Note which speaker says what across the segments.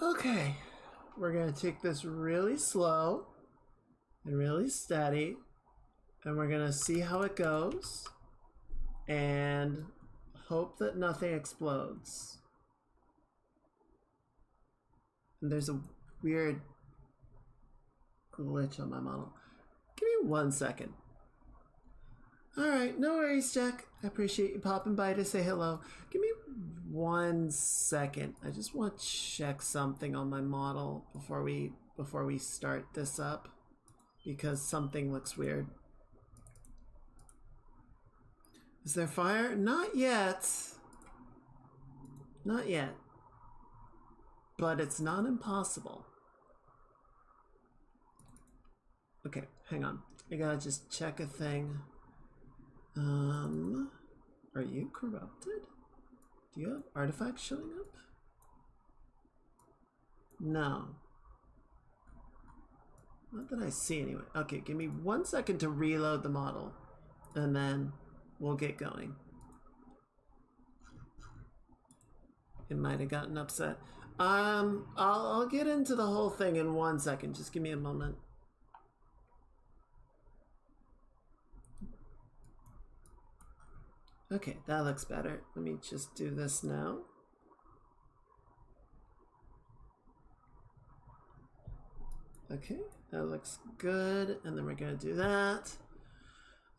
Speaker 1: Okay, we're gonna take this really slow and really steady, and we're gonna see how it goes and hope that nothing explodes. And there's a weird glitch on my model. Give me 1 second. Alright, no worries, Jack. I appreciate you popping by to say hello. Give me 1 second. I just want to check something on my model before we start this up, because something looks weird. Is there fire? Not yet. Not yet. But it's not impossible. Okay, hang on. I gotta just check a thing. Are you corrupted? Do you have artifacts showing up? No. Not that I see anyway. Okay, give me 1 second to reload the model, and then we'll get going. It might have gotten upset. I'll get into the whole thing in 1 second. Just give me a moment. Okay, that looks better. Let me just do this now. Okay, that looks good. And then we're gonna do that.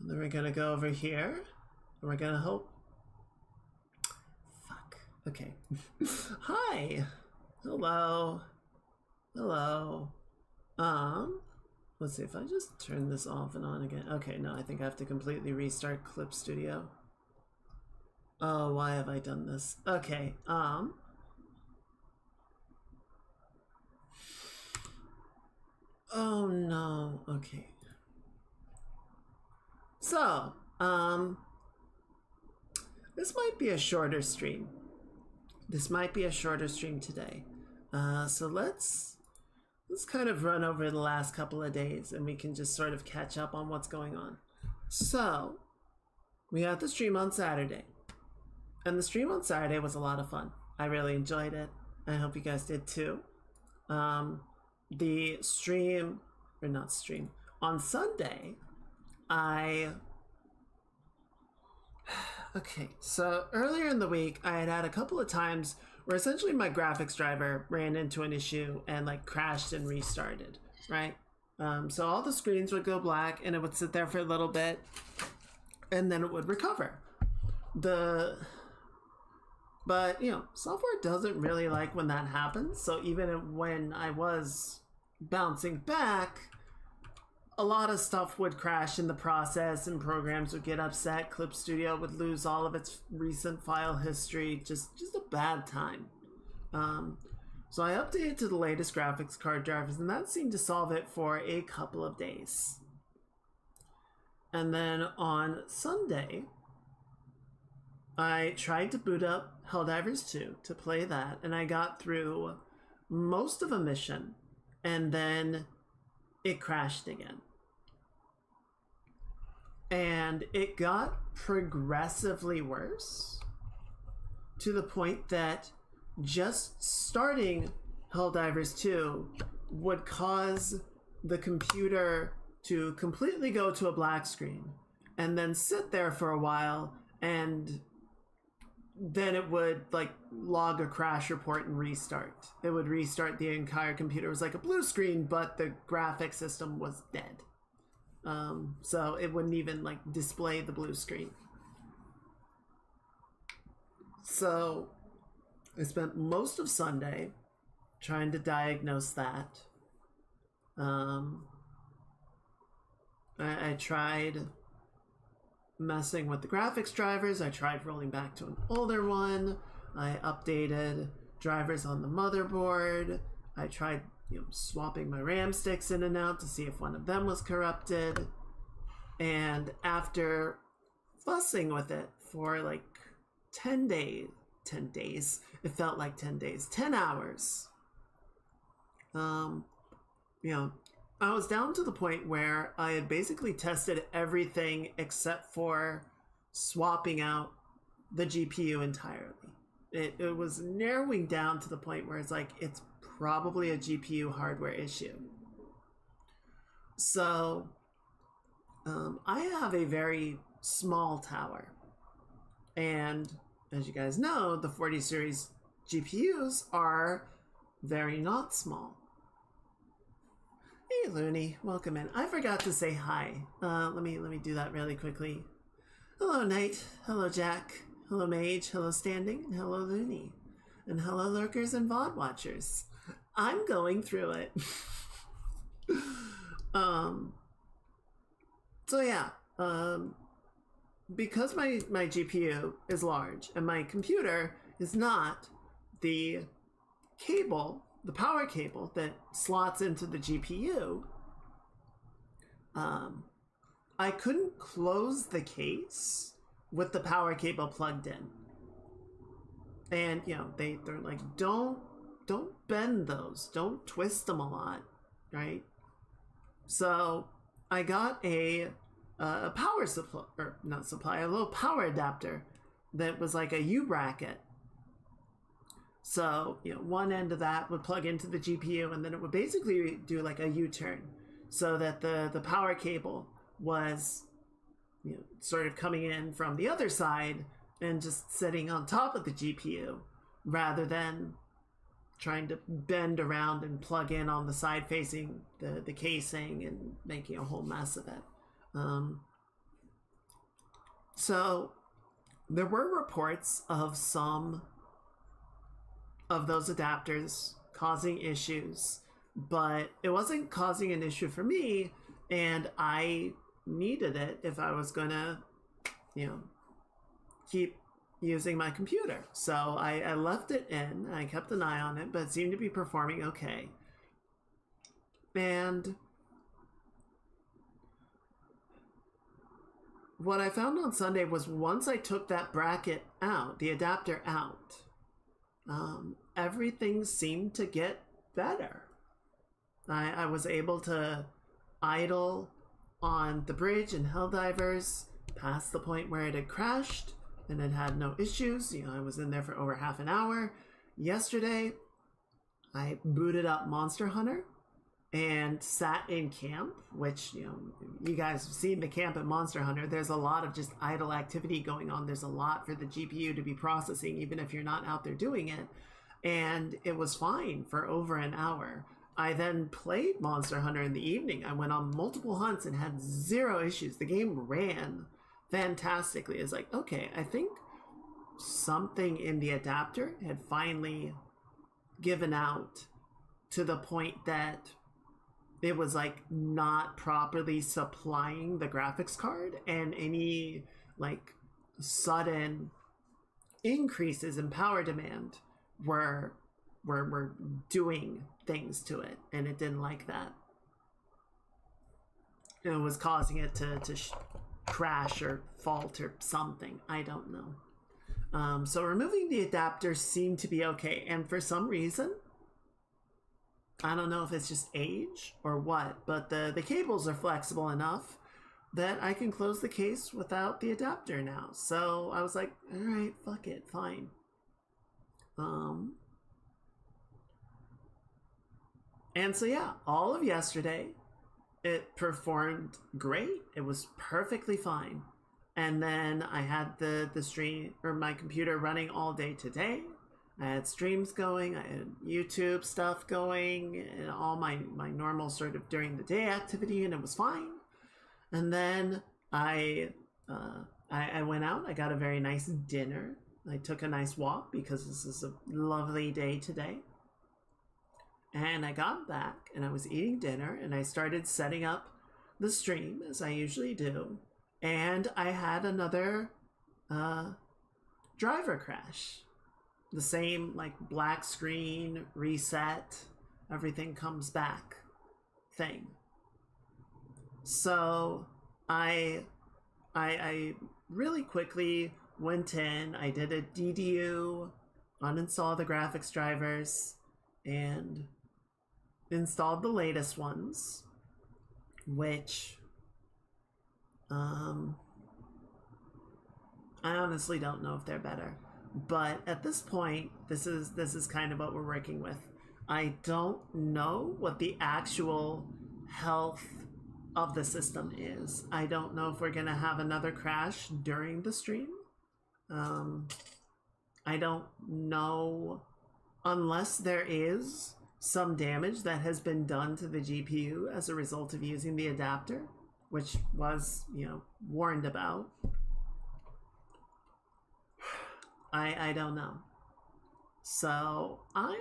Speaker 1: And then we're gonna go over here. And we're gonna hope. Fuck. Okay. Hi. Hello. Hello. Let's see if I just turn this off and on again. Okay, no, I think I have to completely restart Clip Studio. Oh, why have I done this? Okay, oh no, okay. So, this might be a shorter stream. This might be a shorter stream today. So let's kind of run over the last couple of days and we can just sort of catch up on what's going on. So, we had the stream on Saturday. And the stream on Saturday was a lot of fun. I really enjoyed it. I hope you guys did too. The stream, or not stream, on Sunday, okay, so earlier in the week, I had a couple of times where essentially my graphics driver ran into an issue and like crashed and restarted, right? So all the screens would go black and it would sit there for a little bit and then it would recover. But, you know, software doesn't really like when that happens. So even when I was bouncing back, a lot of stuff would crash in the process and programs would get upset. Clip Studio would lose all of its recent file history. Just a bad time. So I updated to the latest graphics card drivers and that seemed to solve it for a couple of days. And then on Sunday, I tried to boot up Helldivers 2 to play that, and I got through most of a mission, and then it crashed again. And it got progressively worse to the point that just starting Helldivers 2 would cause the computer to completely go to a black screen and then sit there for a while, and then it would like log a crash report and restart. It would restart the entire computer. It was like a blue screen, but the graphic system was dead. So it wouldn't even like display the blue screen. So I spent most of Sunday trying to diagnose that. I tried messing with the graphics drivers. I tried rolling back to an older one. I updated drivers on the motherboard. I tried, swapping my RAM sticks in and out to see if one of them was corrupted. And after fussing with it for like 10 days, it felt like 10 days, 10 hours. I was down to the point where I had basically tested everything except for swapping out the GPU entirely. It was narrowing down to the point where it's like, it's probably a GPU hardware issue. So I have a very small tower, and as you guys know, the 40 series GPUs are very not small. Hey Looney, welcome in. I forgot to say hi. Let me do that really quickly. Hello Knight, hello Jack, hello Mage, hello Standing, and hello Looney, and hello Lurkers and VOD watchers. I'm going through it. So yeah, because my GPU is large and my computer is not, the cable, the power cable that slots into the GPU, I couldn't close the case with the power cable plugged in. And you know, they're like, don't bend those, don't twist them a lot, right? So I got a power supply, or not supply, a little power adapter that was like a U bracket. So, you know, one end of that would plug into the GPU, and then it would basically do like a U-turn, so that the power cable was, you know, sort of coming in from the other side and just sitting on top of the GPU, rather than trying to bend around and plug in on the side facing the casing and making a whole mess of it. So there were reports of some of those adapters causing issues, but it wasn't causing an issue for me, and I needed it if I was gonna, you know, keep using my computer. So I left it in, I kept an eye on it, but it seemed to be performing okay. And what I found on Sunday was, once I took that bracket out, the adapter out, everything seemed to get better. I was able to idle on the bridge in Helldivers past the point where it had crashed, and it had no issues. You know, I was in there for over half an hour. Yesterday, I booted up Monster Hunter and sat in camp, which, you know, you guys have seen the camp at Monster Hunter. There's a lot of just idle activity going on. There's a lot for the GPU to be processing, even if you're not out there doing it. And it was fine for over an hour. I then played Monster Hunter in the evening. I went on multiple hunts and had zero issues. The game ran fantastically. It's like, okay, I think something in the adapter had finally given out to the point that it was like not properly supplying the graphics card, and any like sudden increases in power demand were doing things to it, and it didn't like that. It was causing it to crash or fault or something. I don't know. So removing the adapter seemed to be okay, and for some reason, I don't know if it's just age or what, but the cables are flexible enough that I can close the case without the adapter now. So I was like, all right, fuck it, fine. And so yeah, all of yesterday, it performed great. It was perfectly fine. And then I had the stream, or my computer, running all day today. I had streams going, I had YouTube stuff going, and all my normal sort of during the day activity, and it was fine. And then I went out, I got a very nice dinner. I took a nice walk because this is a lovely day today. And I got back and I was eating dinner, and I started setting up the stream as I usually do. And I had another driver crash. The same like black screen, reset, everything comes back thing. So I really quickly went in, I did a DDU, uninstall the graphics drivers, and installed the latest ones, which I honestly don't know if they're better. But at this point, this is kind of what we're working with. I don't know what the actual health of the system is. I don't know if we're gonna have another crash during the stream. I don't know unless there is some damage that has been done to the GPU as a result of using the adapter, which was, warned about. I don't know. So I'm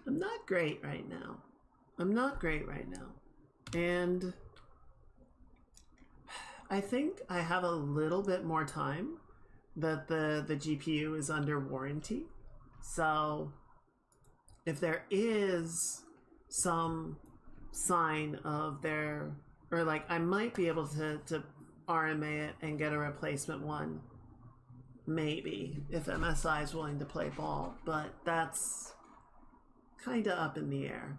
Speaker 1: not great right now. I'm not great right now. And I think I have a little bit more time that the GPU is under warranty. So if there is some sign of their, or like I might be able to RMA it and get a replacement one, maybe, if MSI is willing to play ball, but that's kind of up in the air.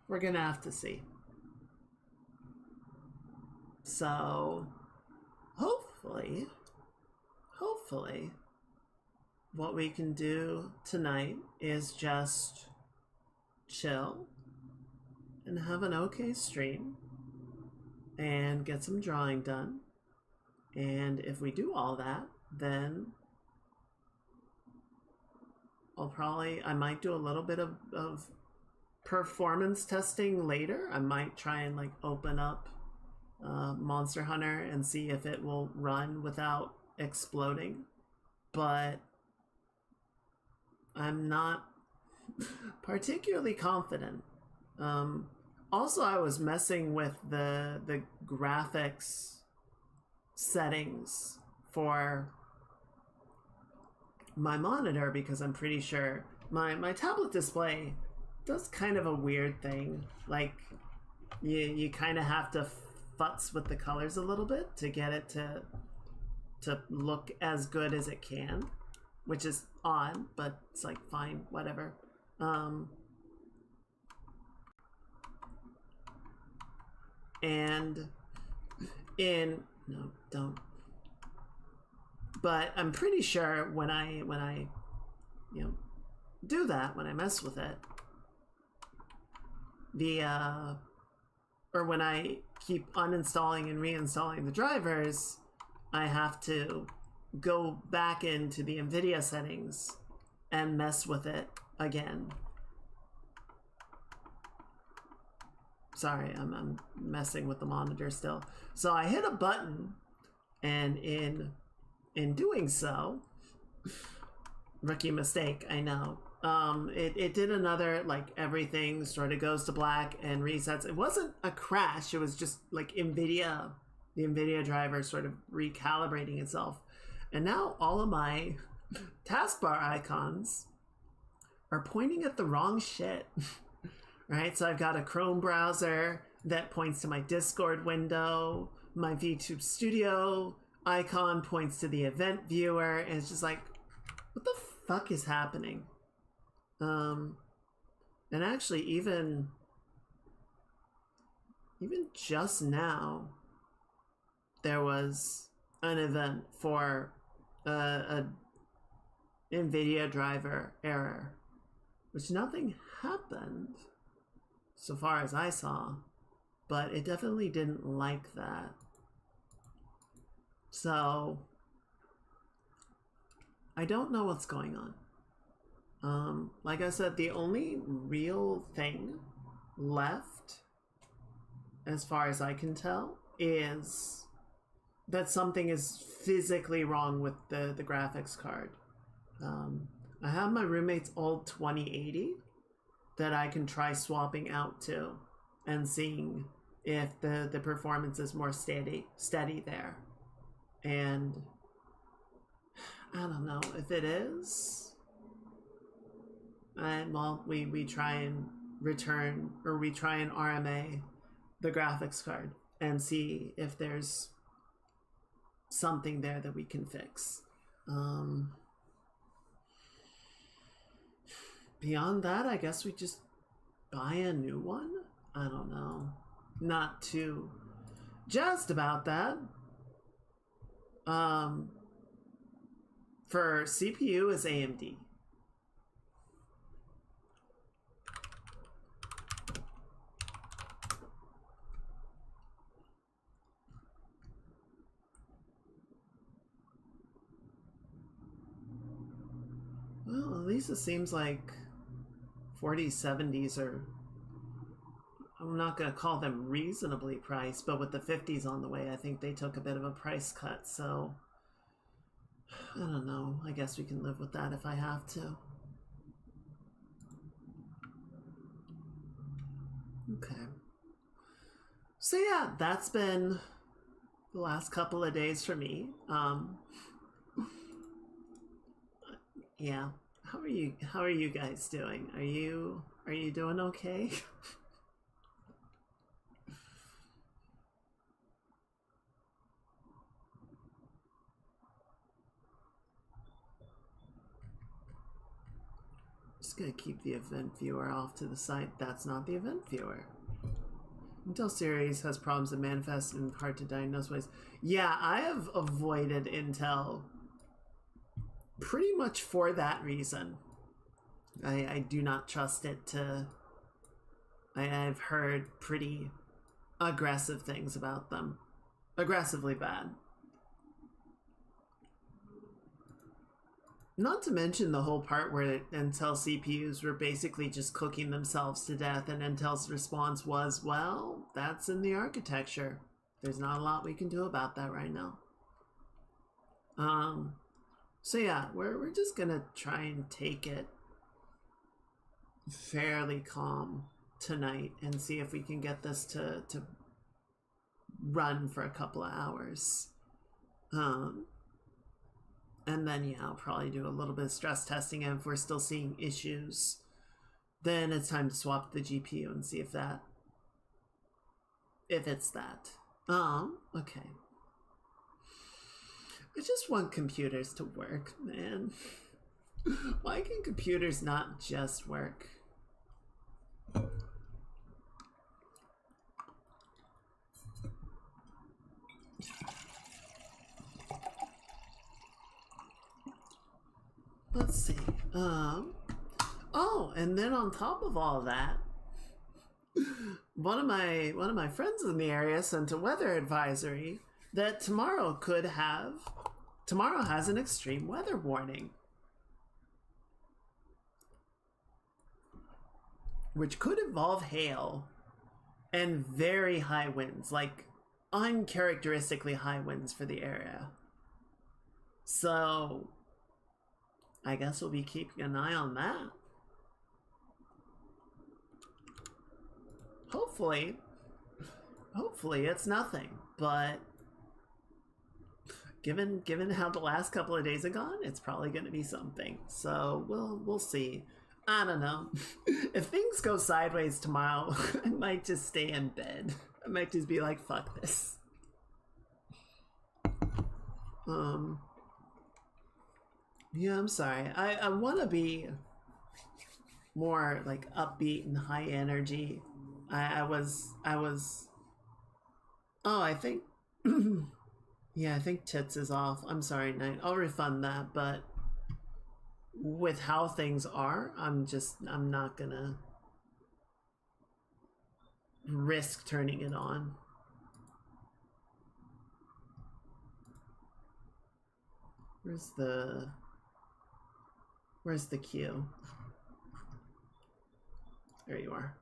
Speaker 1: We're gonna have to see. So hopefully what we can do tonight is just chill and have an okay stream and get some drawing done. And if we do all that, then I might do a little bit of performance testing later. I might try and like open up Monster Hunter and see if it will run without exploding, but I'm not particularly confident. Also, I was messing with the graphics settings for my monitor because I'm pretty sure my tablet display does kind of a weird thing. Like you kind of have to futz with the colors a little bit to get it to look as good as it can, which is odd, but it's like fine, whatever. And no, don't. But I'm pretty sure when I do that, when I mess with it, or when I keep uninstalling and reinstalling the drivers, I have to go back into the NVIDIA settings and mess with it again. Sorry, I'm messing with the monitor still. So I hit a button, and in doing so, rookie mistake, I know. It did another, like, everything sort of goes to black and resets. It wasn't a crash, it was just like the NVIDIA driver sort of recalibrating itself. And now all of my taskbar icons are pointing at the wrong shit. Right? So I've got a Chrome browser that points to my Discord window, my VTube Studio icon points to the event viewer, and it's just like, what the fuck is happening? And actually, even just now, there was an event for a NVIDIA driver error, which nothing happened so far as I saw, but it definitely didn't like that. So I don't know what's going on. Like I said, the only real thing left, as far as I can tell, is that something is physically wrong with the graphics card. I have my roommate's old 2080 that I can try swapping out to and seeing if the performance is more steady there. And I don't know if it is. And well, we try and return, or we try and RMA the graphics card and see if there's something there that we can fix. Beyond that, I guess we just buy a new one? I don't know. Not too jazzed about that. For CPU is AMD. Well, at least it seems like 4070s are, I'm not going to call them reasonably priced, but with the 50s on the way, I think they took a bit of a price cut, so I don't know. I guess we can live with that if I have to. Okay. So yeah, that's been the last couple of days for me. Yeah. How are you guys doing? Are you doing okay? Just gonna keep the event viewer off to the side. That's not the event viewer. Intel series has problems that manifest in hard to diagnose ways. Yeah, I have avoided Intel pretty much for that reason. I do not trust it to... I've heard pretty aggressive things about them. Aggressively bad. Not to mention the whole part where Intel CPUs were basically just cooking themselves to death, and Intel's response was, well, that's in the architecture. There's not a lot we can do about that right now. So yeah, we're just gonna try and take it fairly calm tonight and see if we can get this to run for a couple of hours. And then, yeah, I'll probably do a little bit of stress testing, and if we're still seeing issues, then it's time to swap the GPU and see if it's that. Okay. I just want computers to work, man. Why can computers not just work? Let's see. Oh, and then on top of all of that, one of my friends in the area sent a weather advisory that tomorrow has an extreme weather warning, which could involve hail and very high winds, like uncharacteristically high winds for the area. So I guess we'll be keeping an eye on that. Hopefully it's nothing, but given how the last couple of days have gone, it's probably going to be something. So we'll see. I don't know. If things go sideways tomorrow, I might just stay in bed. I might just be like, fuck this. Yeah, I'm sorry. I want to be more like upbeat and high energy. I was oh, I think yeah, I think tits is off. I'm sorry, Knight. I'll refund that, but with how things are, I'm not gonna risk turning it on. Where's the queue? There you are.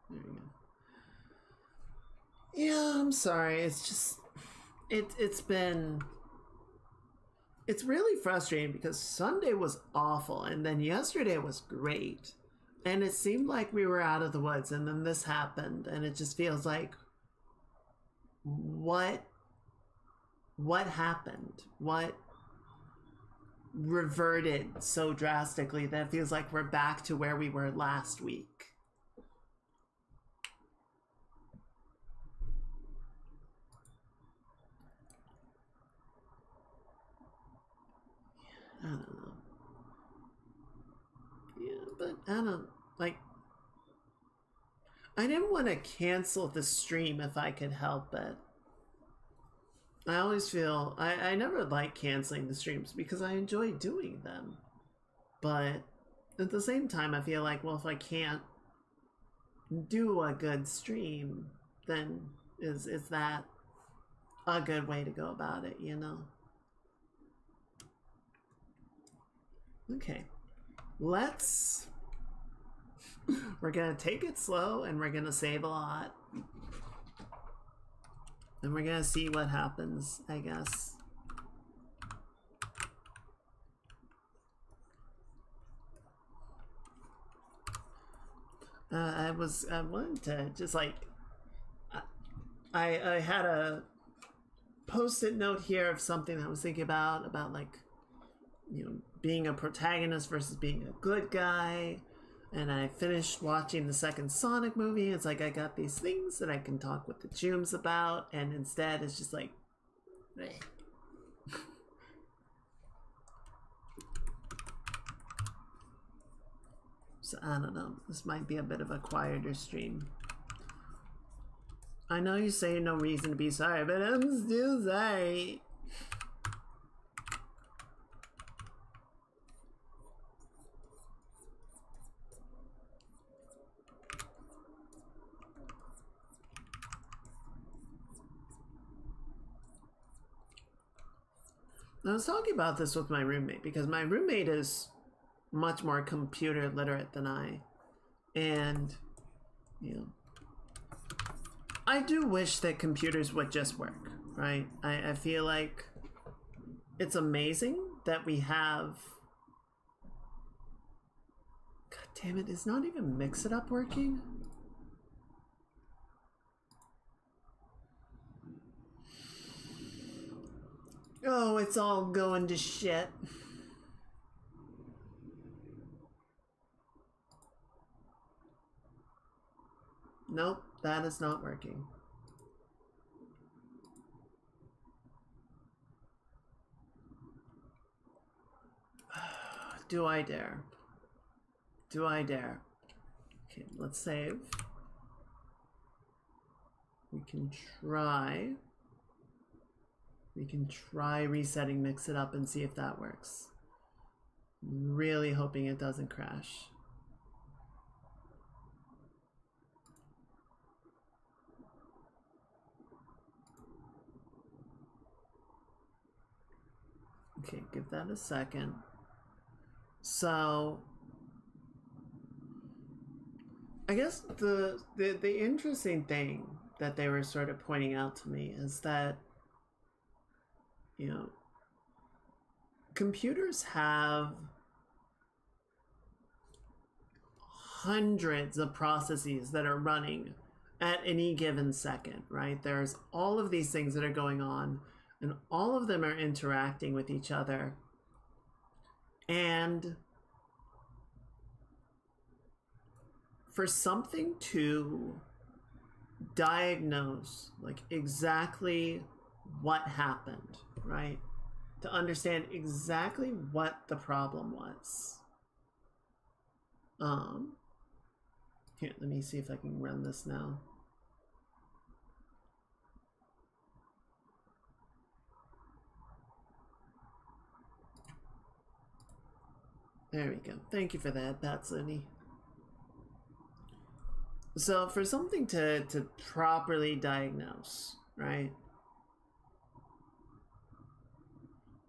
Speaker 1: There you go. Yeah, I'm sorry. It's just it's really frustrating because Sunday was awful and then yesterday was great. And it seemed like we were out of the woods, and then this happened, and it just feels like what happened? What reverted so drastically that it feels like we're back to where we were last week? I don't know. I don't, like, I didn't want to cancel the stream if I could help it. I always feel, I never like canceling the streams because I enjoy doing them. But at the same time, I feel like, well, if I can't do a good stream, then is that a good way to go about it, you know? Okay. Let's... We're gonna take it slow and we're gonna save a lot. And we're gonna see what happens, I guess. I wanted to just like, I had a post-it note here of something I was thinking about like, you know, being a protagonist versus being a good guy. And I finished watching the second Sonic movie. It's like I got these things that I can talk with the Chooms about, and instead it's just like, eh. So I don't know. This might be a bit of a quieter stream. I know you say no reason to be sorry, but I'm still sorry. I was talking about this with my roommate because my roommate is much more computer literate than I. And, you know, I do wish that computers would just work, right? I feel like it's amazing that we have... God damn it, is not even Mix It Up working? Oh, it's all going to shit. Nope, that is not working. Do I dare? Do I dare? Okay, let's save. We can try resetting Mix It Up and see if that works. Really hoping it doesn't crash. Okay, give that a second. So I guess the interesting thing that they were sort of pointing out to me is that, you know, computers have hundreds of processes that are running at any given second, right? There's all of these things that are going on, and all of them are interacting with each other. And for something to diagnose like exactly what happened, right? To understand exactly what the problem was. Here, let me see if I can run this now. There we go. Thank you for that, Patsuni. So for something to properly diagnose, right?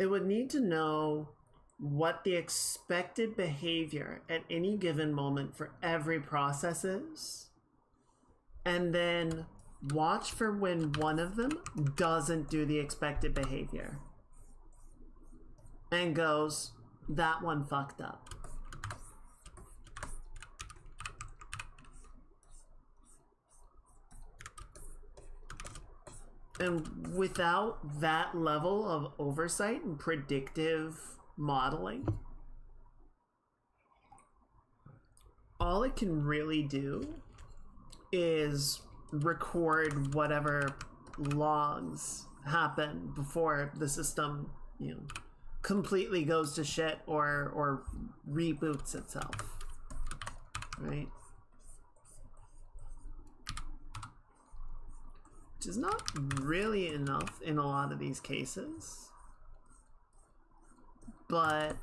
Speaker 1: It would need to know what the expected behavior at any given moment for every process is, and then watch for when one of them doesn't do the expected behavior and goes, that one fucked up. And without that level of oversight and predictive modeling, all it can really do is record whatever logs happen before the system, you know, completely goes to shit or reboots itself. right? Which is not really enough in a lot of these cases, but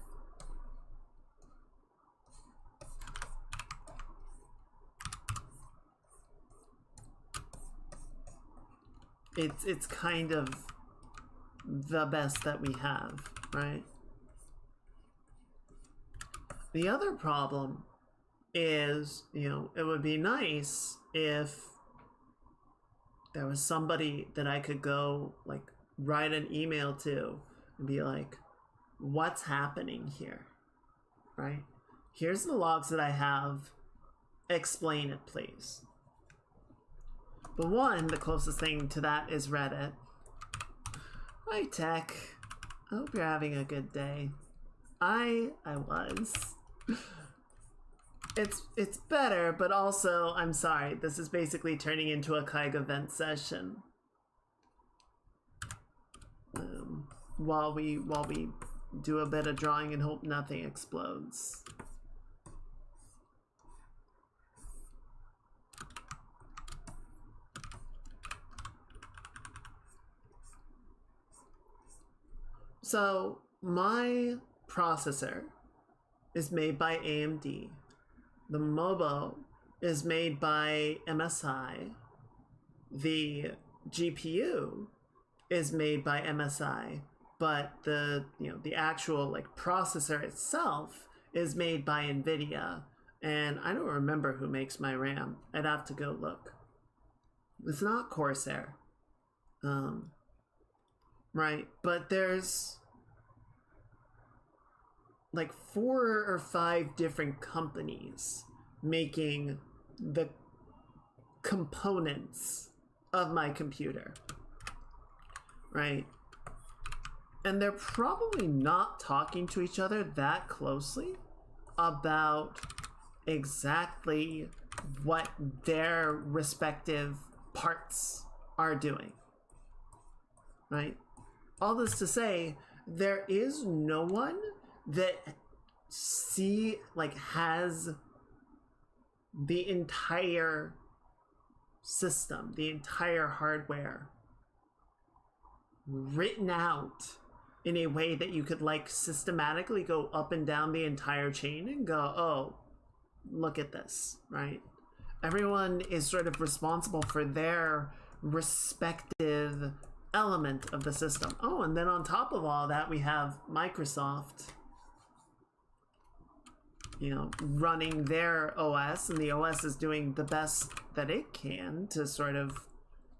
Speaker 1: it's kind of the best that we have, right? The other problem is, you know, it would be nice if there was somebody that I could go, like, write an email to and be like, what's happening here, right? Here's the logs that I have. Explain it, please. But one, the closest thing to that is Reddit. Hi, Tech. I hope you're having a good day. I was. It's better, but also, I'm sorry, this is basically turning into a Kaiga vent session. While we do a bit of drawing and hope nothing explodes. So my processor is made by AMD. The MOBO is made by MSI. The GPU is made by MSI, but the actual like processor itself is made by NVIDIA. And I don't remember who makes my RAM. I'd have to go look. It's not Corsair. Right, but there's like 4 or 5 different companies making the components of my computer, right? And they're probably not talking to each other that closely about exactly what their respective parts are doing, right? All this to say, there is no one that has the entire system, the entire hardware written out in a way that you could like systematically go up and down the entire chain and go, oh, look at this, right? Everyone is sort of responsible for their respective element of the system. Oh, and then on top of all that, we have Microsoft, running their OS, and the OS is doing the best that it can to sort of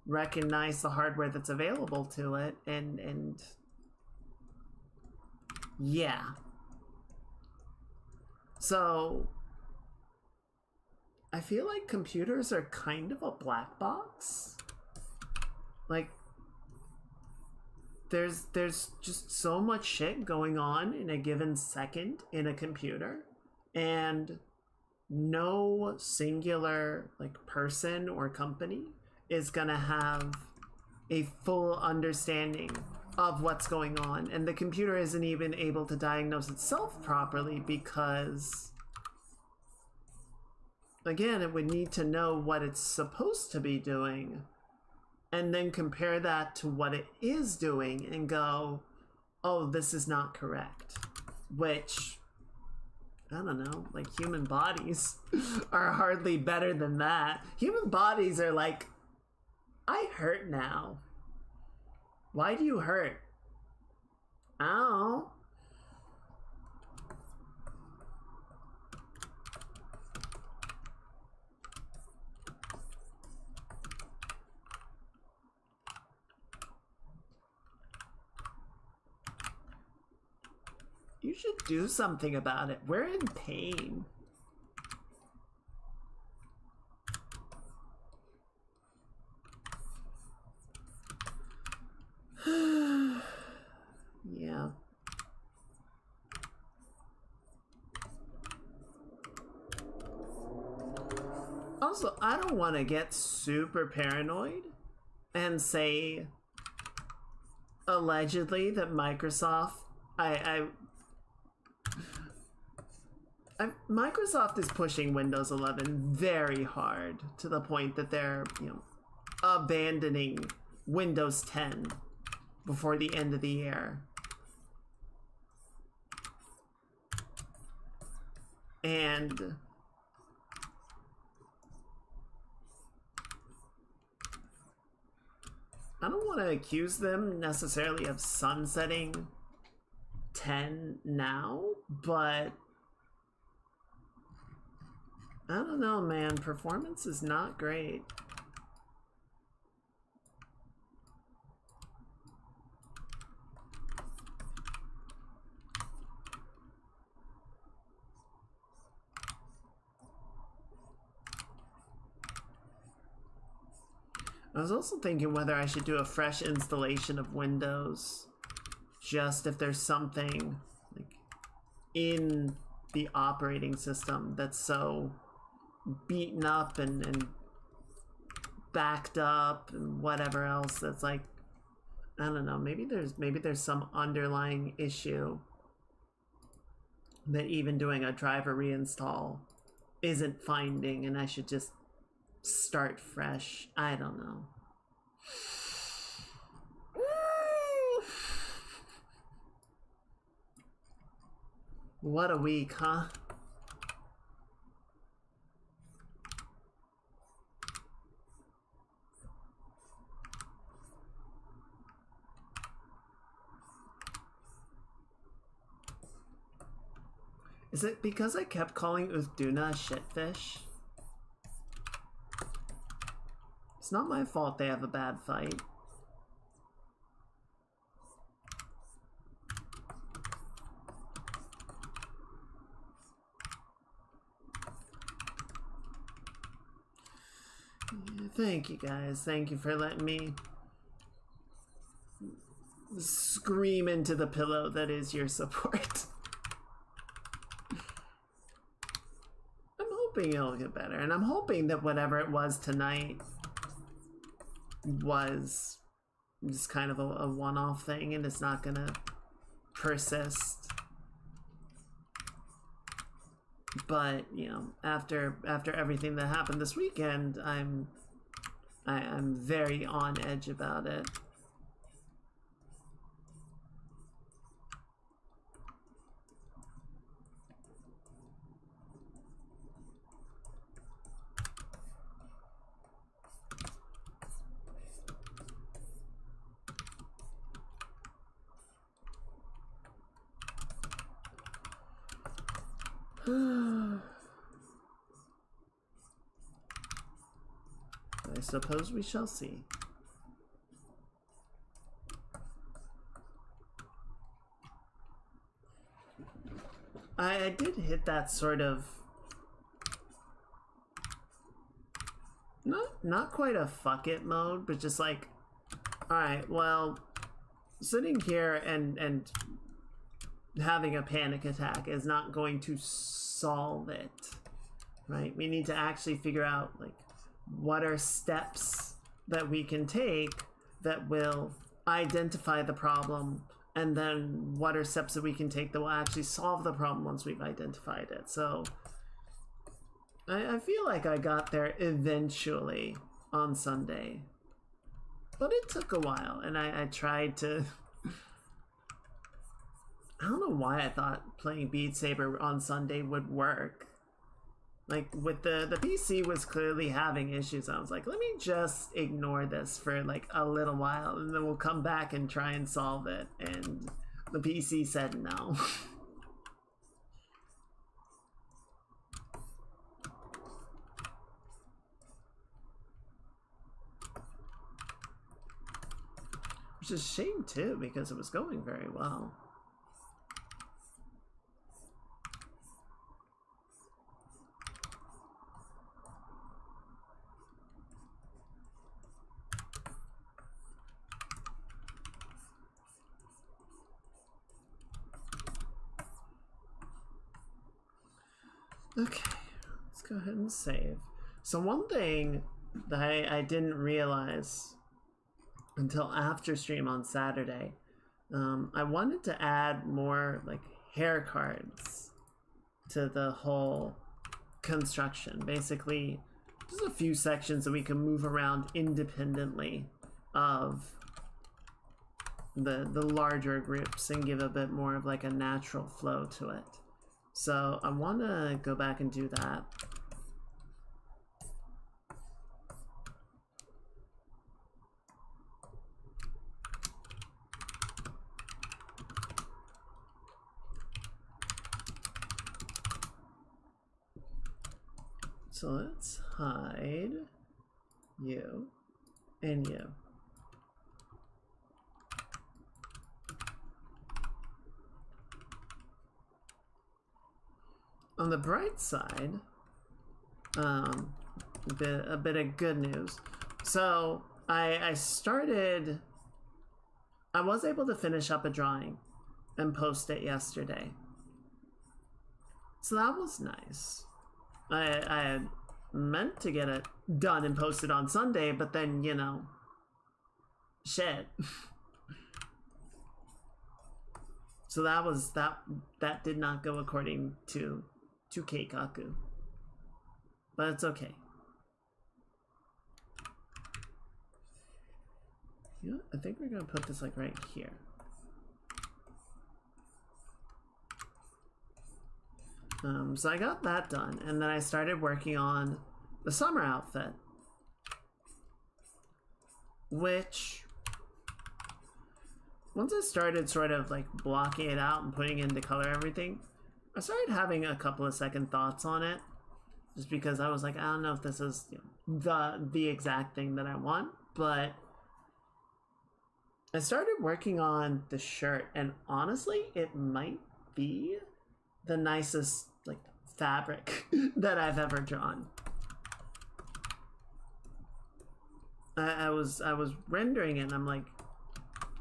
Speaker 1: recognize the hardware that's available to it, and yeah. So I feel like computers are kind of a black box. Like, there's just so much shit going on in a given second in a computer, and no singular like person or company is gonna have a full understanding of what's going on, and the computer isn't even able to diagnose itself properly because, again, it would need to know what it's supposed to be doing and then compare that to what it is doing and go, oh, this is not correct. Which, I don't know, like human bodies are hardly better than that. Human bodies are like, I hurt now. Why do you hurt? Ow. You should do something about it. We're in pain. Yeah. Also, I don't want to get super paranoid and say allegedly that Microsoft, Microsoft is pushing Windows 11 very hard to the point that they're, abandoning Windows 10 before the end of the year. And I don't want to accuse them necessarily of sunsetting 10 now, but I don't know, man. Performance is not great. I was also thinking whether I should do a fresh installation of Windows, just if there's something like in the operating system that's so beaten up and backed up and whatever else that's like, I don't know, maybe there's some underlying issue that even doing a driver reinstall isn't finding, and I should just start fresh. I don't know. What a week, huh? Is it because I kept calling Uthduna a shitfish? It's not my fault they have a bad fight. Thank you guys. Thank you for letting me scream into the pillow that is your support. I'm hoping it'll get better, and I'm hoping that whatever it was tonight was just kind of a one-off thing and it's not gonna persist. But after everything that happened this weekend, I'm very on edge about it. I suppose we shall see. I did hit that sort of not quite a fuck it mode, but just like, alright, well, sitting here and having a panic attack is not going to solve it, right? We need to actually figure out, like, what are steps that we can take that will identify the problem, and then what are steps that we can take that will actually solve the problem once we've identified it. So I feel like I got there eventually on Sunday, but it took a while, and I tried to I don't know why I thought playing Beat Saber on Sunday would work. Like, with the PC was clearly having issues. I was like, let me just ignore this for like a little while, and then we'll come back and try and solve it. And the PC said no. Which is a shame too, because it was going very well. Okay, let's go ahead and save. So one thing that I didn't realize until after stream on Saturday, I wanted to add more like hair cards to the whole construction. Basically, just a few sections that we can move around independently of the larger groups and give a bit more of like a natural flow to it. So I want to go back and do that. So let's hide you and you. On the bright side, a bit of good news. So I was able to finish up a drawing and post it yesterday. So that was nice. I had meant to get it done and posted on Sunday, but then, you know, shit. So that did not go according to Keikaku. But it's okay. You know, I think we're gonna put this like right here. So I got that done, and then I started working on the summer outfit, which once I started sort of like blocking it out and putting into color everything, I started having a couple of second thoughts on it, just because I was like, I don't know if this is, you know, the exact thing that I want, but I started working on the shirt, and honestly, it might be the nicest like fabric that I've ever drawn. I was rendering it and I'm like,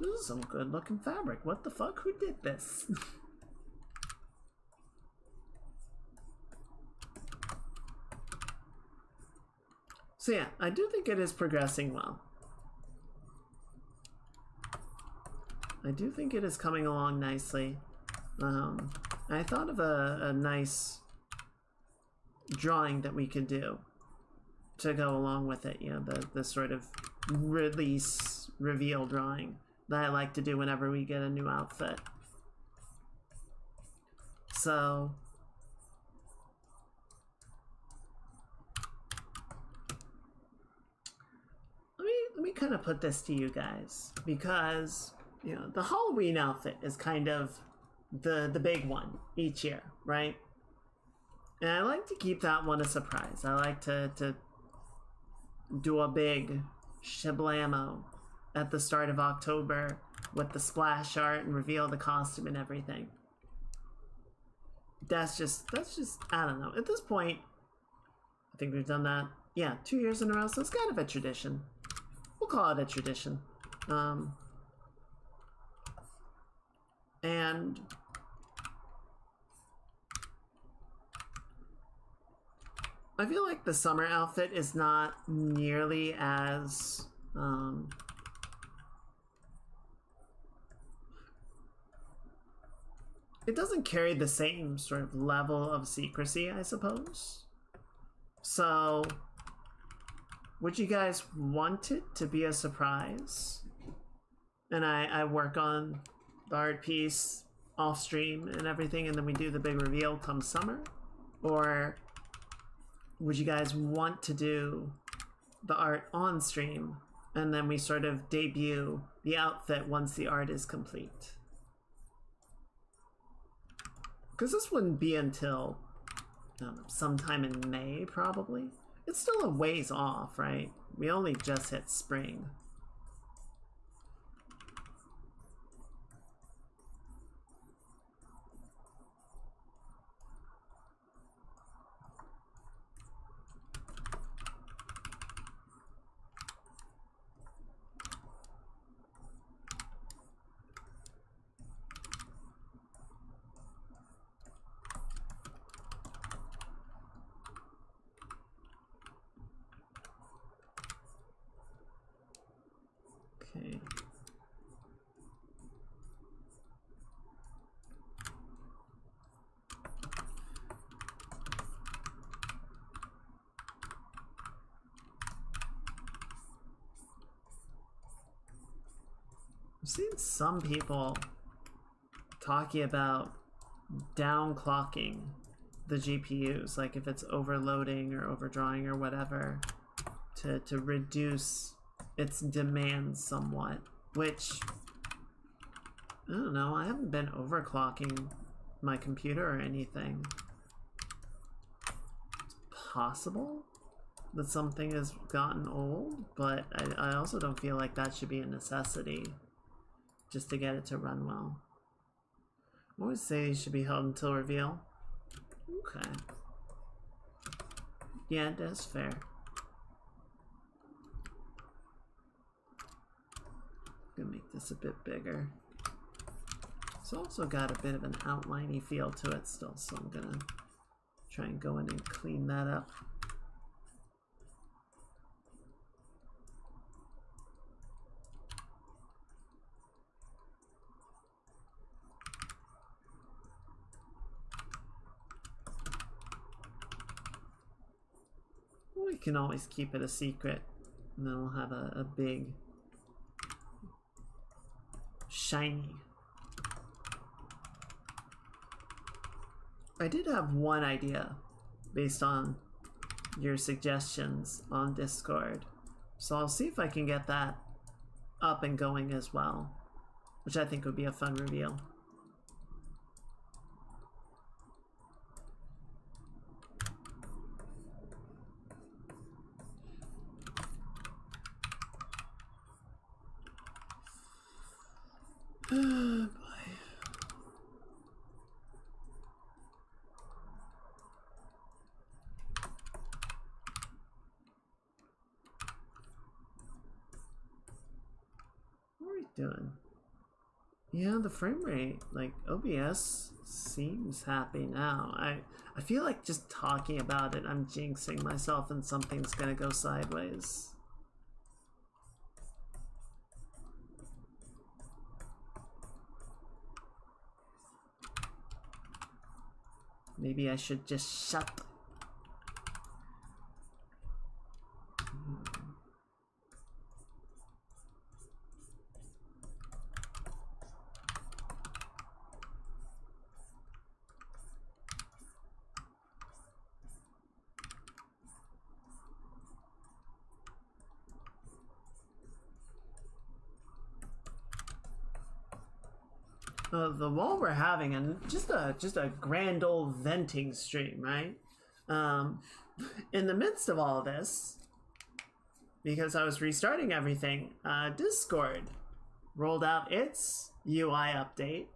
Speaker 1: this is some good looking fabric. What the fuck? Who did this? So yeah, I do think it is progressing well. I do think it is coming along nicely. I thought of a nice drawing that we could do to go along with it, you know, the sort of release reveal drawing that I like to do whenever we get a new outfit. So let me kind of put this to you guys, because, you know, the Halloween outfit is kind of the big one each year, right? And I like to keep that one a surprise. I like to do a big shablamo at the start of October with the splash art and reveal the costume and everything. That's just I don't know. At this point, I think we've done that, yeah, 2 years in a row, so it's kind of a tradition. We'll call it a tradition. And I feel like the summer outfit is not nearly as it doesn't carry the same sort of level of secrecy, I suppose. So would you guys want it to be a surprise? And I work on the art piece off stream and everything, and then we do the big reveal come summer? Or would you guys want to do the art on stream and then we sort of debut the outfit once the art is complete? Because this wouldn't be until sometime in May, probably. It's still a ways off, right? We only just hit spring. I've seen some people talking about downclocking the GPUs, like if it's overloading or overdrawing or whatever, to reduce its demands somewhat, which, I don't know, I haven't been overclocking my computer or anything. It's possible that something has gotten old, but I also don't feel like that should be a necessity just to get it to run well. I always say these should be held until reveal. Okay. Yeah, that's fair. Gonna make this a bit bigger. It's also got a bit of an outliney feel to it still, so I'm gonna try and go in and clean that up. We can always keep it a secret, and then we'll have a big, shiny. I did have one idea based on your suggestions on Discord, so I'll see if I can get that up and going as well, which I think would be a fun reveal. Boy. What are we doing? Yeah, the frame rate, like OBS seems happy now. I feel like just talking about it, I'm jinxing myself and something's gonna go sideways. Maybe I should just shut. The wall we're having, and just a grand old venting stream, right? In the midst of all of this, because I was restarting everything, Discord rolled out its UI update.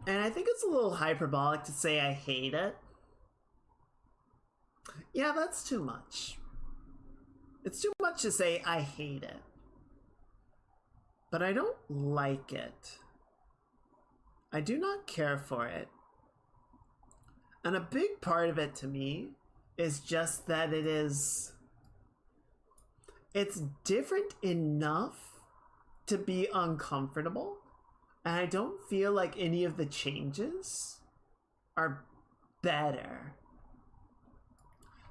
Speaker 1: And I think it's a little hyperbolic to say I hate it. Yeah, that's too much. It's too much to say I hate it. But I don't like it. I do not care for it. And a big part of it to me is just that it's different enough to be uncomfortable. And I don't feel like any of the changes are better.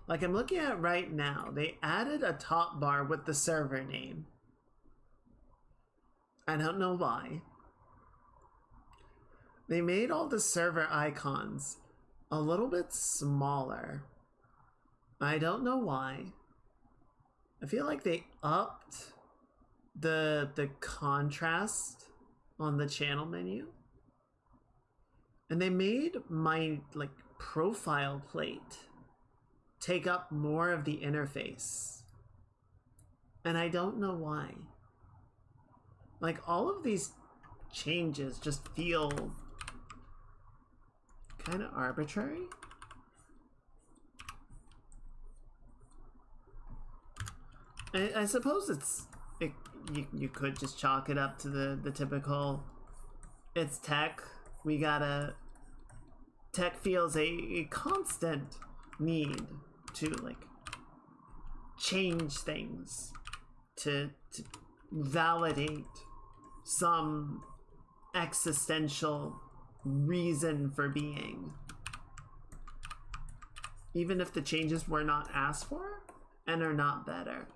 Speaker 1: Like I'm looking at right now, they added a top bar with the server name. I don't know why. They made all the server icons a little bit smaller. I don't know why. I feel like they upped the contrast on the channel menu. And they made my like profile plate take up more of the interface. And I don't know why. Like, all of these changes just feel kind of arbitrary. I suppose you could just chalk it up to the typical, it's tech. Tech feels a constant need to, like, change things, to validate some existential reason for being, even if the changes were not asked for and are not better.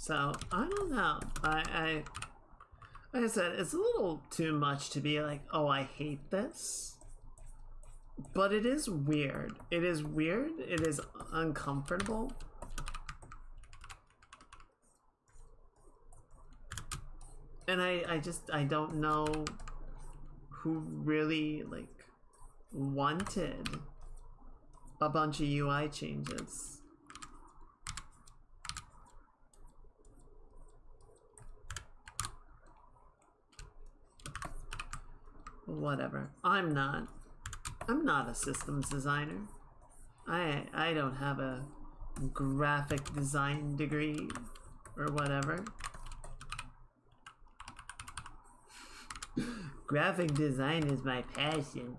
Speaker 1: So I don't know. Like I said, it's a little too much to be like, oh, I hate this. But it is weird. It is weird. It is uncomfortable. And I don't know who really like wanted a bunch of UI changes. Whatever. I'm not a systems designer. I don't have a graphic design degree or whatever. Graphic design is my passion.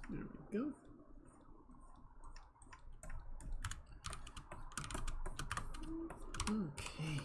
Speaker 1: There we go. Okay.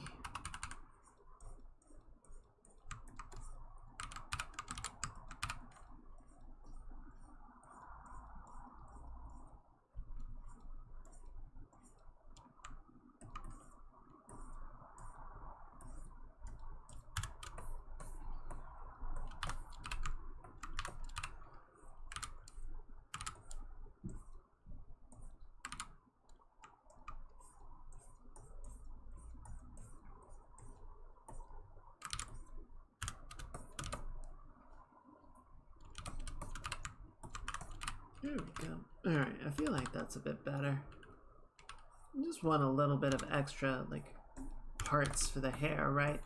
Speaker 1: There we go. Alright, I feel like that's a bit better. I just want a little bit of extra, like, parts for the hair, right?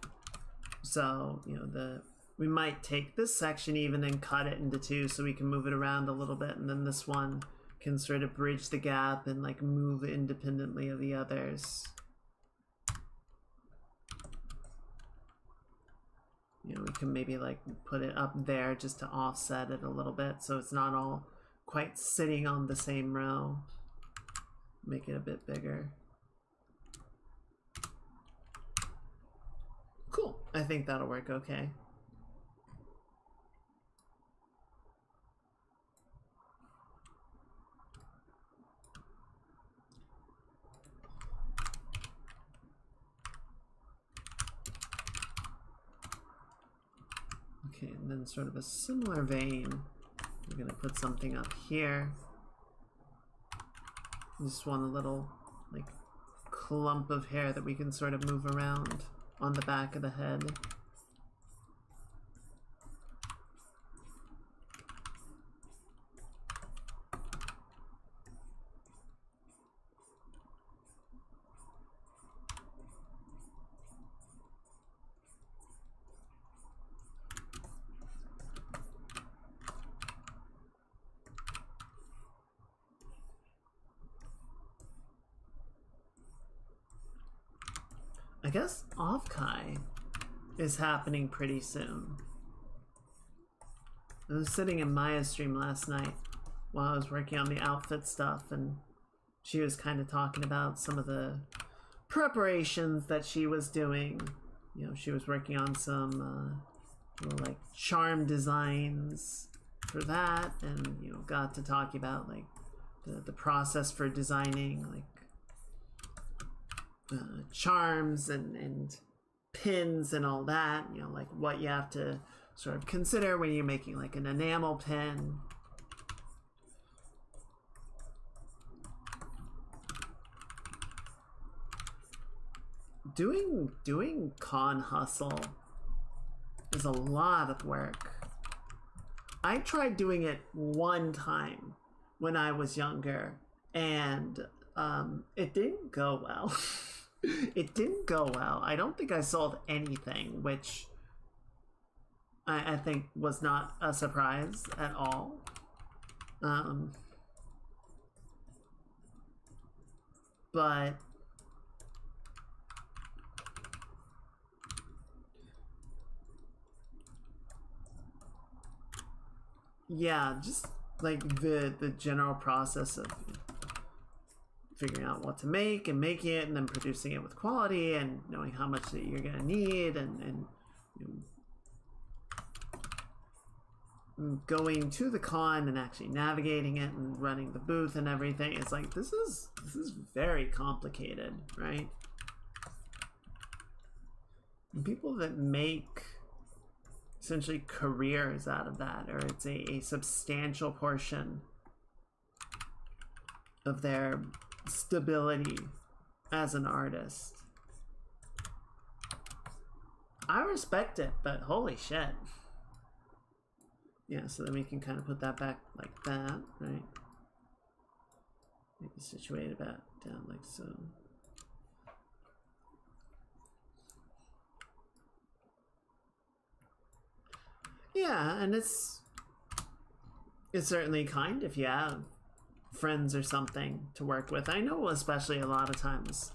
Speaker 1: So, you know, we might take this section even and cut it into two so we can move it around a little bit, and then this one can sort of bridge the gap and, like, move independently of the others. You know, we can maybe, like, put it up there just to offset it a little bit so it's not all quite sitting on the same row. Make it a bit bigger. Cool. I think that'll work okay. Okay, and then sort of a similar vein. We're gonna put something up here. Just want a little, like, clump of hair that we can sort of move around on the back of the head. I guess Offkai is happening pretty soon. I was sitting in Maya's stream last night while I was working on the outfit stuff, and she was kind of talking about some of the preparations that she was doing. You know, she was working on some little, like, charm designs for that, and, you know, got to talking about, like, the process for designing, like, charms and pins and all that, you know, like what you have to sort of consider when you're making like an enamel pin. Doing con hustle is a lot of work. I tried doing it one time when I was younger, and it didn't go well. It didn't go well. I don't think I sold anything, which I think was not a surprise at all. but yeah, just like the general process of figuring out what to make and making it and then producing it with quality and knowing how much that you're gonna need and you know, going to the con and actually navigating it and running the booth and everything. It's like this is very complicated, right? And people that make essentially careers out of that, or it's a substantial portion of their stability as an artist. I respect it, but holy shit. Yeah, so then we can kind of put that back like that, right? Maybe situate about down like so. Yeah, and it's certainly kind if you have friends or something to work with. I know especially a lot of times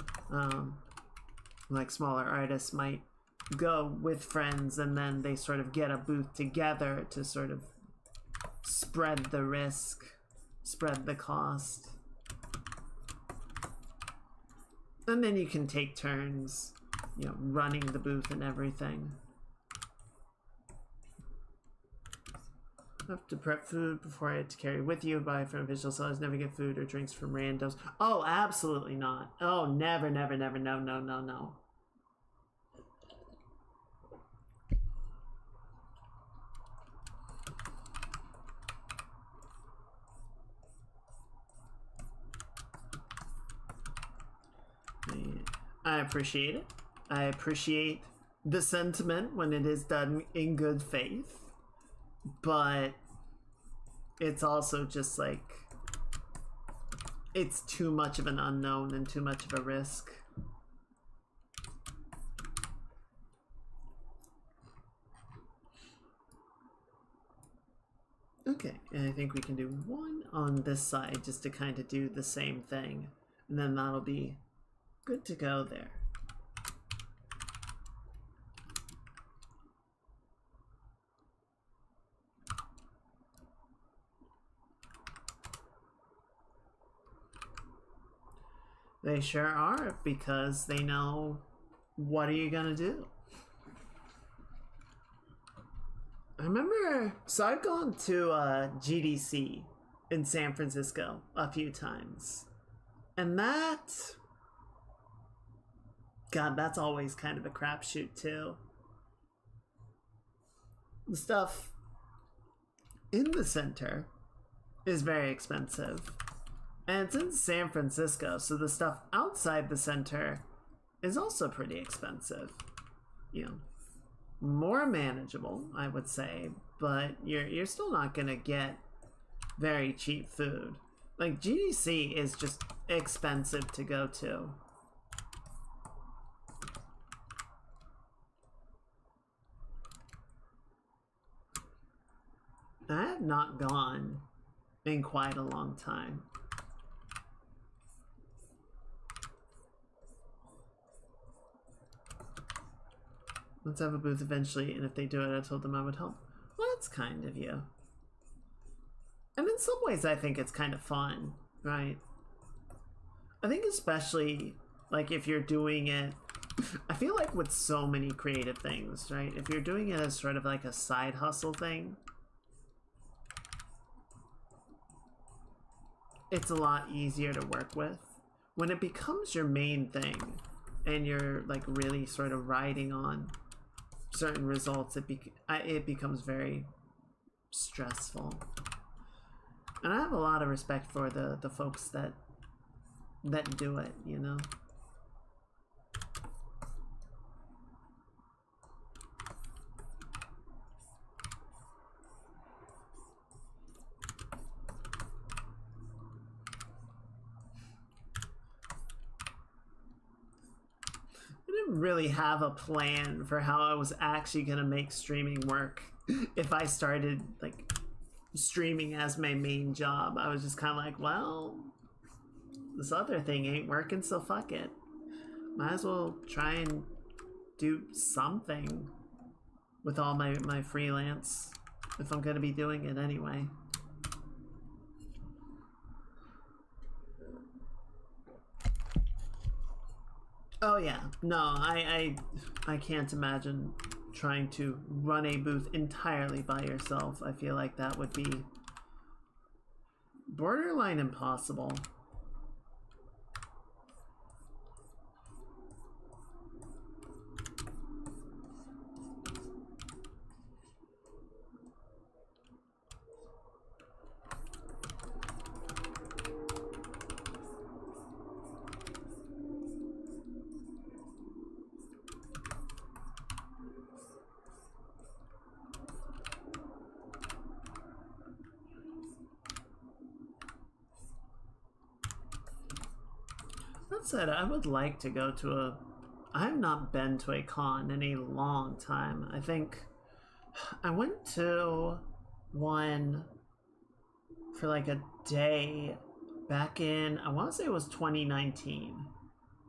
Speaker 1: like smaller artists might go with friends and then they sort of get a booth together to sort of spread the risk, spread the cost. And then you can take turns, you know, running the booth and everything. I have to prep food before I had to carry with you. Buy from visual sellers. Never get food or drinks from randos. Oh, absolutely not. Oh, never, never, never. No, no, no, no. I appreciate it. I appreciate the sentiment when it is done in good faith. But it's also just like it's too much of an unknown and too much of a risk. Okay, and I think we can do one on this side just to kind of do the same thing, and then that'll be good to go there. They sure are, because they know what are you gonna do. I remember, so I've gone to GDC in San Francisco a few times, and that, God, that's always kind of a crapshoot too. The stuff in the center is very expensive. And it's in San Francisco, so the stuff outside the center is also pretty expensive. You know, more manageable, I would say, but you're still not gonna get very cheap food. Like, GDC is just expensive to go to. I have not gone in quite a long time. Let's have a booth eventually, and if they do it, I told them I would help. Well, that's kind of you. And in some ways, I think it's kind of fun, right? I think especially, like, if you're doing it... I feel like with so many creative things, right? If you're doing it as sort of like a side hustle thing, it's a lot easier to work with. When it becomes your main thing, and you're, like, really sort of riding on certain results, it becomes very stressful. And I have a lot of respect for the folks that do it, you know? Really have a plan for how I was actually gonna make streaming work if I started like streaming as my main job. I was just kind of like, well, this other thing ain't working, so fuck it. Might as well try and do something with all my freelance if I'm gonna be doing it anyway. Oh yeah, no, I can't imagine trying to run a booth entirely by yourself. I feel like that would be borderline impossible. That said, I would like to go to a... I have not been to a con in a long time. I think I went to one for like a day back in, I want to say it was 2019.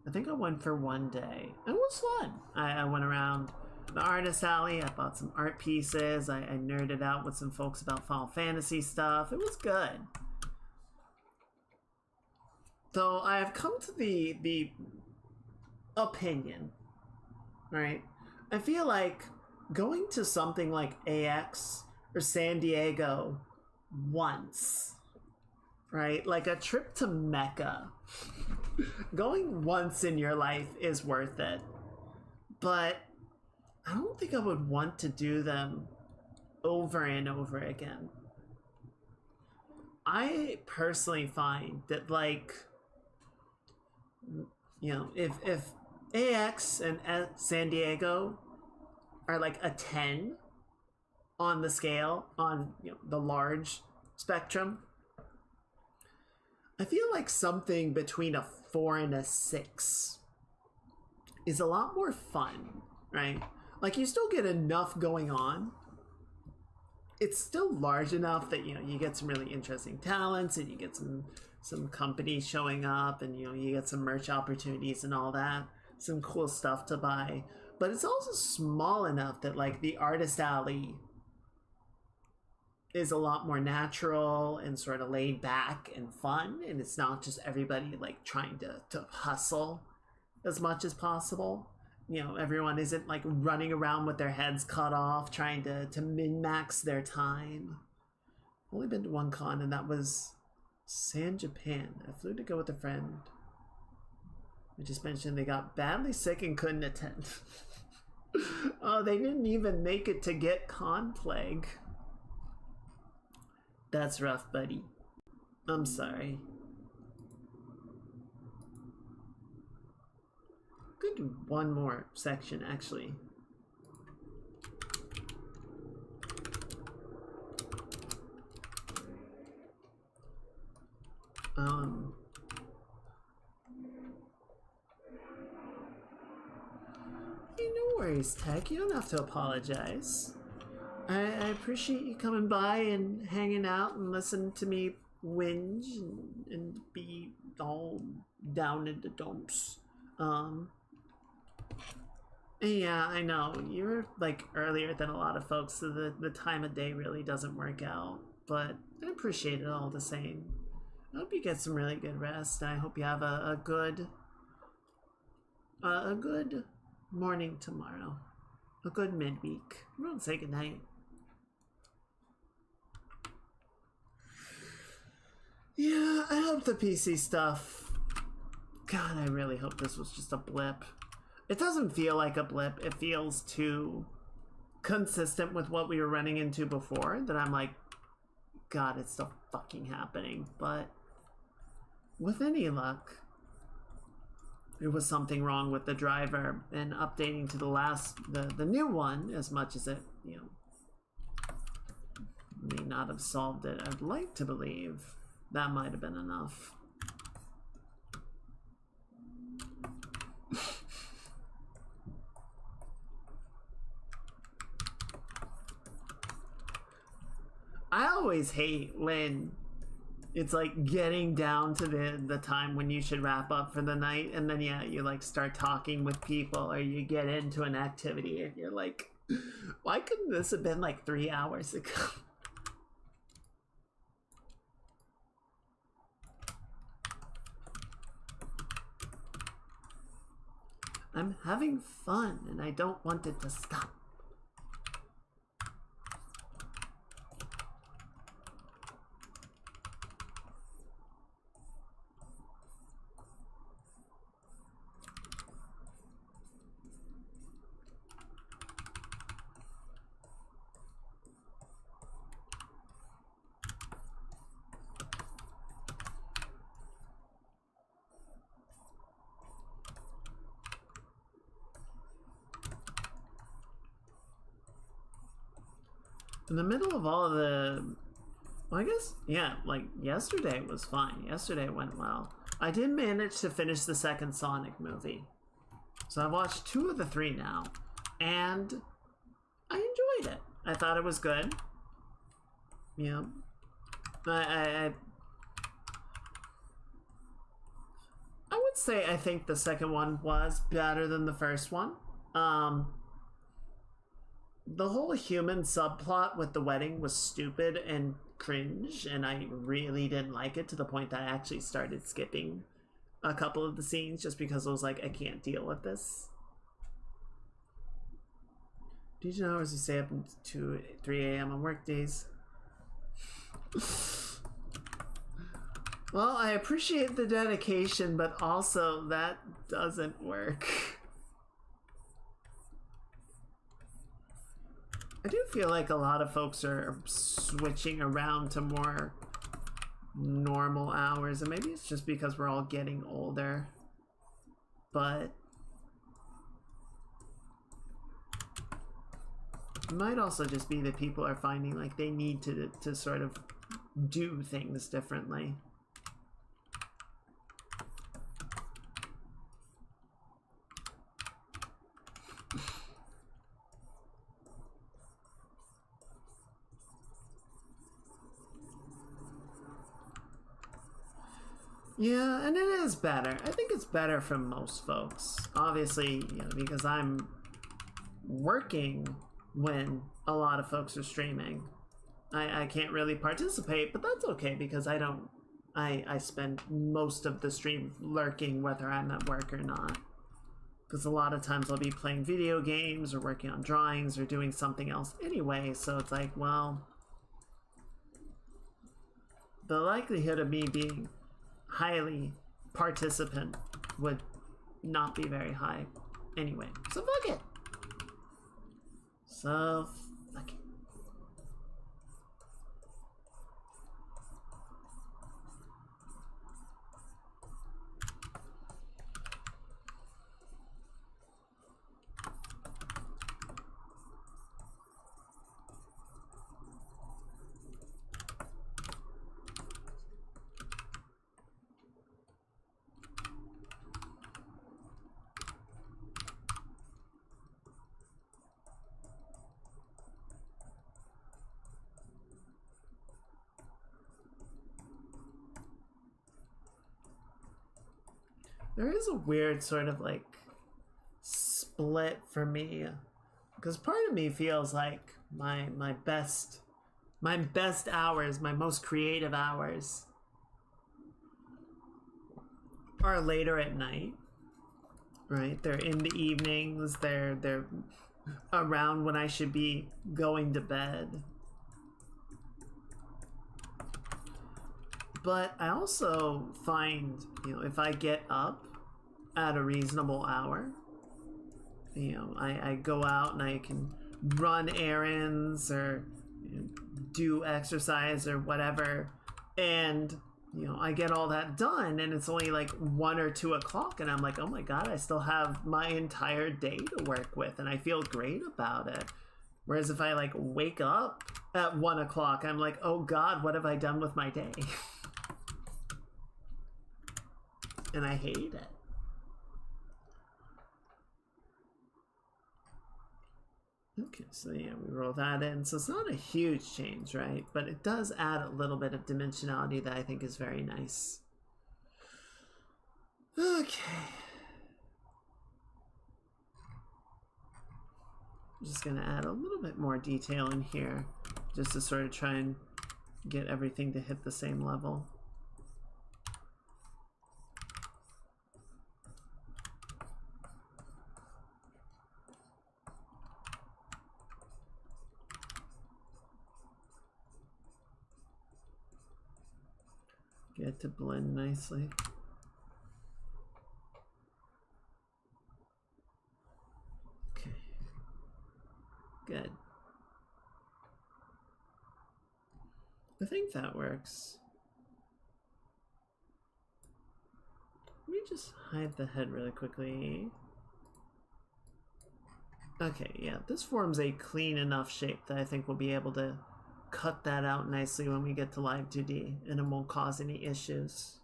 Speaker 1: I think I went for one day. It was fun. I went around the artist alley. I bought some art pieces. I nerded out with some folks about Final Fantasy stuff. It was good. So I have come to the opinion, right? I feel like going to something like AX or San Diego once, right? Like a trip to Mecca. Going once in your life is worth it. But I don't think I would want to do them over and over again. I personally find that, like, you know, if AX and San Diego are like a 10 on the scale, on, you know, the large spectrum, I feel like something between a 4 and a 6 is a lot more fun, right? Like, you still get enough going on. It's still large enough that, you know, you get some really interesting talents and you get some companies showing up, and, you know, you get some merch opportunities and all that, some cool stuff to buy. But it's also small enough that, like, the artist alley is a lot more natural and sort of laid back and fun, and it's not just everybody like trying to hustle as much as possible. You know, everyone isn't like running around with their heads cut off trying to min-max their time. I've only been to one con, and that was San Japan. I flew to go with a friend. I just mentioned they got badly sick and couldn't attend. Oh, they didn't even make it to get con plague. That's rough, buddy. I'm sorry. Could do one more section, actually. Hey, no worries, Tech. You don't have to apologize. I appreciate you coming by and hanging out and listening to me whinge and be all down in the dumps. Yeah, I know. You're like earlier than a lot of folks, so the time of day really doesn't work out. But I appreciate it all the same. I hope you get some really good rest. I hope you have a good morning tomorrow. A good midweek. Everyone say goodnight. Yeah, I hope the PC stuff... God, I really hope this was just a blip. It doesn't feel like a blip. It feels too consistent with what we were running into before that I'm like, God, it's still fucking happening. But with any luck, there was something wrong with the driver, and updating to the new one, as much as it, you know, may not have solved it. I'd like to believe that might have been enough. I always hate when It's like getting down to the time when you should wrap up for the night, and then yeah, you like start talking with people, or you get into an activity and you're like, why couldn't this have been like 3 hours ago? I'm having fun and I don't want it to stop. In the middle of all of the... Well, I guess, yeah, like, yesterday was fine. Yesterday went well. I did manage to finish the second Sonic movie. So I've watched 2 of the 3 now. And I enjoyed it. I thought it was good. Yeah. I would say I think the second one was better than the first one. The whole human subplot with the wedding was stupid and cringe, and I really didn't like it, to the point that I actually started skipping a couple of the scenes just because I was like, I can't deal with this. Did you know hours to stay up to 3 a.m. on work days? Well, I appreciate the dedication, but also that doesn't work. I do feel like a lot of folks are switching around to more normal hours, and maybe it's just because we're all getting older, but it might also just be that people are finding like they need to sort of do things differently. Yeah, and it is better. I think it's better for most folks. Obviously, you know, because I'm working when a lot of folks are streaming. I can't really participate, but that's okay because I spend most of the stream lurking whether I'm at work or not. Because a lot of times I'll be playing video games or working on drawings or doing something else anyway, so it's like, well, the likelihood of me being highly participant would not be very high anyway. So fuck it. So fuck it. There is a weird sort of like split for me, because part of me feels like my best hours, my most creative hours are later at night, right? They're in the evenings, they're around when I should be going to bed. But I also find, you know, if I get up at a reasonable hour, you know, I go out and I can run errands or, you know, do exercise or whatever, and, you know, I get all that done and it's only like 1 or 2 o'clock and I'm like, oh my god, I still have my entire day to work with and I feel great about it. Whereas if I like wake up at 1 o'clock, I'm like, oh god, what have I done with my day? And I hate it. Okay. so yeah, we roll that in. So it's not a huge change, right? But it does add a little bit of dimensionality that I think is very nice. Okay. I'm just going to add a little bit more detail in here just to sort of try and get everything to hit the same level. Get it to blend nicely. Okay. Good. I think that works. Let me just hide the head really quickly. Okay, yeah, this forms a clean enough shape that I think we'll be able to cut that out nicely when we get to Live 2D, and it won't cause any issues.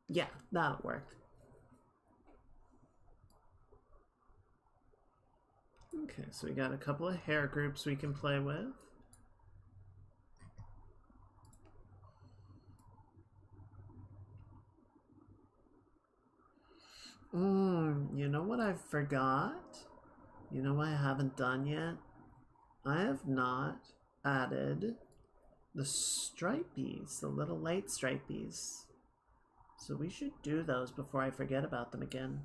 Speaker 1: Yeah, that'll work. Okay, so we got a couple of hair groups we can play with. You know what I forgot? You know what I haven't done yet? I have not added the stripies, the little light stripies. So we should do those before I forget about them again.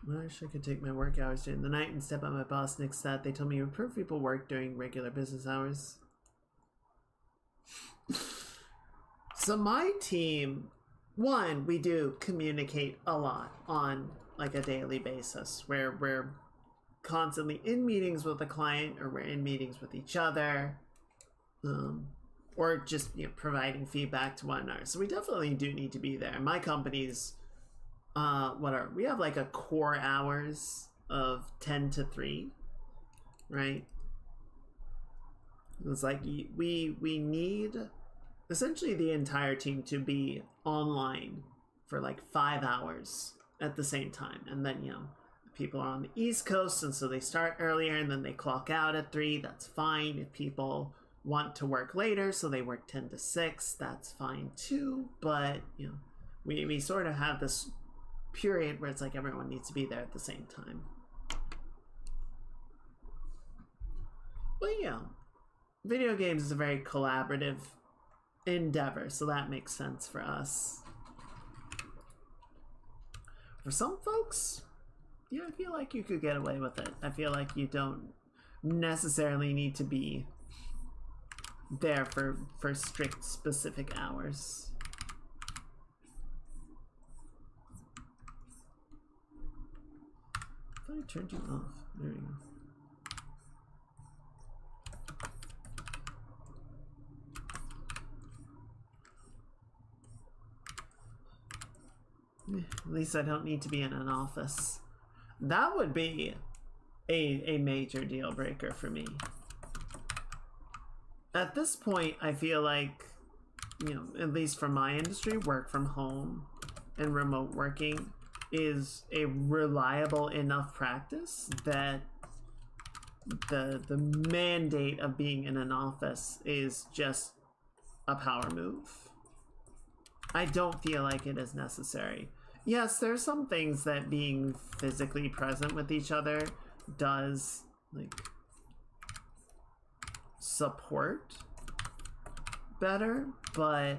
Speaker 1: I wish I could take my work hours during the night and step on my boss next that. They told me you approve people work during regular business hours. So my team, one, we do communicate a lot on like a daily basis where we're constantly in meetings with the client or we're in meetings with each other, or just, you know, providing feedback to one another. So we definitely do need to be there. My company's we have like a core hours of 10 to 3, right? It's like we need essentially the entire team to be online for like 5 hours at the same time. And then, you know, people are on the East Coast, and so they start earlier and then they clock out at 3. That's fine. If people want to work later, so they work 10 to 6, that's fine too. But, you know, we sort of have this period where it's like everyone needs to be there at the same time. But yeah, video games is a very collaborative endeavor, so that makes sense for us. For some folks, yeah, I feel like you could get away with it. I feel like you don't necessarily need to be there for strict specific hours. I thought I turned you off. There you go. At least I don't need to be in an office. That would be a major deal breaker for me. At this point, I feel like, you know, at least for my industry, work from home and remote working is a reliable enough practice that the mandate of being in an office is just a power move. I don't feel like it is necessary. Yes, there's some things that being physically present with each other does, like, support better, but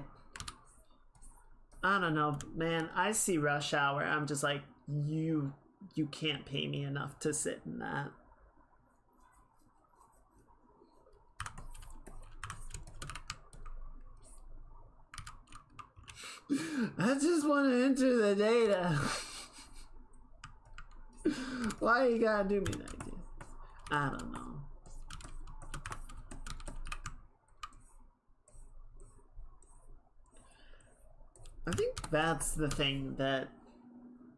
Speaker 1: I don't know, man. I see rush hour, I'm just like, you can't pay me enough to sit in that. I just want to enter the data. Why you gotta do me like this? I don't know. I think that's the thing that,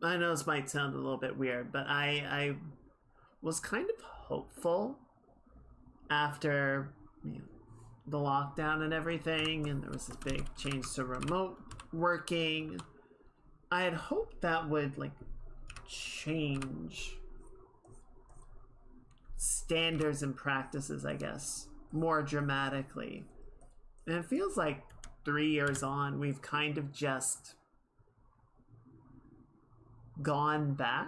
Speaker 1: I know this might sound a little bit weird, but I was kind of hopeful after, you know, the lockdown and everything, and there was this big change to remote working, I had hoped that would like change standards and practices, I guess, more dramatically. And it feels like 3 years on, we've kind of just gone back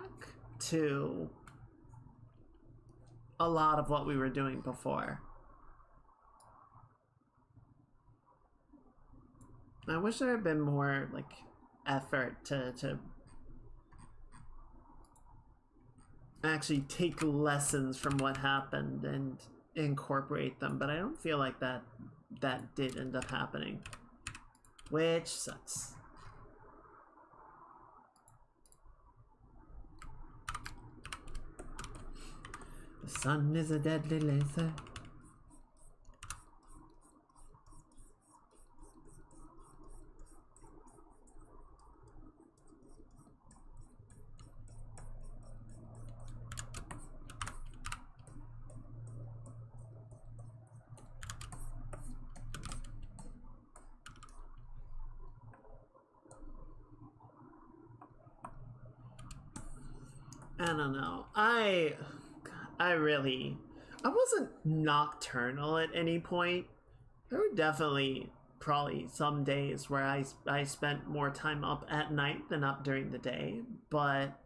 Speaker 1: to a lot of what we were doing before. I wish there had been more like effort to actually take lessons from what happened and incorporate them, but I don't feel like that did end up happening, which sucks. The sun is a deadly laser. I don't know. I wasn't nocturnal at any point. There were definitely probably some days where I spent more time up at night than up during the day, but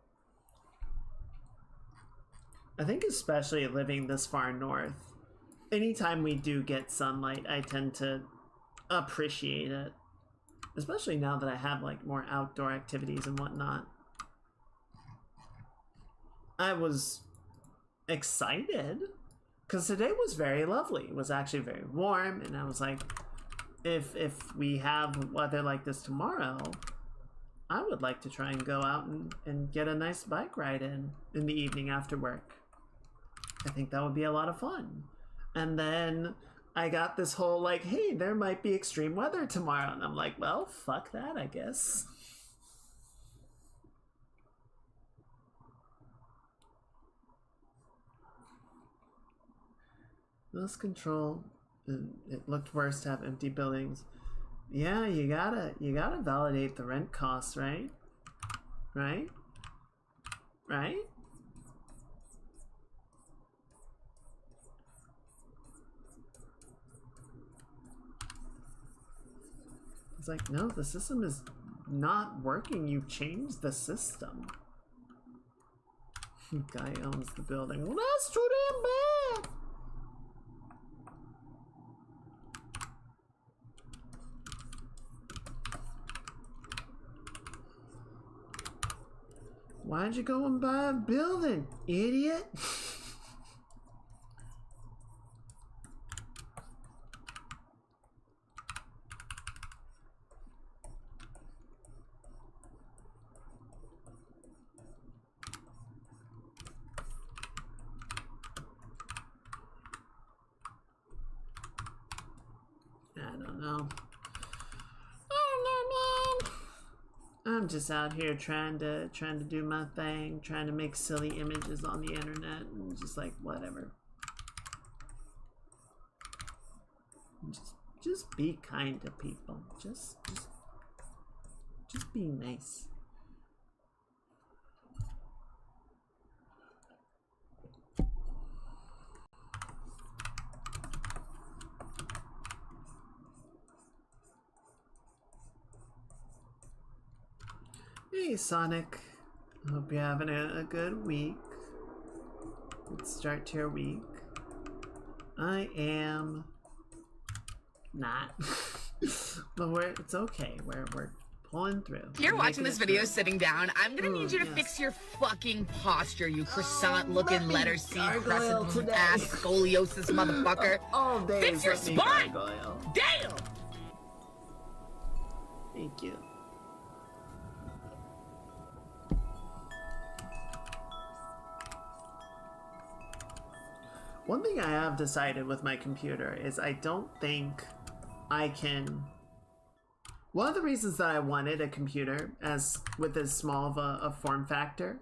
Speaker 1: I think especially living this far north, anytime we do get sunlight, I tend to appreciate it. Especially now that I have like more outdoor activities and whatnot. I was excited because today was very lovely. It was actually very warm, and I was like, if we have weather like this tomorrow, I would like to try and go out and get a nice bike ride in the evening after work. I think that would be a lot of fun. And then I got this whole like, hey, there might be extreme weather tomorrow, and I'm like, well, fuck that, I guess. Lost control. It looked worse to have empty buildings. Yeah, you gotta validate the rent costs, right? Right? It's like, no, the system is not working. You've changed the system. Guy owns the building. Well, that's too damn bad. Why'd you go and buy a building, idiot? I don't know. I'm just out here trying to do my thing, trying to make silly images on the internet, and just like whatever. Just be kind to people. Just be nice. Hey Sonic, hope you're having a good week. Good start to your week. I am not, but it's okay. We're pulling through.
Speaker 2: If you're watching this video sitting down, I'm gonna need you to fix your fucking posture, you croissant-looking letter C crescent ass scoliosis motherfucker.
Speaker 1: All day.
Speaker 2: Fix your spine. Damn.
Speaker 1: Thank you. One thing I have decided with my computer is I don't think I can... One of the reasons that I wanted a computer with as small of a form factor,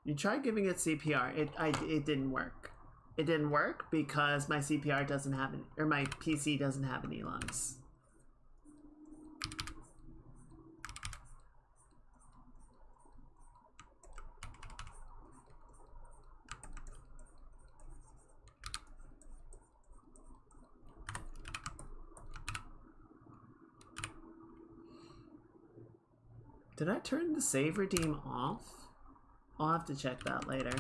Speaker 1: you try giving it CPR, it didn't work. It didn't work because my CPR doesn't have any, or my PC doesn't have any lungs. Did I turn the save redeem off? I'll have to check that later.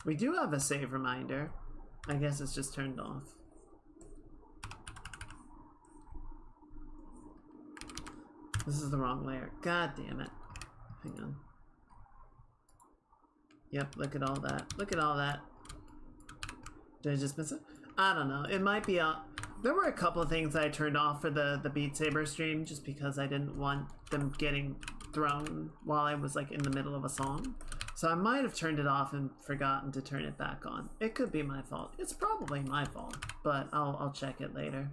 Speaker 1: We do have a save reminder. I guess it's just turned off. This is the wrong layer. God damn it. Hang on. Yep, look at all that. Look at all that. Did I just miss it? I don't know. It might be a... There were a couple of things I turned off for the Beat Saber stream just because I didn't want them getting thrown while I was like in the middle of a song. So I might have turned it off and forgotten to turn it back on. It could be my fault. It's probably my fault, but I'll check it later.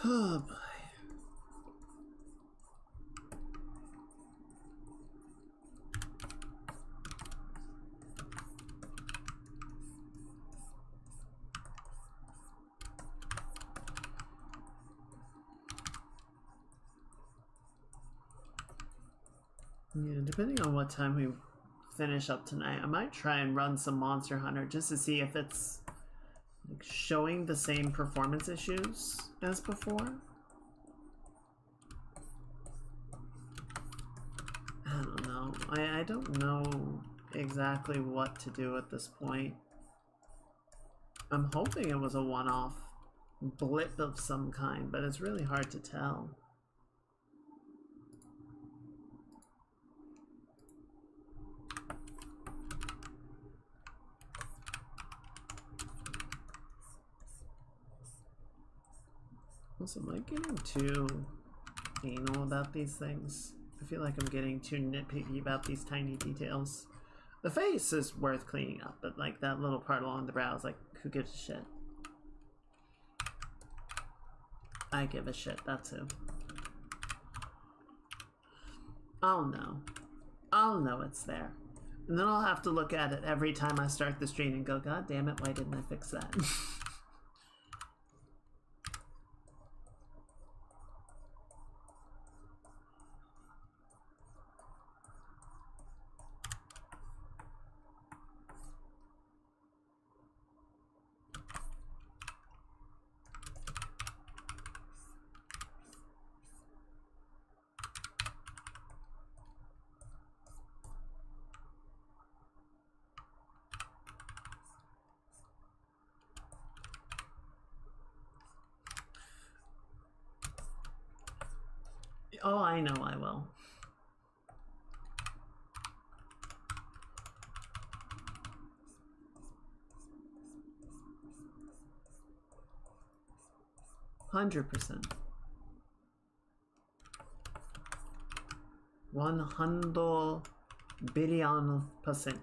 Speaker 1: Oh boy. Yeah, depending on what time we finish up tonight, I might try and run some Monster Hunter just to see if it's like showing the same performance issues as before. I don't know. I don't know exactly what to do at this point. I'm hoping it was a one-off blip of some kind, but it's really hard to tell. Also, am I getting too anal about these things? I feel like I'm getting too nitpicky about these tiny details. The face is worth cleaning up, but like that little part along the brow is like, who gives a shit? I give a shit, that's who. I'll know. I'll know it's there. And then I'll have to look at it every time I start the stream and go, God damn it, why didn't I fix that? Oh, I know I will. $100%. 100 billion%.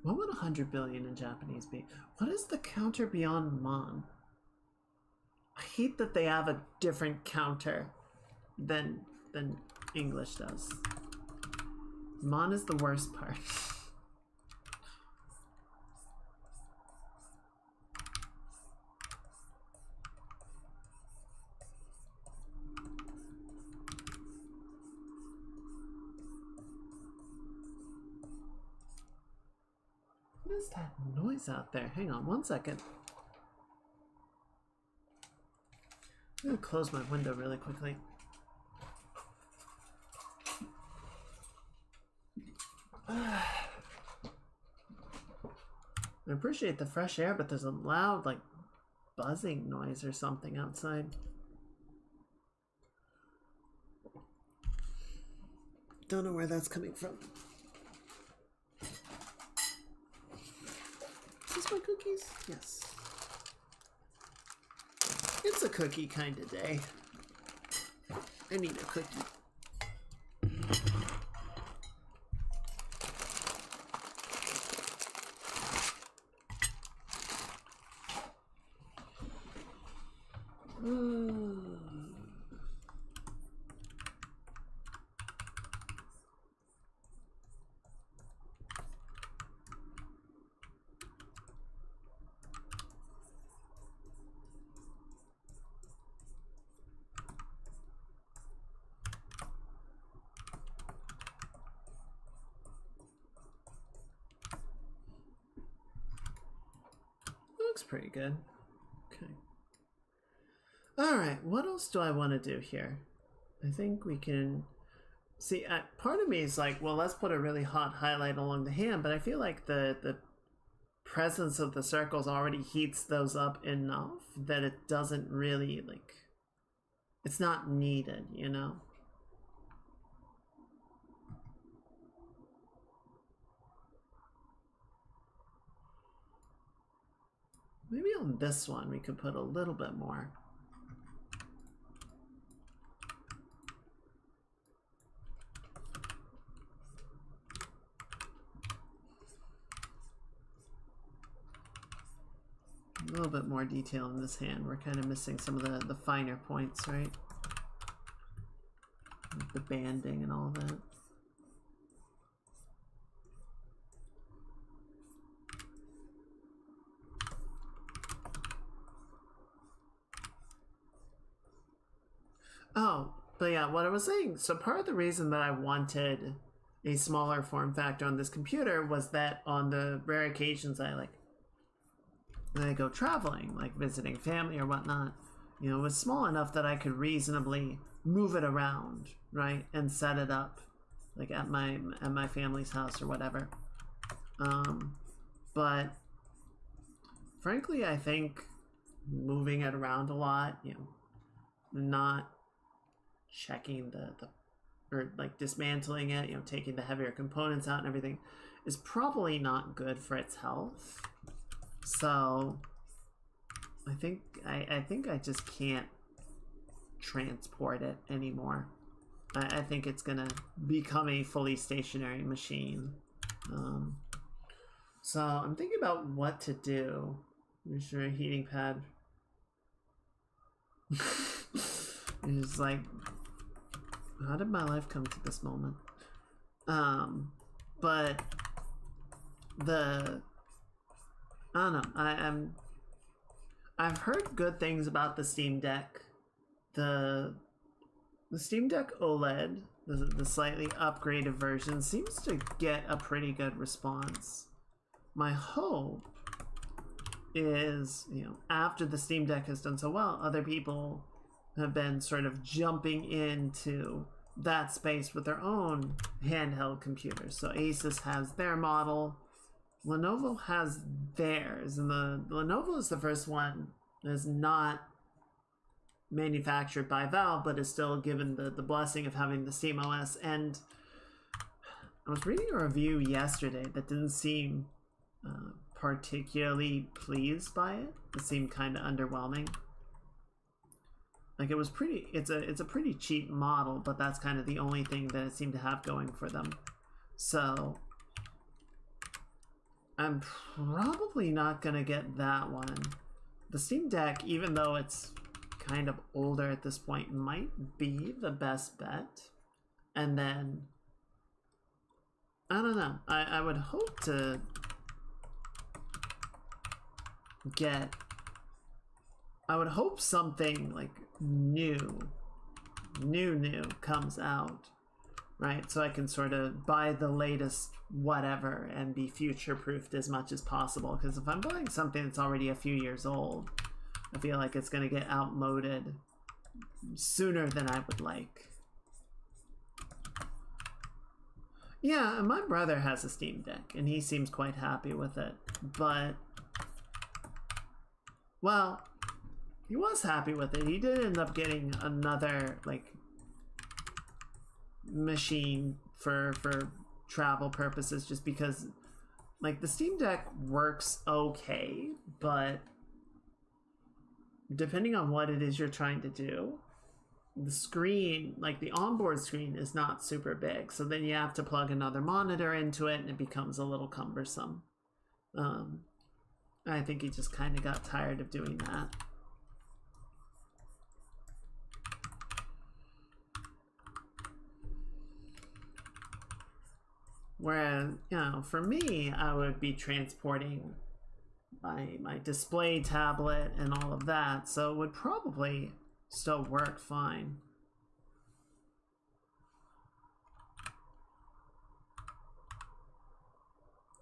Speaker 1: What would 100 billion in Japanese be? What is the counter beyond mon? I hate that they have a different counter than English does. Mon is the worst part. What is that noise out there? Hang on one second. I'm gonna close my window really quickly. I appreciate the fresh air, but there's a loud, like, buzzing noise or something outside. Don't know where that's coming from. Is this my cookies? Yes. It's a cookie kind of day. I need a cookie. looks pretty good. Okay. Alright, what else do I want to do here? I think we can... See, part of me is like, well, let's put a really hot highlight along the hand, but I feel like the presence of the circles already heats those up enough that it doesn't really, like... It's not needed, you know? Maybe on this one we could put a little bit more. A little bit more detail in this hand. We're kind of missing some of the finer points, right? Like the banding and all that. Oh, but yeah, what I was saying, so part of the reason that I wanted a smaller form factor on this computer was that on the rare occasions I go traveling, like visiting family or whatnot, you know, it was small enough that I could reasonably move it around, right, and set it up, like at my family's house or whatever. But frankly, I think moving it around a lot, you know, not checking or like dismantling it, you know, taking the heavier components out and everything, is probably not good for its health. So I think I just can't transport it anymore. I think it's gonna become a fully stationary machine. So I'm thinking about what to do. There's your heating pad. It's like, how did my life come to this moment? But I don't know. I've heard good things about the Steam Deck. The Steam Deck OLED, the slightly upgraded version, seems to get a pretty good response. My hope is, you know, after the Steam Deck has done so well, other people have been sort of jumping into that space with their own handheld computers. So Asus has their model, Lenovo has theirs, and the Lenovo is the first one that is not manufactured by Valve, but is still given the blessing of having the Steam OS. And I was reading a review yesterday that didn't seem particularly pleased by it. It seemed kind of underwhelming. Like, it was pretty, it's a pretty cheap model, but that's kind of the only thing that it seemed to have going for them. So I'm probably not gonna get that one. The Steam Deck, even though it's kind of older at this point, might be the best bet. And then I don't know, I would hope to get, I would hope something like new comes out, right? So I can sort of buy the latest whatever and be future-proofed as much as possible. Because if I'm buying something that's already a few years old, I feel like it's going to get outmoded sooner than I would like. Yeah, and my brother has a Steam Deck, and he seems quite happy with it. But, well, he was happy with it. He did end up getting another, like, machine for travel purposes, just because, like, the Steam Deck works okay, but depending on what it is you're trying to do, the screen, like the onboard screen, is not super big, so then you have to plug another monitor into it and it becomes a little cumbersome. I think he just kind of got tired of doing that. Whereas, you know, for me, I would be transporting my display tablet and all of that, so it would probably still work fine.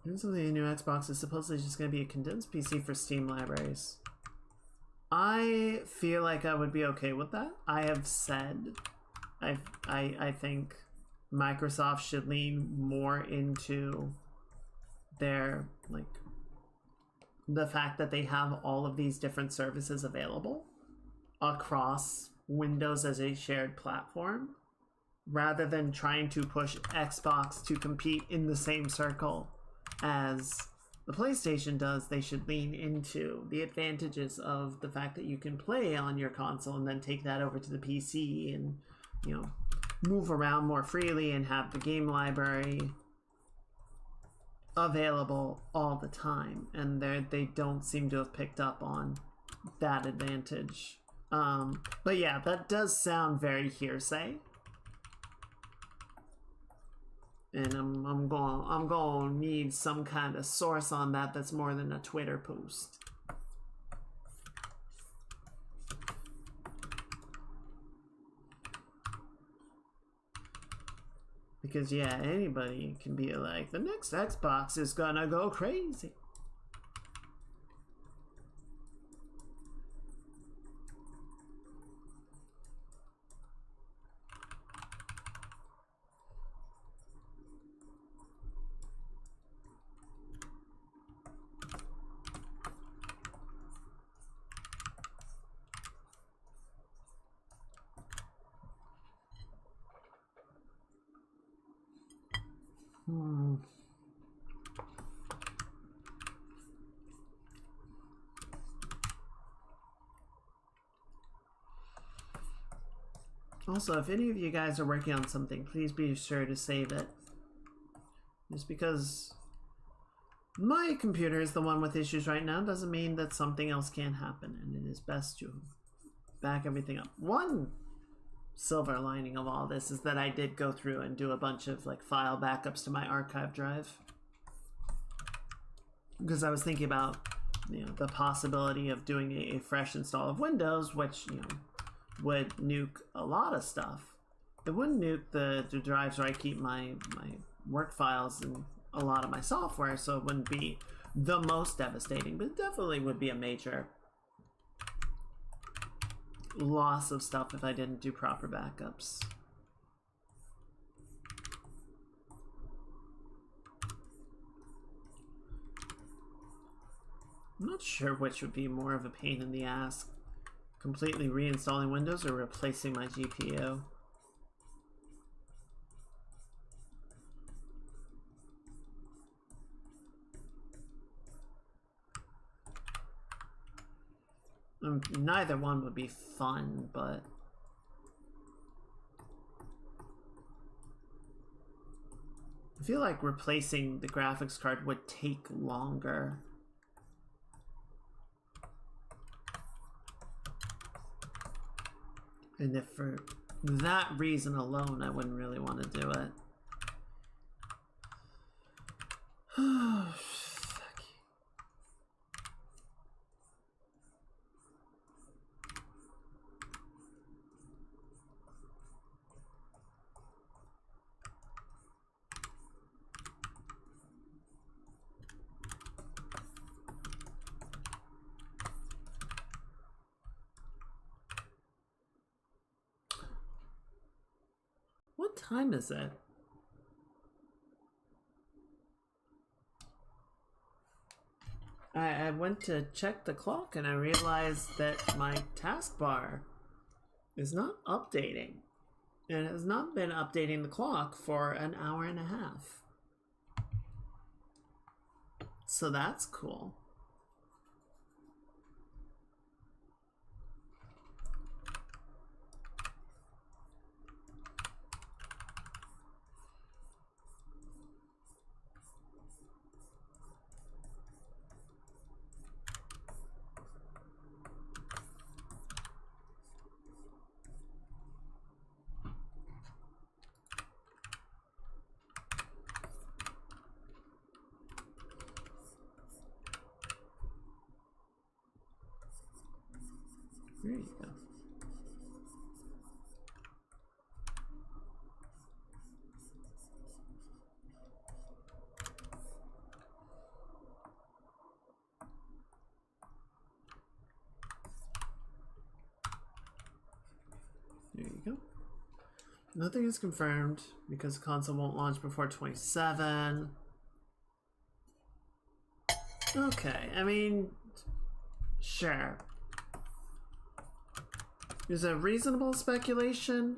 Speaker 1: Recently, a new Xbox is supposedly just going to be a condensed PC for Steam libraries. I feel like I would be okay with that. I have said I think Microsoft should lean more into their, like, the fact that they have all of these different services available across Windows as a shared platform, rather than trying to push Xbox to compete in the same circle as the PlayStation does. They should lean into the advantages of the fact that you can play on your console and then take that over to the PC and, you know, move around more freely and have the game library available all the time. And they don't seem to have picked up on that advantage. But yeah, that does sound very hearsay. And I'm going to need some kind of source on that that's more than a Twitter post. Because yeah, anybody can be like, the next Xbox is gonna go crazy. Also, if any of you guys are working on something, please be sure to save it. Just because my computer is the one with issues right now doesn't mean that something else can't happen, and it is best to back everything up. One silver lining of all this is that I did go through and do a bunch of like file backups to my archive drive, because I was thinking about, you know, the possibility of doing a fresh install of Windows, which, you know, would nuke a lot of stuff. It wouldn't nuke the drives where I keep my work files and a lot of my software, so it wouldn't be the most devastating, but it definitely would be a major loss of stuff if I didn't do proper backups. I'm not sure which would be more of a pain in the ass, completely reinstalling Windows or replacing my GPU. Neither one would be fun, but I feel like replacing the graphics card would take longer. And if for that reason alone, I wouldn't really want to do it. What time is it? I went to check the clock and I realized that my taskbar is not updating. And it has not been updating the clock for an hour and a half. So that's cool. There you go. Nothing is confirmed because the console won't launch before 27. Okay, I mean, sure. Is it reasonable speculation?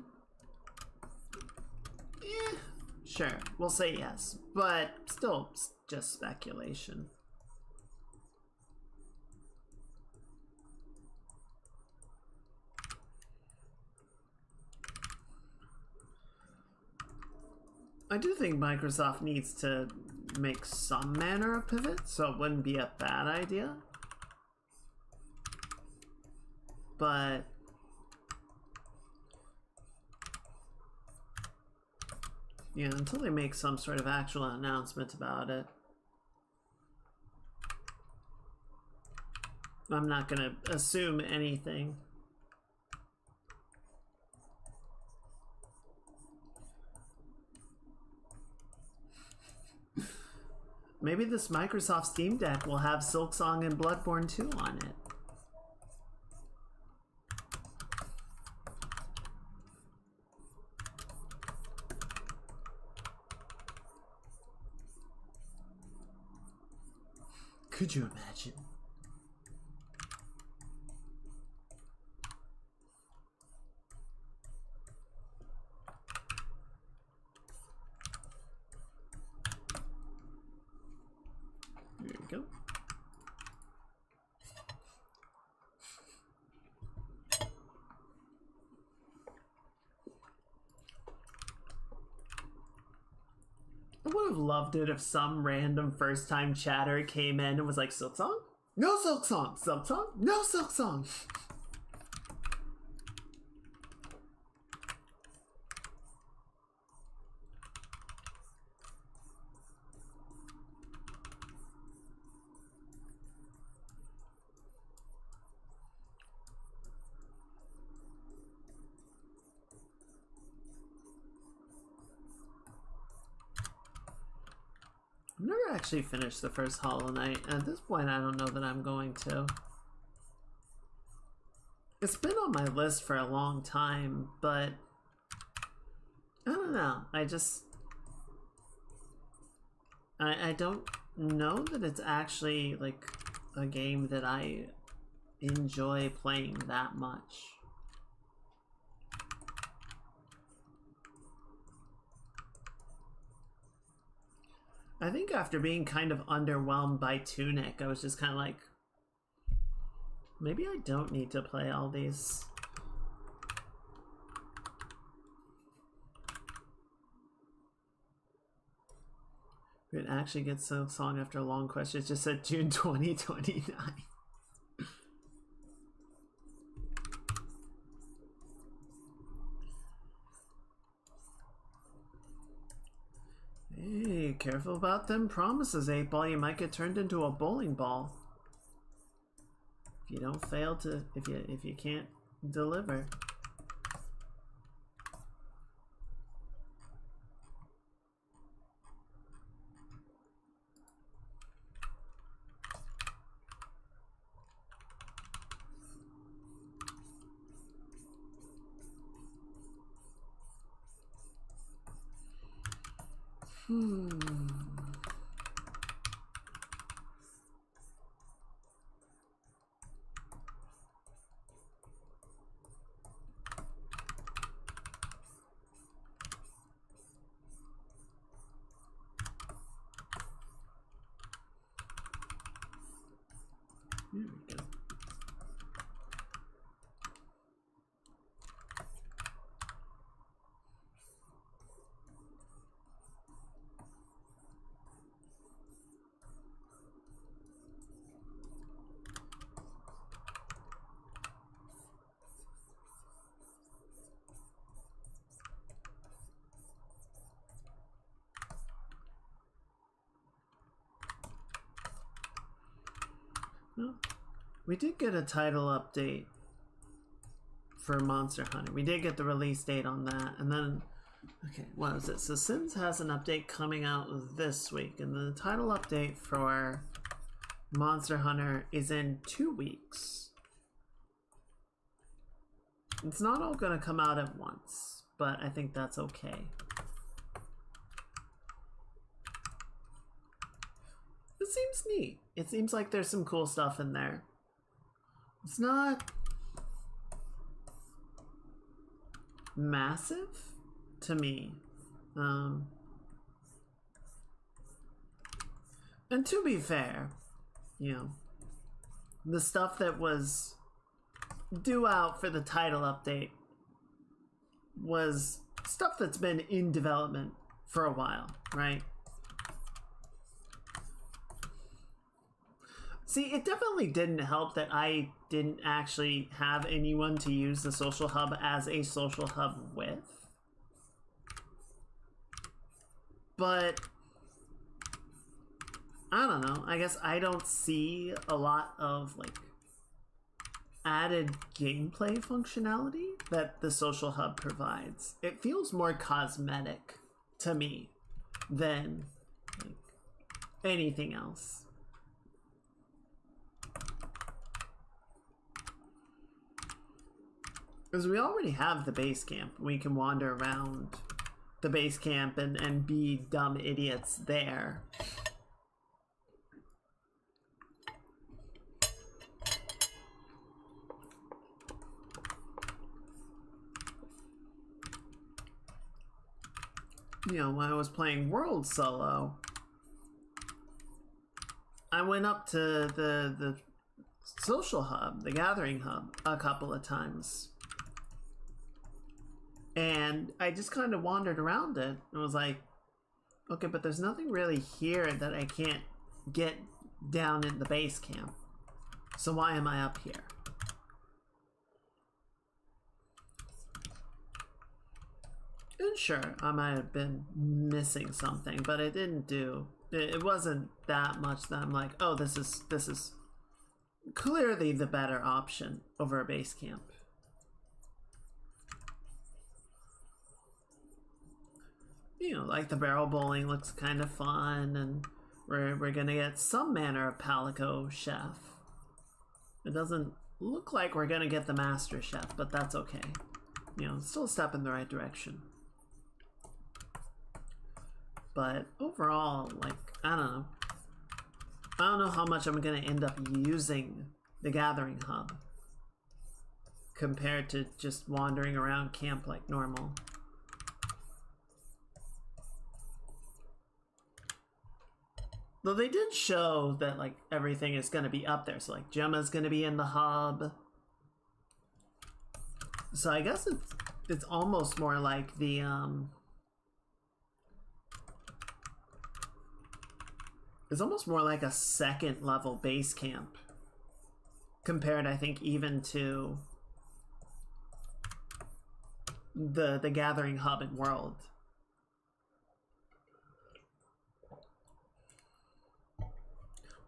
Speaker 1: Sure, we'll say yes, but still just speculation. I do think Microsoft needs to make some manner of pivot, so it wouldn't be a bad idea. But yeah, until they make some sort of actual announcement about it, I'm not gonna assume anything. Maybe this Microsoft Steam Deck will have Silksong and Bloodborne 2 on it. Could you imagine? There we go. I would have loved it if some random first-time chatter came in and was like, Silksong? No Silksong! Silksong? No Silksong! I've never actually finished the first Hollow Knight. At this point, I don't know that I'm going to. It's been on my list for a long time, but I don't know. I don't know that it's actually like a game that I enjoy playing that much. I think after being kind of underwhelmed by Tunic, I was just kind of like, maybe I don't need to play all these. It actually gets a song after a long question. It just said June 2029. Hey, careful about them promises, 8-Ball. You might get turned into a bowling ball if you don't fail to, if you can't deliver. There we go. Well, we did get a title update for Monster Hunter. We did get the release date on that, and then, okay, what is it? So Sims has an update coming out this week, and the title update for Monster Hunter is in 2 weeks. It's not all going to come out at once, but I think that's okay. It seems neat. It seems like there's some cool stuff in there. It's not massive to me. And to be fair, you know, the stuff that was due out for the title update was stuff that's been in development for a while, right? See, it definitely didn't help that I didn't actually have anyone to use the social hub as a social hub with. But I don't know. I guess I don't see a lot of like added gameplay functionality that the social hub provides. It feels more cosmetic to me than like anything else. Because we already have the base camp. We can wander around the base camp and be dumb idiots there. You know, when I was playing World Solo, I went up to the social hub, the gathering hub, a couple of times. And I just kind of wandered around it and was like, okay, but there's nothing really here that I can't get down in the base camp. So why am I up here? And sure, I might have been missing something, but it didn't do. It wasn't that much that I'm like, oh, this is clearly the better option over a base camp. You know, like the barrel bowling looks kind of fun, and we're gonna get some manner of Palico Chef. It doesn't look like we're gonna get the Master Chef, but that's okay. You know, still a step in the right direction. But overall, like, I don't know how much I'm gonna end up using the Gathering Hub compared to just wandering around camp like normal. Though they did show that like everything is gonna be up there, so like Gemma's gonna be in the hub. So I guess it's almost more like the it's almost more like a second level base camp compared, I think, even to the Gathering Hub and World.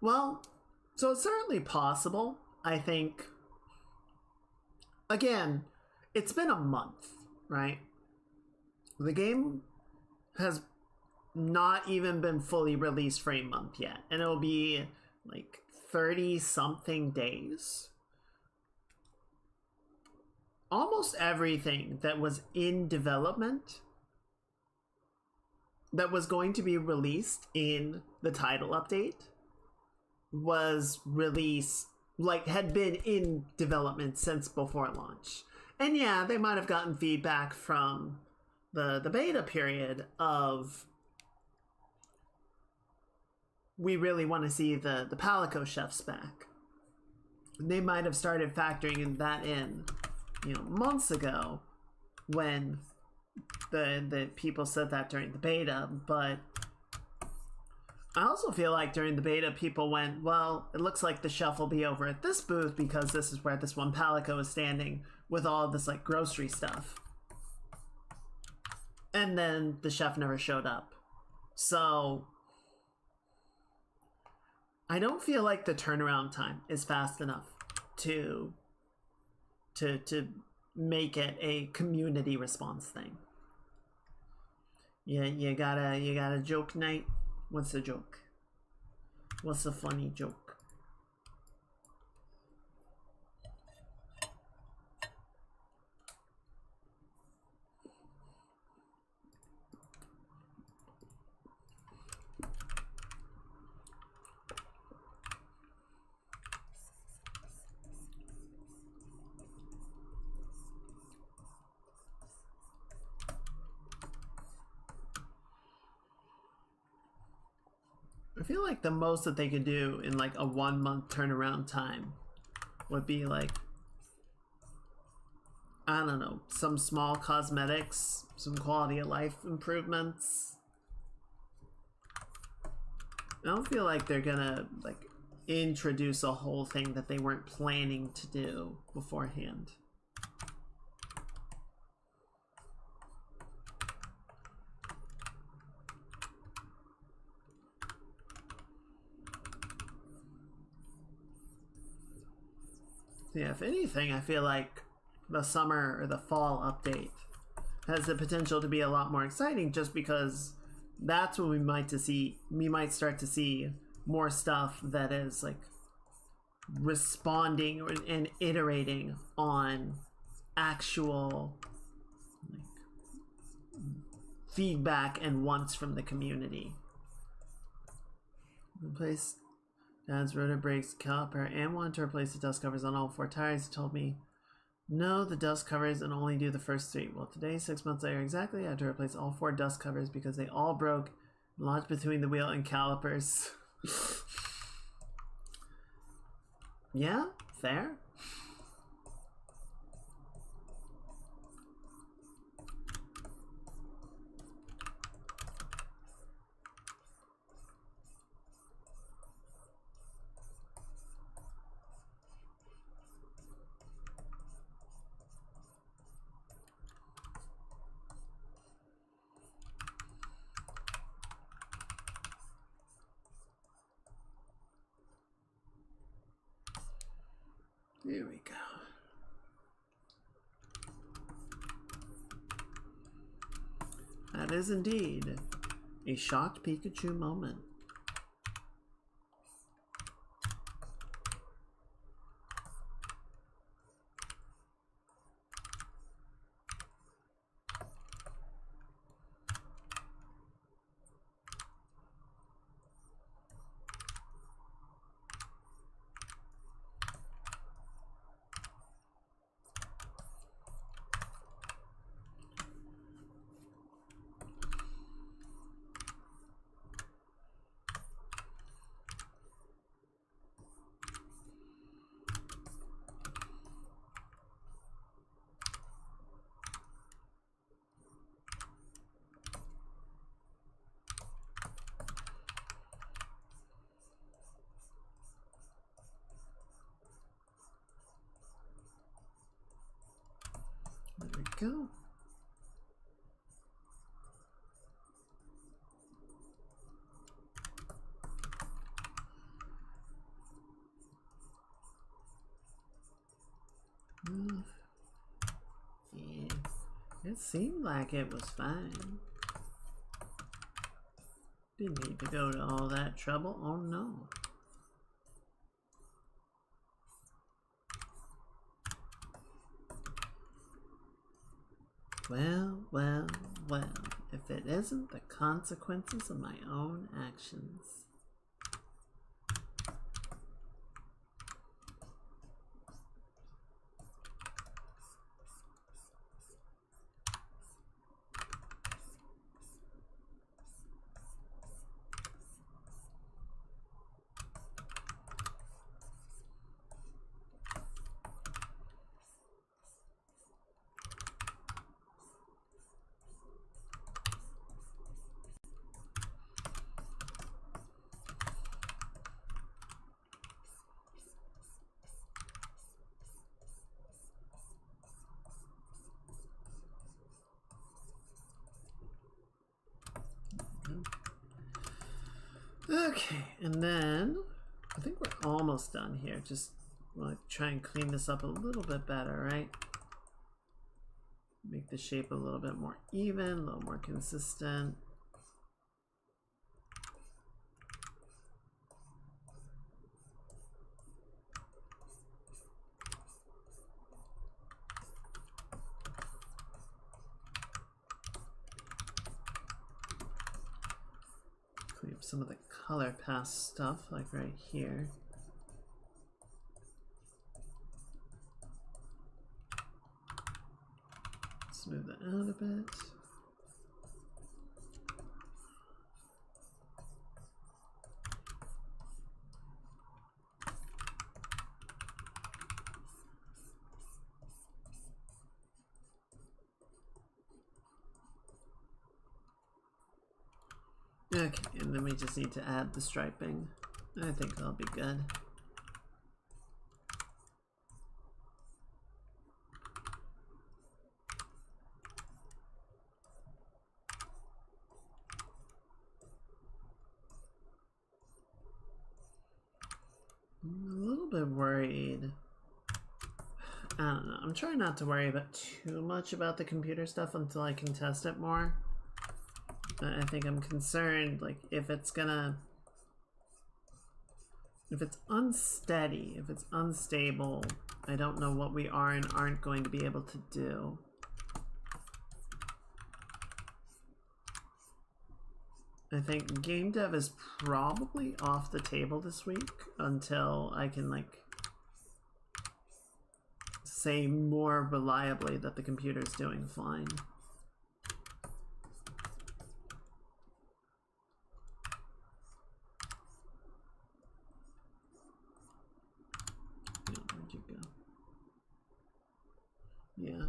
Speaker 1: Well, so it's certainly possible. I think, again, it's been a month, right? The game has not even been fully released for a month yet, and it'll be like 30 something days. Almost everything that was in development that was going to be released in the title update was released, like, had been in development since before launch. And yeah, they might have gotten feedback from the beta period of, we really want to see the Palico Chefs back. They might have started factoring that in, you know, months ago when the people said that during the beta. But I also feel like during the beta people went, well, it looks like the chef will be over at this booth because this is where this one Palico is standing with all of this like grocery stuff. And then the chef never showed up. So I don't feel like the turnaround time is fast enough to make it a community response thing. Yeah, you got a joke night? What's the joke? What's the funny joke? I feel like the most that they could do in like a 1 month turnaround time would be like, I don't know, some small cosmetics, some quality of life improvements. I don't feel like they're gonna like introduce a whole thing that they weren't planning to do beforehand. Yeah, if anything, I feel like the summer or the fall update has the potential to be a lot more exciting, just because that's when we might start to see more stuff that is like responding and iterating on actual like feedback and wants from the community. Replace Dad's rotor brakes, caliper, and wanted to replace the dust covers on all 4 tires. He told me, no, the dust covers and only do the first 3. Well, today, 6 months later exactly, I had to replace all 4 dust covers because they all broke and lodged between the wheel and calipers. Yeah, fair. Here we go. That is indeed a shocked Pikachu moment. There we go. Yeah, it seemed like it was fine. Didn't need to go to all that trouble. Oh no. Well, well, well, if it isn't the consequences of my own actions. Okay, and then I think we're almost done here. Just want to try and clean this up a little bit better, right? Make the shape a little bit more even, a little more consistent. Clean up some of the color pass stuff, like right here. Smooth that out a bit. Okay, and then we just need to add the striping. I think that'll be good. I'm a little bit worried. I don't know. I'm trying not to worry about too much about the computer stuff until I can test it more. But I think I'm concerned, like, if it's unsteady, if it's unstable, I don't know what we are and aren't going to be able to do. I think game dev is probably off the table this week until I can, like, say more reliably that the computer's doing fine. Where'd you go? Yeah.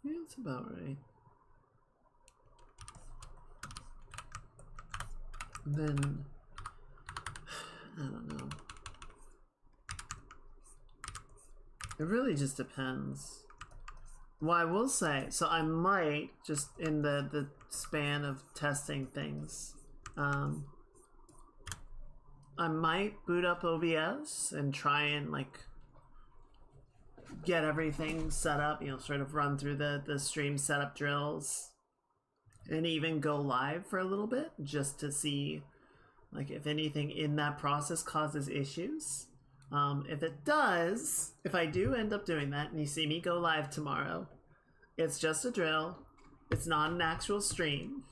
Speaker 1: Yeah, that's about right. Then, I don't know. It really just depends. Well, I will say, so I might, just in the span of testing things, I might boot up OBS and try and, like, get everything set up, you know, sort of run through the stream setup drills and even go live for a little bit just to see, like, if anything in that process causes issues. If it does, if I do end up doing that and you see me go live tomorrow, it's just a drill. It's not an actual stream.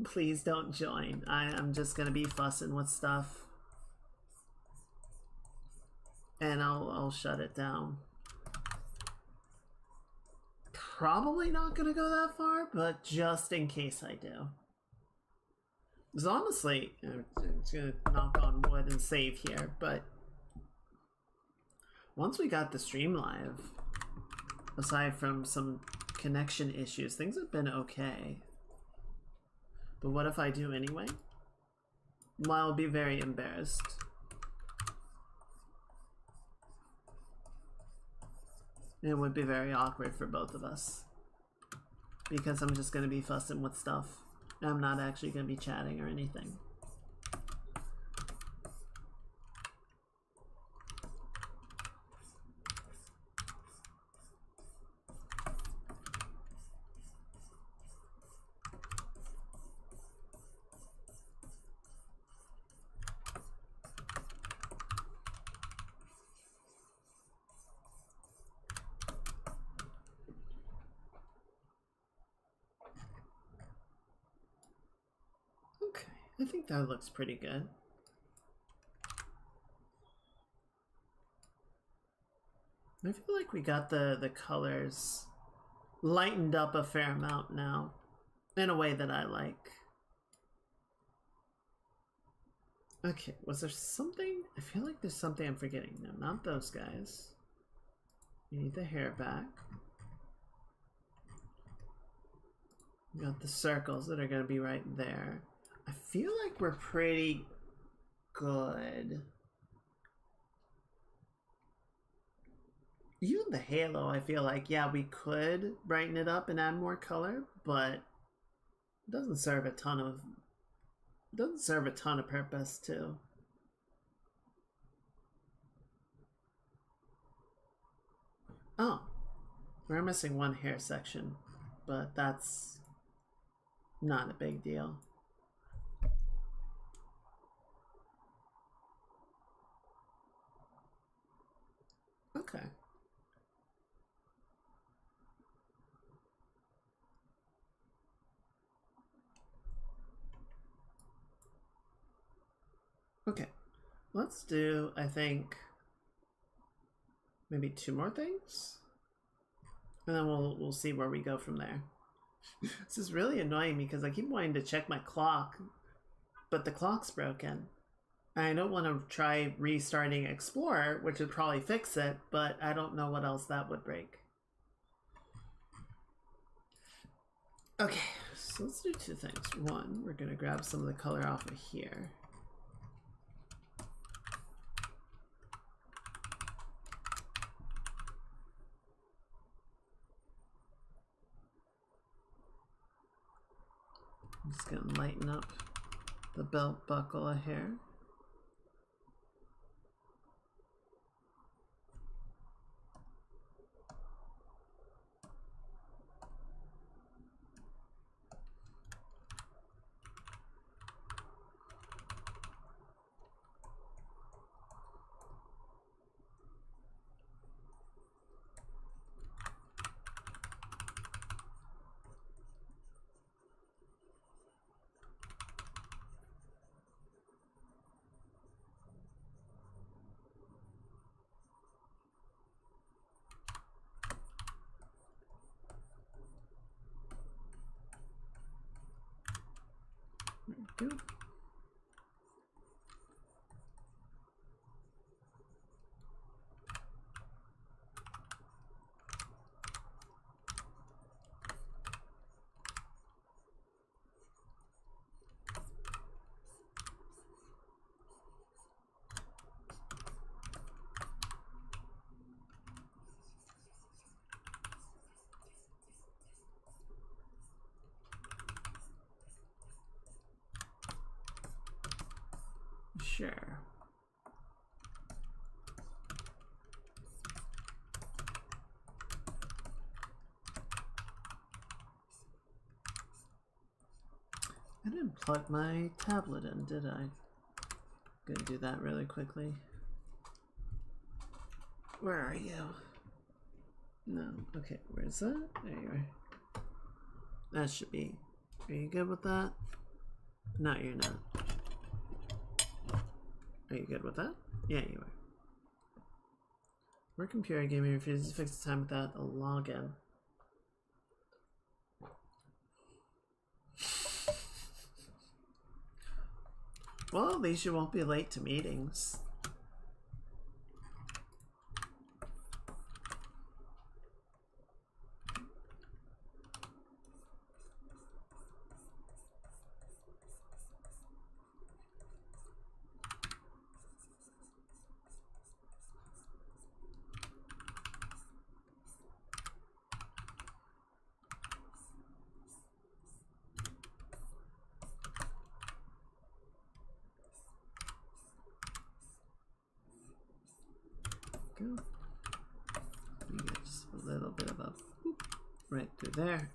Speaker 1: Please don't join. I'm just gonna be fussing with stuff. And I'll shut it down. Probably not gonna go that far, but just in case I do. Because honestly, I'm just gonna knock on wood and save here, but once we got the stream live, aside from some connection issues, things have been okay. But what if I do anyway? Well, I'll be very embarrassed. It would be very awkward for both of us. Because I'm just gonna be fussing with stuff. I'm not actually gonna be chatting or anything. Okay, I think that looks pretty good. I feel like we got the colors lightened up a fair amount now, in a way that I like. Okay, was there something? I feel like there's something I'm forgetting. No, not those guys. You need the hair back. We got the circles that are gonna be right there. I feel like we're pretty good. Even the halo, I feel like, yeah, we could brighten it up and add more color, but it doesn't serve a ton of purpose too. Oh, we're missing one hair section, but that's not a big deal. Okay. Okay, let's do, I think, maybe 2 more things. And then we'll see where we go from there. This is really annoying because I keep wanting to check my clock, but the clock's broken. I don't want to try restarting Explorer, which would probably fix it, but I don't know what else that would break. Okay, so let's do two things. One, we're going to grab some of the color off of here. I'm just going to lighten up the belt buckle here. There we go. Sure. I didn't plug my tablet in, did I? Gonna do that really quickly. Where are you? No. Okay, where's that? There you are. That should be. Are you good with that? No, you're not. Are you good with that? Yeah, you are. Our computer gaming refuses to fix the time without a login. Well, at least you won't be late to meetings. Go. You get just a little bit of a whoop right through there.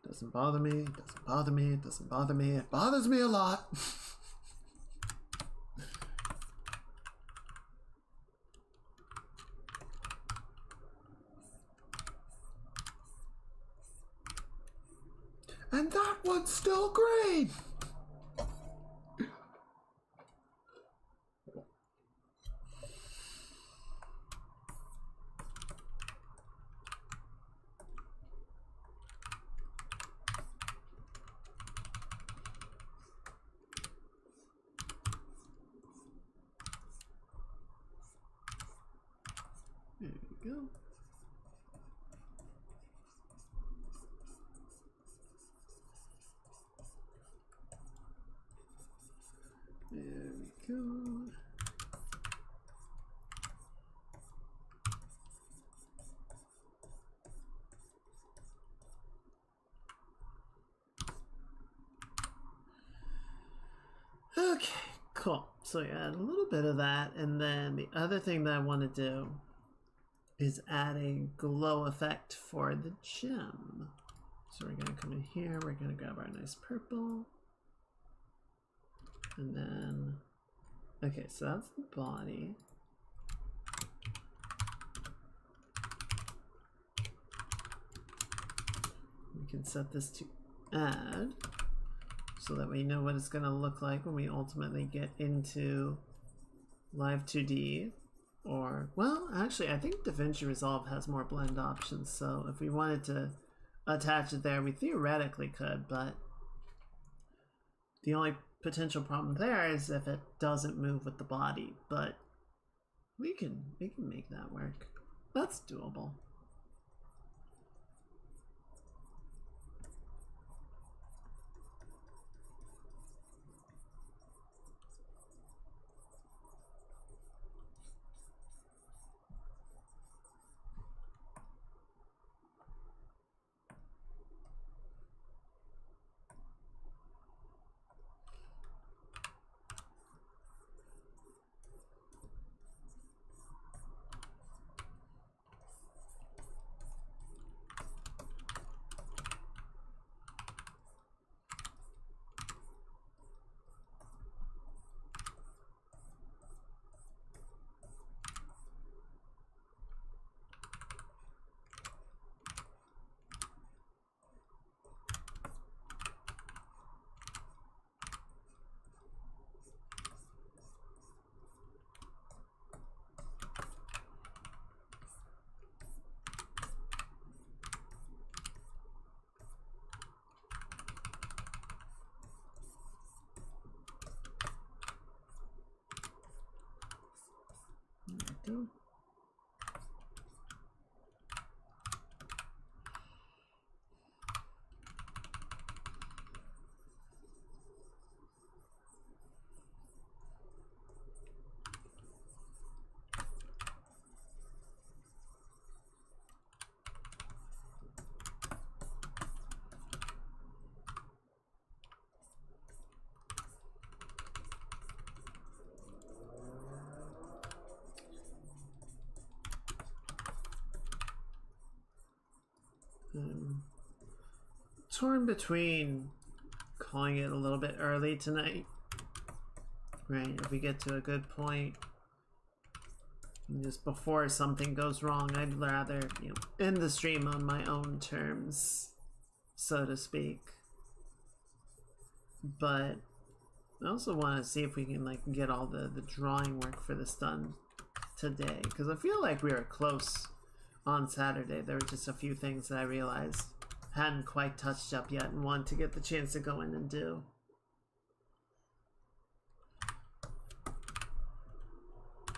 Speaker 1: Doesn't bother me, it doesn't bother me, it doesn't bother me, it bothers me a lot. And that one's still green! There we go. There we go. Okay, cool. So you add a little bit of that, and then the other thing that I want to do is add a glow effect for the gem. So we're going to come in here, we're going to grab our nice purple. And then, okay, so that's the body. We can set this to add so that we know what it's going to look like when we ultimately get into Live 2D. Or, well, actually, I think DaVinci Resolve has more blend options, so if we wanted to attach it there, we theoretically could, but the only potential problem there is if it doesn't move with the body, but we can make that work. That's doable. There. Torn between calling it a little bit early tonight, right? If we get to a good point, just before something goes wrong, I'd rather, you know, end the stream on my own terms, so to speak. But I also want to see if we can like get all the drawing work for this done today, because I feel like we were close on Saturday. There were just a few things that I realized hadn't quite touched up yet and wanted to get the chance to go in and do.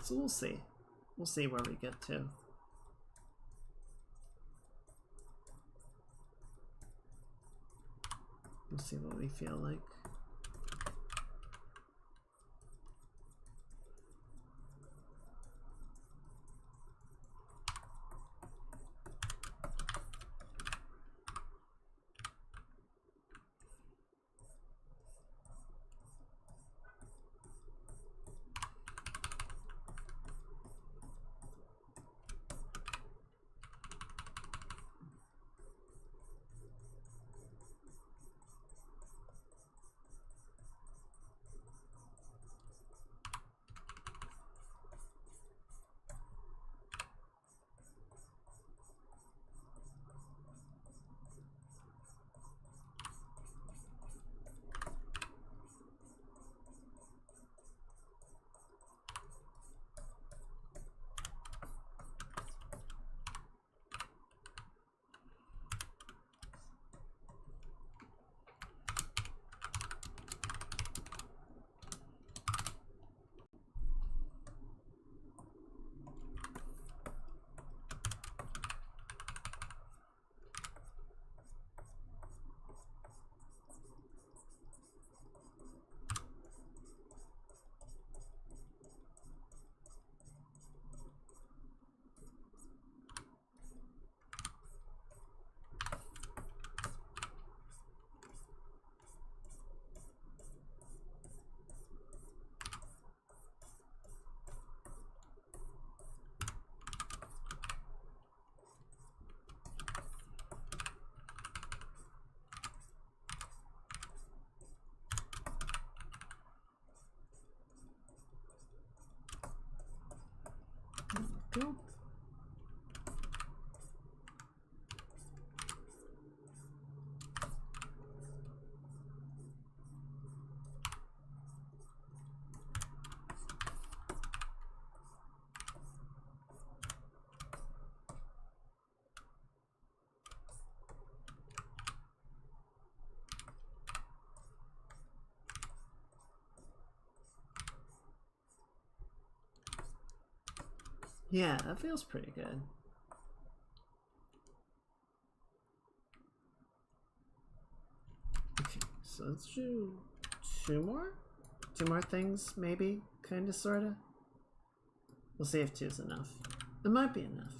Speaker 1: So we'll see. We'll see where we get to. We'll see what we feel like. Cool. Yeah, that feels pretty good. Okay, so let's do two more? Two more things, maybe? Kinda, sorta? We'll see if two's enough. It might be enough.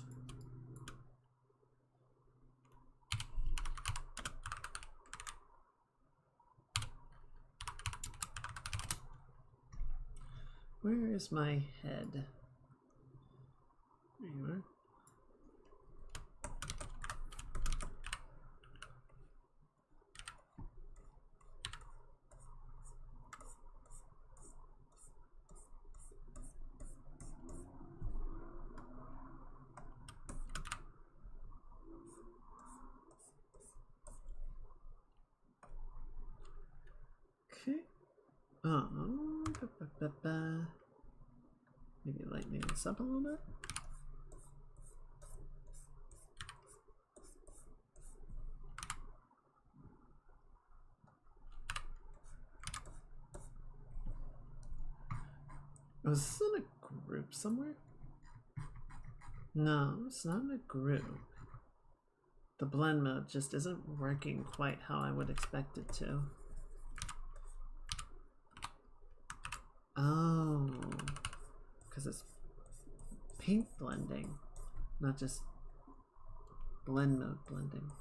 Speaker 1: Where is my head? There you are. Okay. Maybe lighten this up a little bit. Was this in a group somewhere? No, it's not in a group. The blend mode just isn't working quite how I would expect it to. Oh, because it's paint blending, not just blend mode blending.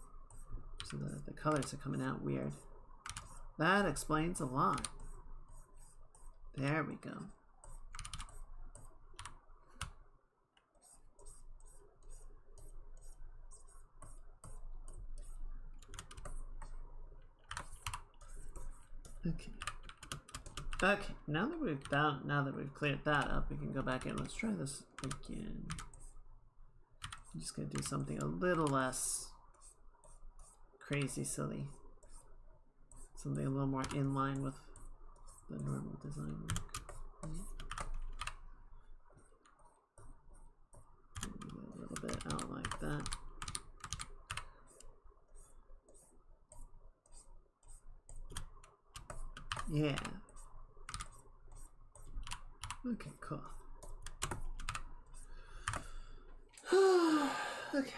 Speaker 1: So the colors are coming out weird. That explains a lot. There we go. Okay. Okay, now that we've cleared that up, we can go back in. Let's try this again. I'm just gonna do something a little less crazy silly. Something a little more in line with the normal design work. Maybe a little bit out like that. Yeah. Okay, cool. Okay.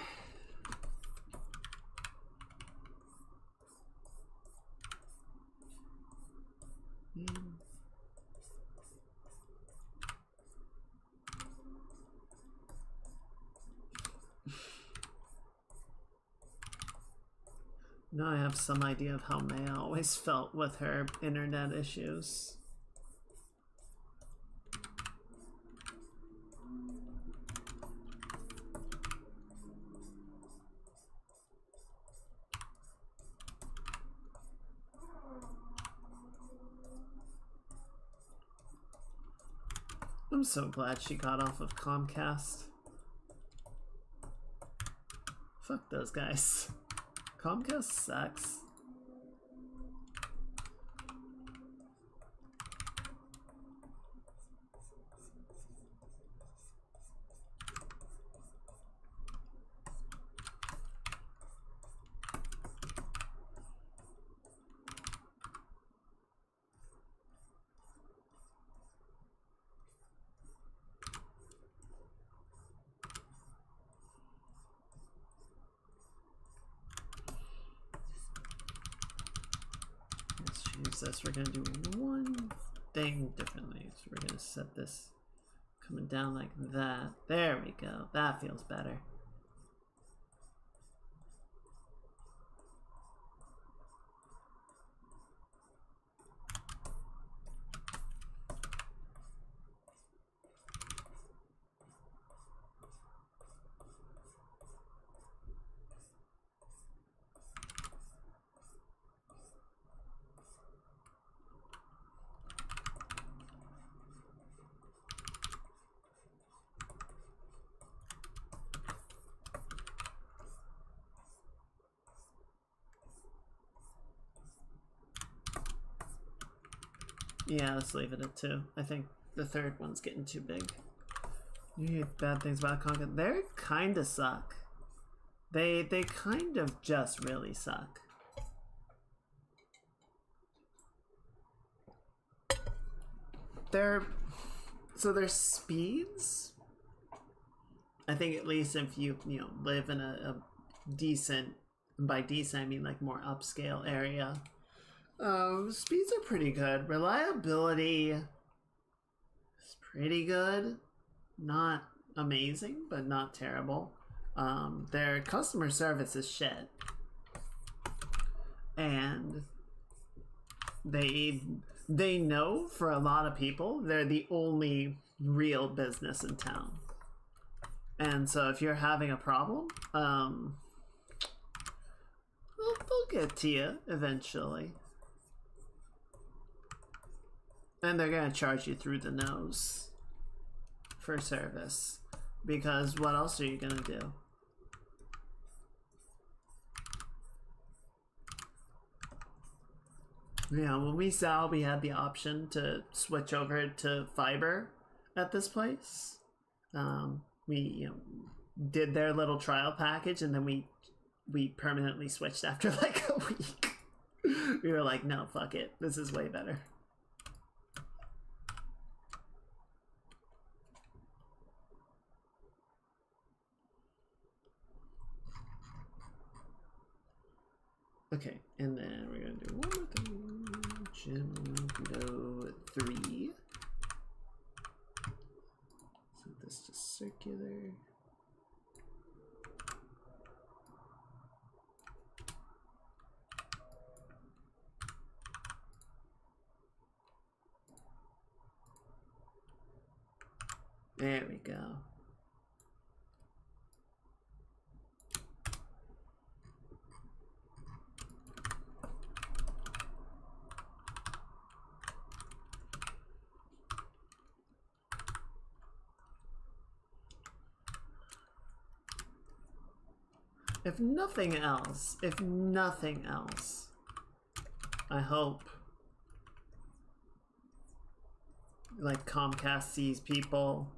Speaker 1: Now I have some idea of how Maya always felt with her internet issues. I'm so glad she got off of Comcast. Fuck those guys. Comcast sucks. This, we're gonna do one thing differently. So we're gonna set this coming down like that. There we go. That feels better. Yeah, let's leave it at 2. I think the third one's getting too big. You hear bad things about Conquer. They kinda suck. They kind of just really suck. Their speeds, I think, at least if you live in a decent, and by decent I mean like more upscale area, speeds are pretty good. Reliability is pretty good. Not amazing, but not terrible. Their customer service is shit. And they know, for a lot of people, they're the only real business in town. And so if you're having a problem, they'll get to you eventually. And they're gonna charge you through the nose for service. Because what else are you gonna do? Yeah, when we saw we had the option to switch over to fiber at this place, we did their little trial package, and then we permanently switched after like a week. We were like, no, fuck it, this is way better. Okay, and then we're gonna do one more thing. Gym window 3. So this just circular. There we go. If nothing else, I hope like Comcast sees people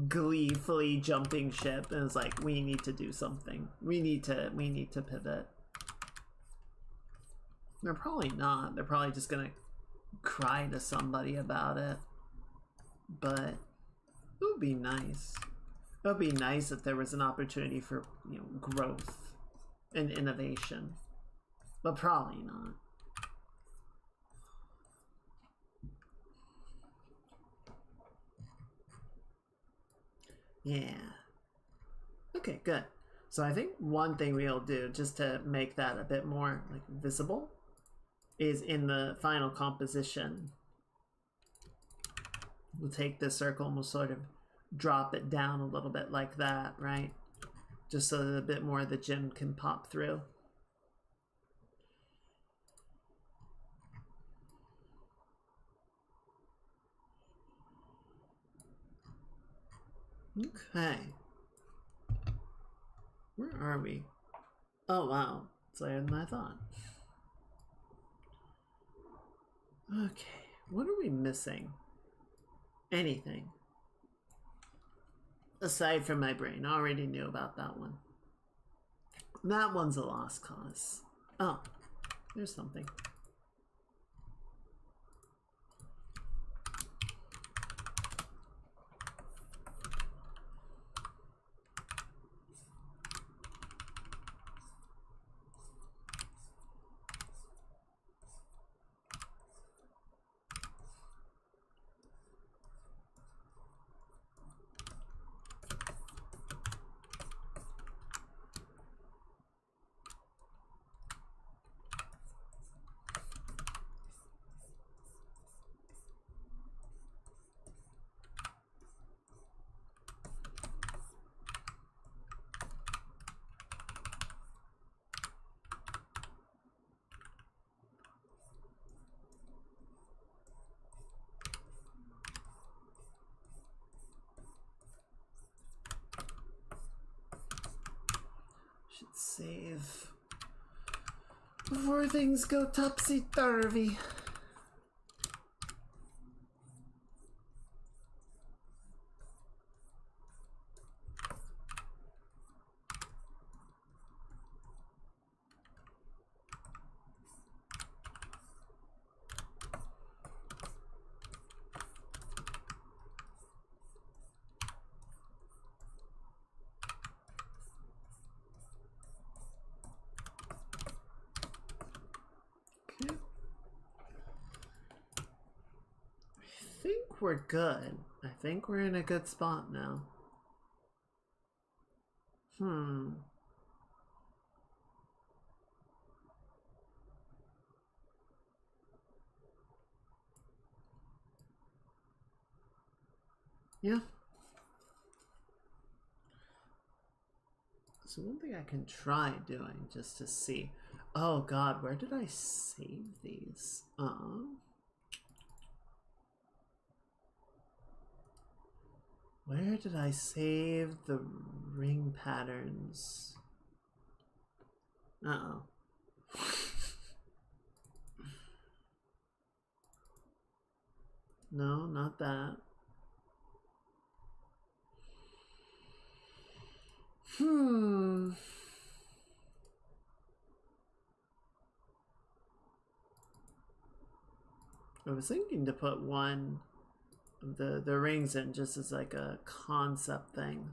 Speaker 1: gleefully jumping ship and is like, we need to do something. We need to pivot. They're probably not. They're probably just gonna cry to somebody about it. But it would be nice. It would be nice if there was an opportunity for, growth and innovation. But probably not. Yeah. Okay, good. So I think one thing we'll do, just to make that a bit more visible, is in the final composition, we'll take this circle and we'll sort of drop it down a little bit like that, right? Just so that a bit more of the gym can pop through. Okay. Where are we? Oh wow, it's later than I thought. Okay, what are we missing? Anything. Aside from my brain, I already knew about that one. That one's a lost cause. Oh, there's something. Should save before things go topsy-turvy. we're good. I think we're in a good spot now. Yeah. So one thing I can try doing just to see. Oh god, where did I save these? Where did I save the ring patterns? Uh-oh. No, not that. I was thinking to put one of the rings in just as like a concept thing.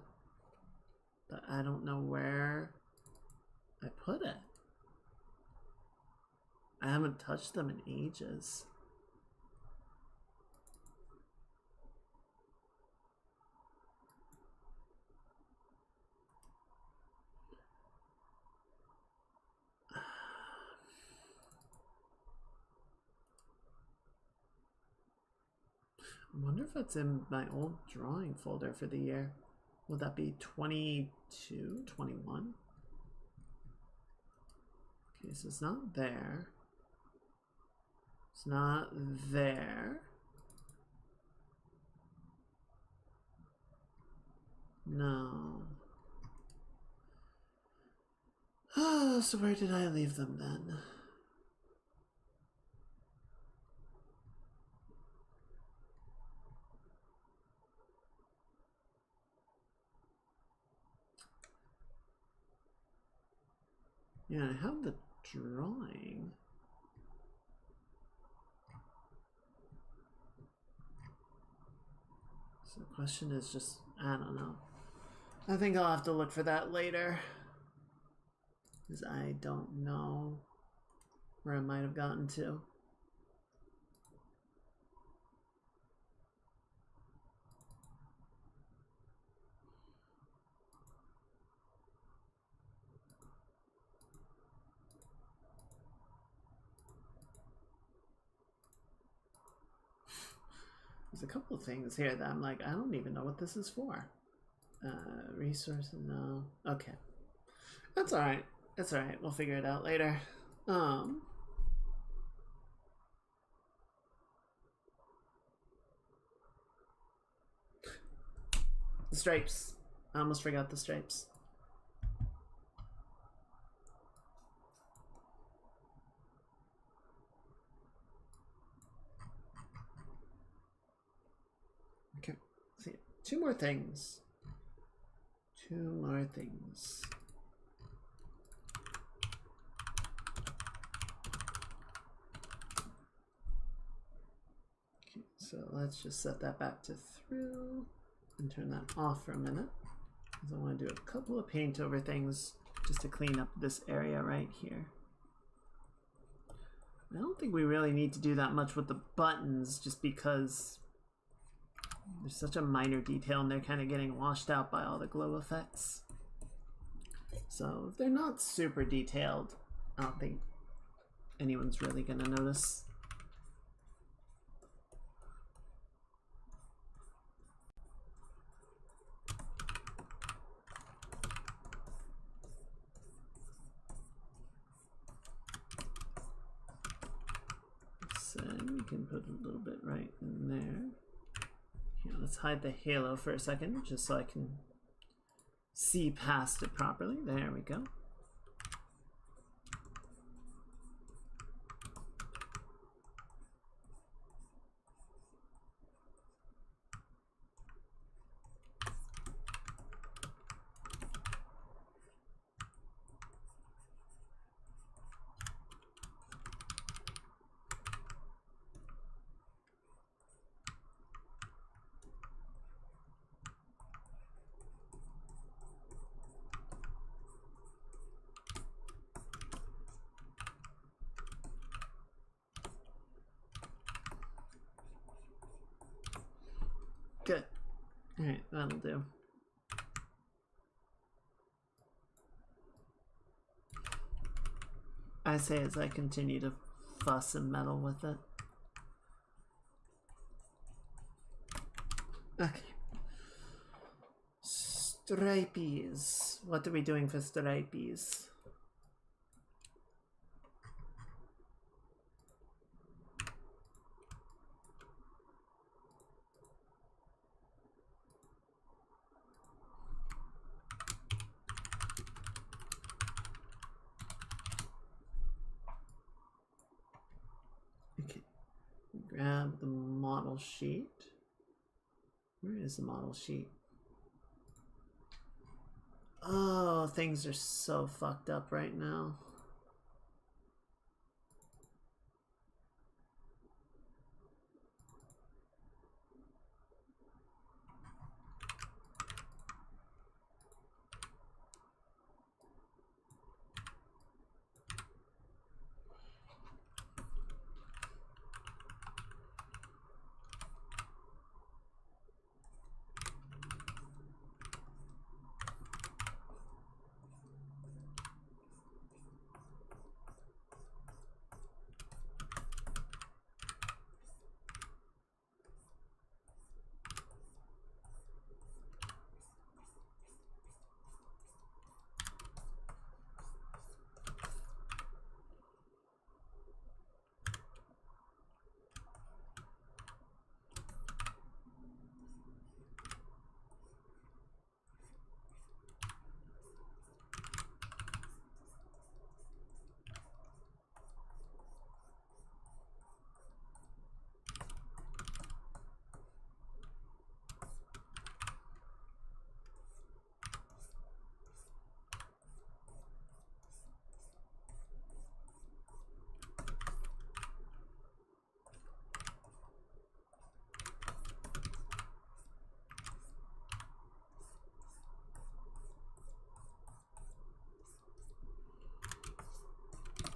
Speaker 1: But I don't know where I put it. I haven't touched them in ages. I wonder if it's in my old drawing folder for the year. Would that be 22, 21? Okay, so it's not there. It's not there. No. So where did I leave them then? Yeah, I have the drawing. So the question is just, I don't know. I think I'll have to look for that later. Because I don't know where I might have gotten to. There's a couple of things here that I'm like, I don't even know what this is for. Resources, no. Okay. That's alright. That's alright. We'll figure it out later. The stripes. I almost forgot the stripes. Okay. See, two more things. Two more things. Okay, so let's just set that back to through and turn that off for a minute. Because I want to do a couple of paint over things just to clean up this area right here. I don't think we really need to do that much with the buttons just because there's such a minor detail and they're kind of getting washed out by all the glow effects. So if they're not super detailed, I don't think anyone's really gonna notice. So we can put a little bit right in there. Here, let's hide the halo for a second, just so I can see past it properly. There we go. Okay. Alright, that'll do. I say as I continue to fuss and meddle with it. Okay. Stripies. What are we doing for stripies? Okay. Grab the model sheet. Where is the model sheet? Oh, things are so fucked up right now.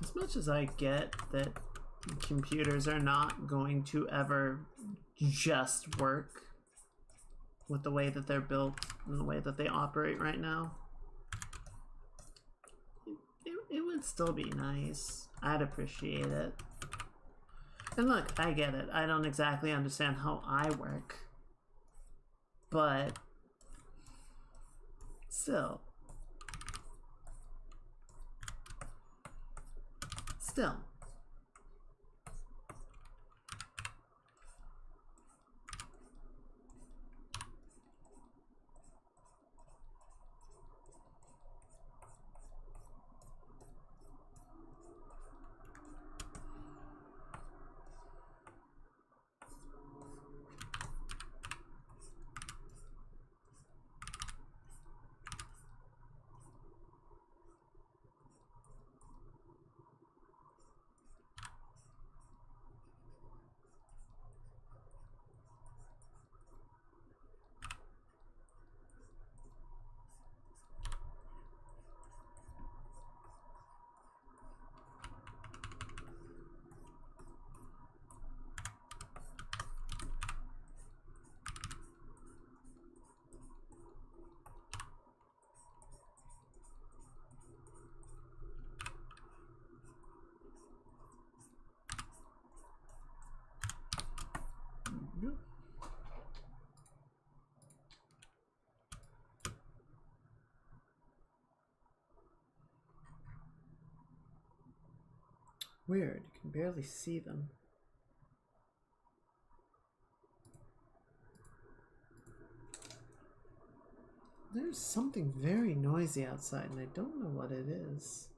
Speaker 1: As much as I get that computers are not going to ever just work with the way that they're built and the way that they operate right now, it would still be nice. I'd appreciate it. And look, I get it. I don't exactly understand how I work, but still. Still. Weird, you can barely see them. There's something very noisy outside and I don't know what it is.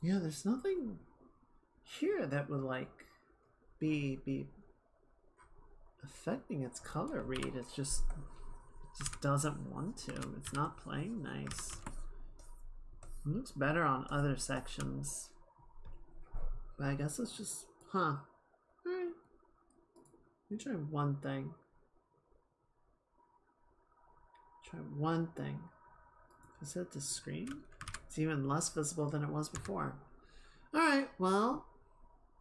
Speaker 1: Yeah, there's nothing here that would like be affecting its color read. It just doesn't want to. It's not playing nice. It looks better on other sections. But I guess it's just, huh. Alright. Let me try one thing. Try one thing. Is it the screen? It's even less visible than it was before. Alright, well,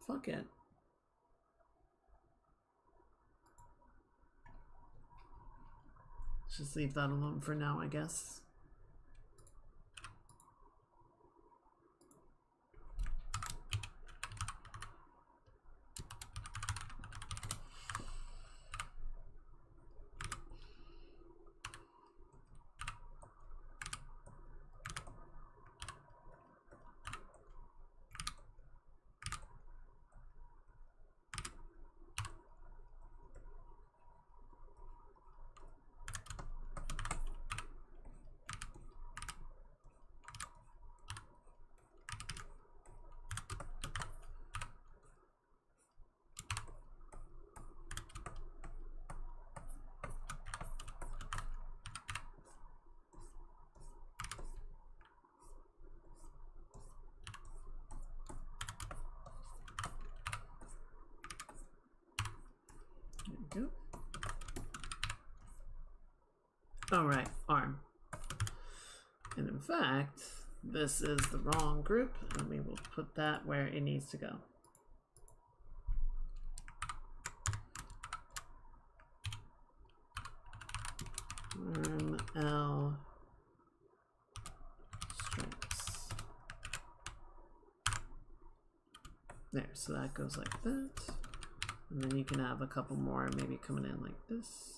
Speaker 1: fuck it. Let's just leave that alone for now, I guess. Alright, arm. And in fact, this is the wrong group, and we will put that where it needs to go. Arm, L, stripes. There, so that goes like that. And then you can have a couple more maybe coming in like this.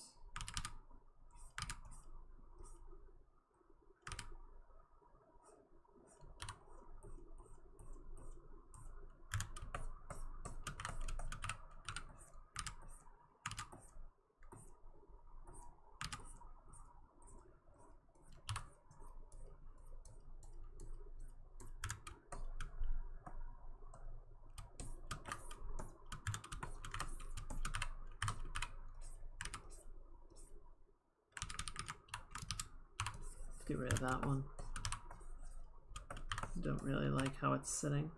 Speaker 1: Get rid of that one. Don't really like how it's sitting.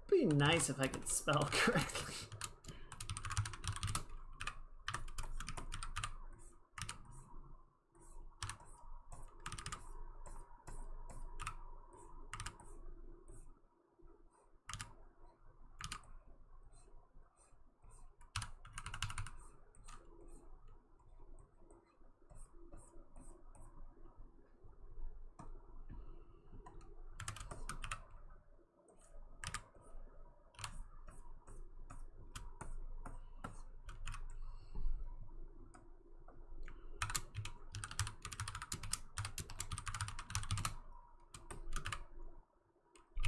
Speaker 1: Be nice if I could spell correctly.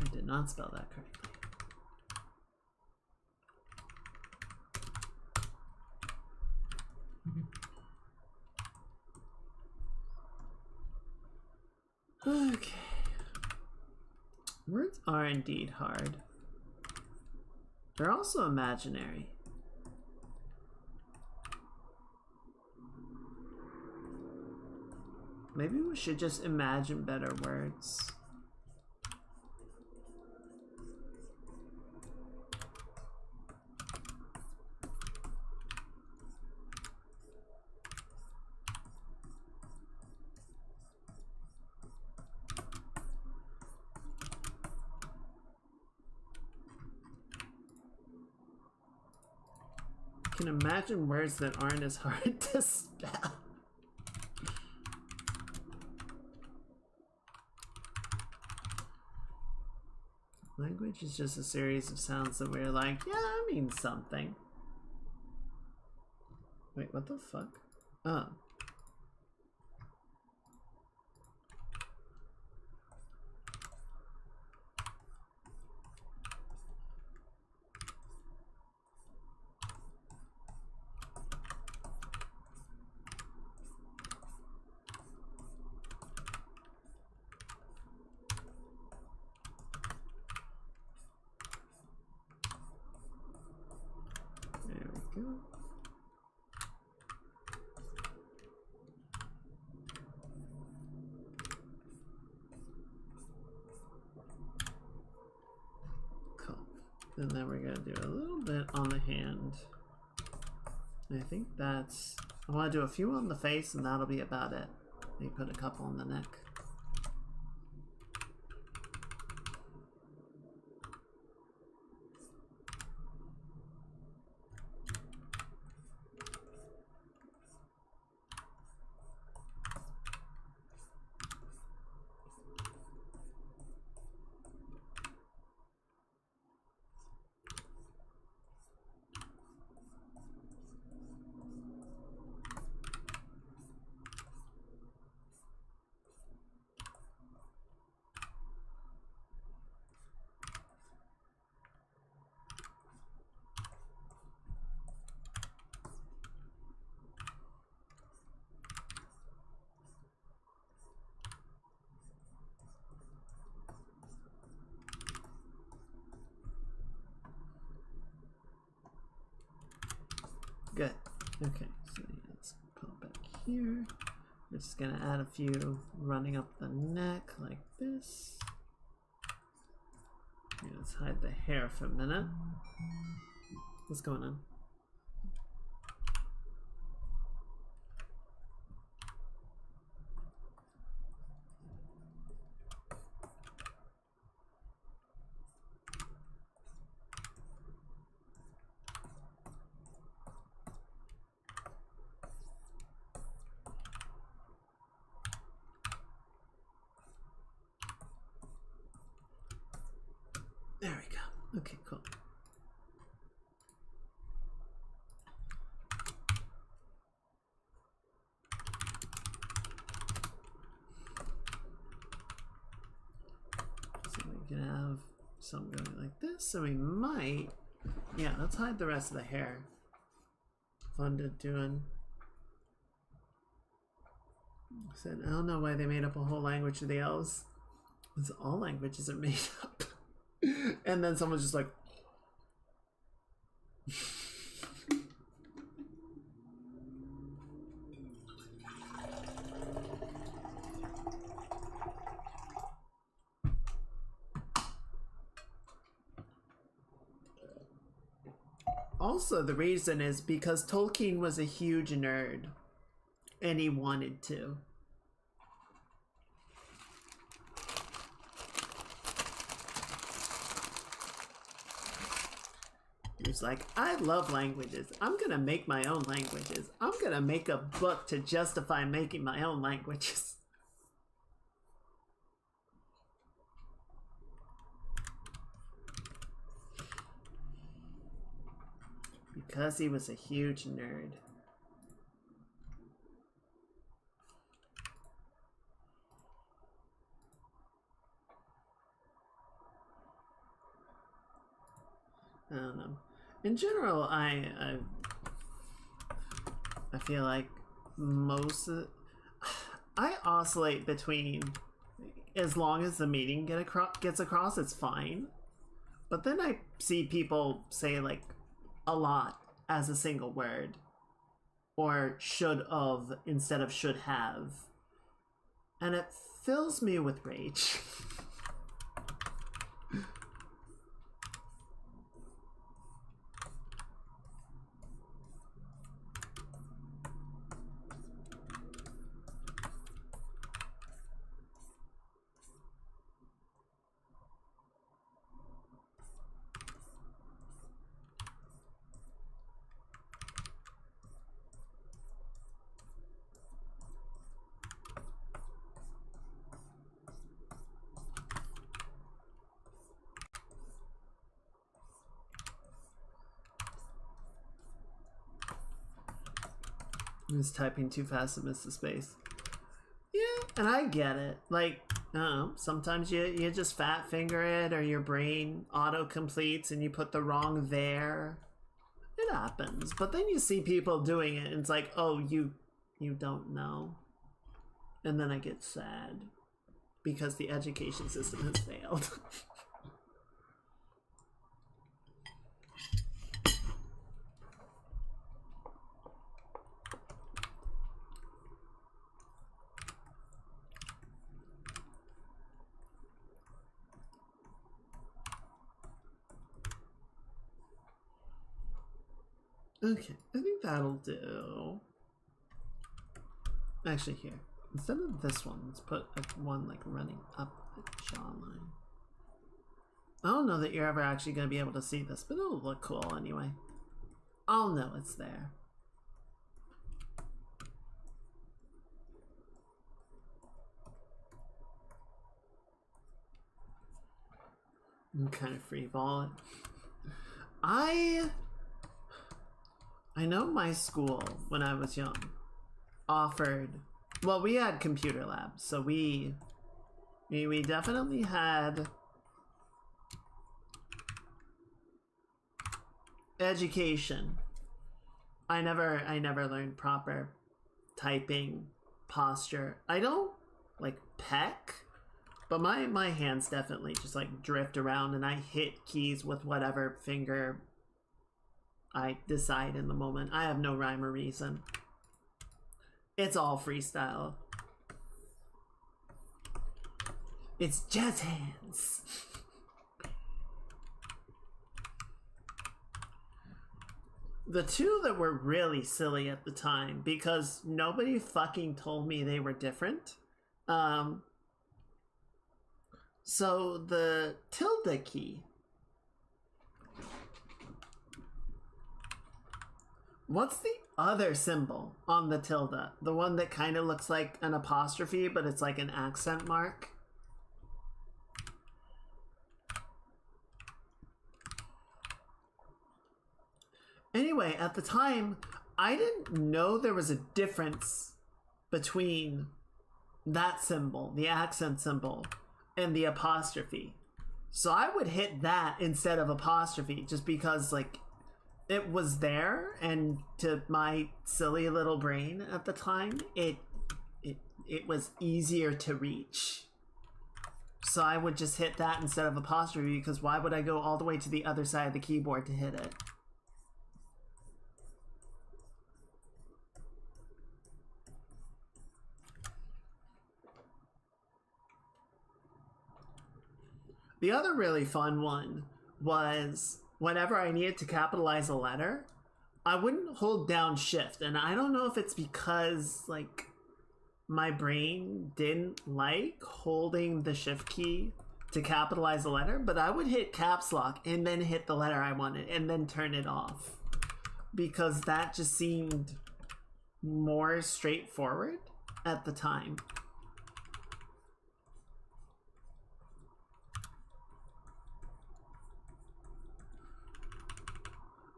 Speaker 1: I did not spell that correctly. Okay. Words are indeed hard. They're also imaginary. Maybe we should just imagine better words. Can imagine words that aren't as hard to spell. Language is just a series of sounds that we're like, yeah, that means something. Wait, what the fuck? Oh. And then we're gonna do a little bit on the hand. I think that's... I want to do a few on the face and that'll be about it. Maybe put a couple on the neck. Good. Okay, so let's put it back here. We're just gonna add a few running up the neck like this. Okay, let's hide the hair for a minute. What's going on? There we go. Okay, cool. So we can have some going like this. So we might, yeah, let's hide the rest of the hair. Fun to doing. Said, I don't know why they made up a whole language of the elves. Because all languages are made up. And then someone's just like, also the reason is because Tolkien was a huge nerd and he wanted to. He's like, I love languages. I'm gonna make my own languages. I'm gonna make a book to justify making my own languages. Because he was a huge nerd. I don't know. In general, I feel like most of I oscillate between, as long as the meaning gets across, it's fine. But then I see people say like a lot as a single word, or should of instead of should have, and it fills me with rage. I was typing too fast and missed the space. Yeah, and I get it. Like, I don't know, sometimes you just fat finger it, or your brain auto completes and you put the wrong there. It happens. But then you see people doing it and it's like, oh, you don't know. And then I get sad because the education system has failed. Okay, I think that'll do. Actually, here, instead of this one, let's put one like running up the jawline. I don't know that you're ever actually going to be able to see this, but it'll look cool anyway. I'll know it's there. I'm kind of freeball it. I know my school when I was young offered, well, we had computer labs, so we definitely had education. I never learned proper typing, posture. I don't like peck, but my hands definitely just like drift around and I hit keys with whatever finger I decide in the moment. I have no rhyme or reason. It's all freestyle. It's jazz hands. The two that were really silly at the time, because nobody fucking told me they were different. So the tilde key. What's the other symbol on the tilde? The one that kind of looks like an apostrophe, but it's like an accent mark? Anyway, at the time, I didn't know there was a difference between that symbol, the accent symbol, and the apostrophe. So I would hit that instead of apostrophe just because, like, it was there, and to my silly little brain at the time, it was easier to reach. So I would just hit that instead of apostrophe, because why would I go all the way to the other side of the keyboard to hit it? The other really fun one was whenever I needed to capitalize a letter, I wouldn't hold down shift. And I don't know if it's because, like, my brain didn't like holding the shift key to capitalize a letter, but I would hit caps lock and then hit the letter I wanted and then turn it off. Because that just seemed more straightforward at the time.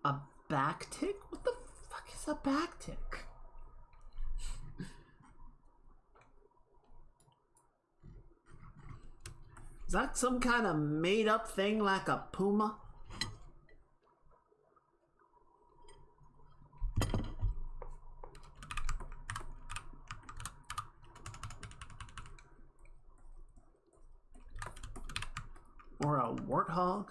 Speaker 1: A backtick? What the fuck is a backtick? Is that some kind of made up thing like a puma? Or a warthog?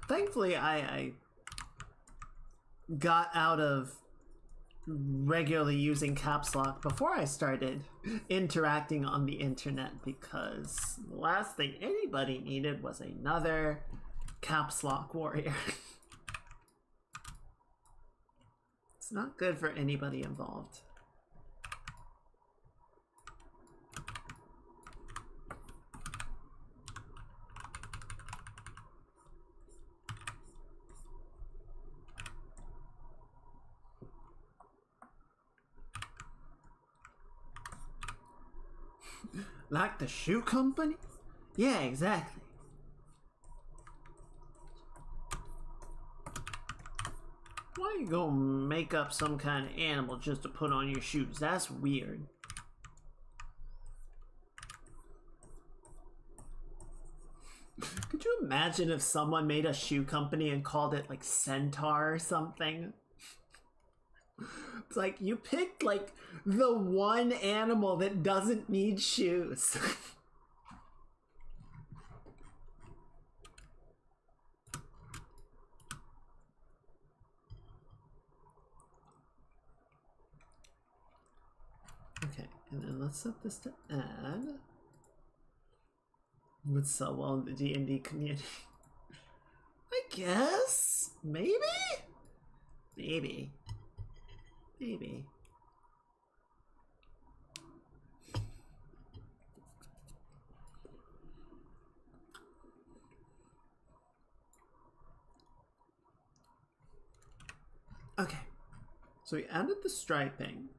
Speaker 1: Thankfully, I got out of regularly using caps lock before I started interacting on the internet, because the last thing anybody needed was another caps lock warrior. It's not good for anybody involved. Like the shoe company? Yeah, exactly. Why you go make up some kind of animal just to put on your shoes? That's weird. Could you imagine if someone made a shoe company and called it like Centaur or something? It's like you picked like the one animal that doesn't need shoes. Okay, and then let's set this to add. Would sell well in the D&D community. I guess? Maybe? Maybe. Maybe. Okay. So we added the striping.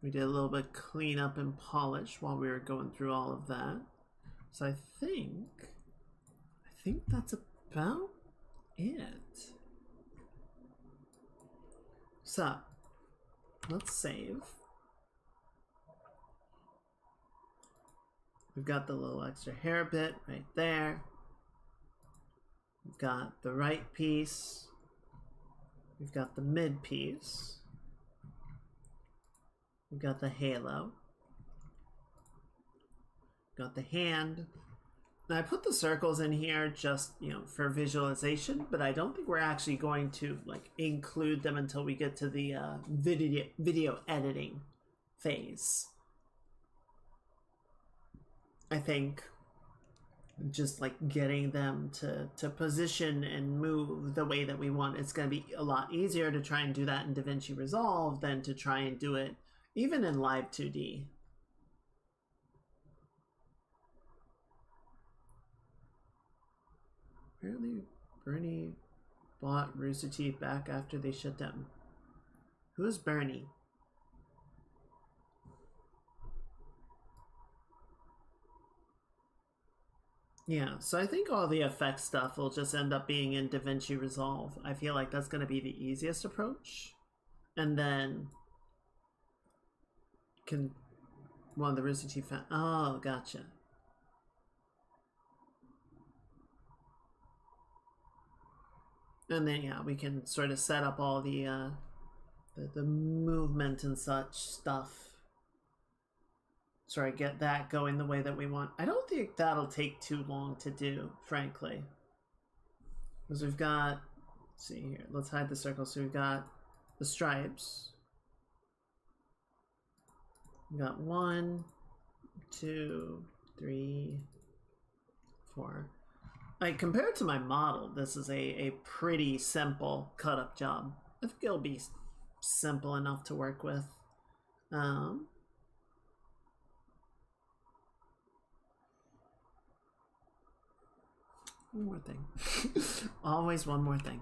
Speaker 1: We did a little bit cleanup and polish while we were going through all of that. So I think that's about it. So let's save. We've got the little extra hair bit right there. We've got the right piece. We've got the mid piece. We've got the halo. Got the hand. Now I put the circles in here just, you know, for visualization, but I don't think we're actually going to like include them until we get to the video editing phase. I think just like getting them to position and move the way that we want, it's going to be a lot easier to try and do that in DaVinci Resolve than to try and do it even in Live 2D. Apparently, Bernie bought Rooster Teeth back after they shut down. Who is Bernie? Yeah, so I think all the effect stuff will just end up being in DaVinci Resolve. I feel like that's going to be the easiest approach. And then can one of the Rooster Teeth fan. Oh, gotcha. And then yeah, we can sort of set up all the movement and such stuff. Sorry, get that going the way that we want. I don't think that'll take too long to do, frankly. Because we've got, let's see here, let's hide the circle. So we've got the stripes. We've got 1, 2, 3, 4. Like, compared to my model, this is a pretty simple cut-up job. I think it'll be simple enough to work with. One more thing. Always one more thing.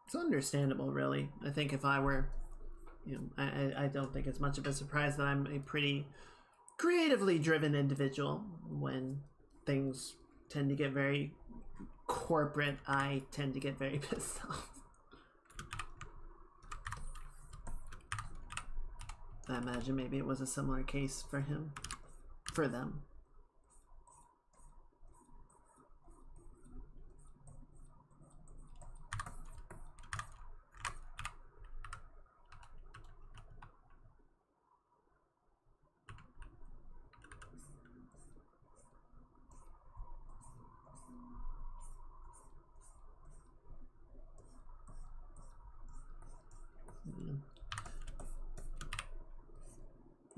Speaker 1: It's understandable, really. I think if I were, you know, I don't think it's much of a surprise that I'm a pretty creatively driven individual. When things tend to get very corporate, I tend to get very pissed off. I imagine maybe it was a similar case for him, for them.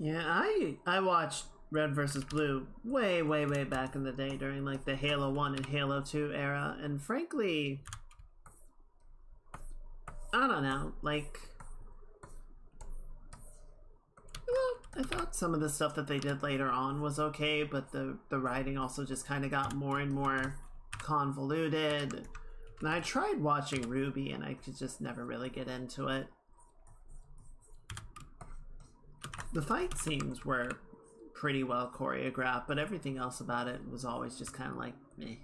Speaker 1: Yeah, I watched Red vs. Blue way back in the day during like the Halo 1 and Halo 2 era, and frankly, I don't know, like, I thought some of the stuff that they did later on was okay, but the writing also just kind of got more and more convoluted. And I tried watching Ruby and I could just never really get into it. The fight scenes were pretty well choreographed, but everything else about it was always just kind of like, meh.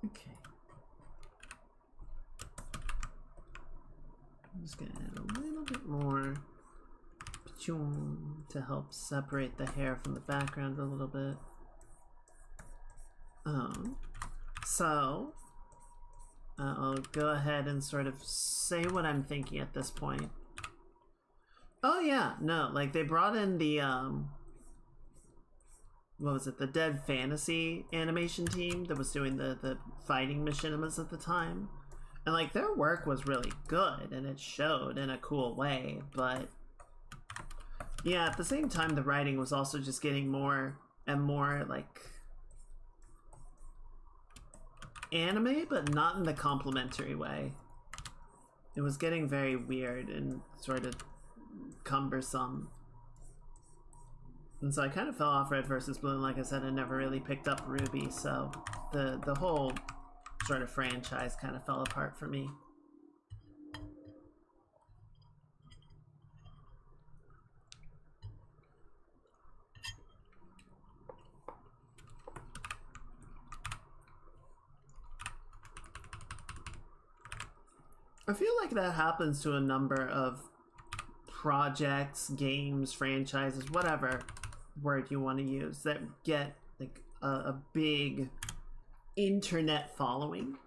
Speaker 1: Okay. I'm just gonna add a little bit more to help separate the hair from the background a little bit. So I'll go ahead and sort of say what I'm thinking at this point. Oh yeah, no, like they brought in the what was it, the Dead Fantasy animation team that was doing the fighting machinimas at the time. And like their work was really good and it showed in a cool way, but yeah, at the same time the writing was also just getting more and more like anime, but not in the complimentary way. It was getting very weird and sort of cumbersome. And so I kind of fell off Red vs. Blue, and like I said, I never really picked up Ruby, so the whole sort of franchise kind of fell apart for me. I feel like that happens to a number of projects, games, franchises, whatever word you want to use, that get like a big internet following.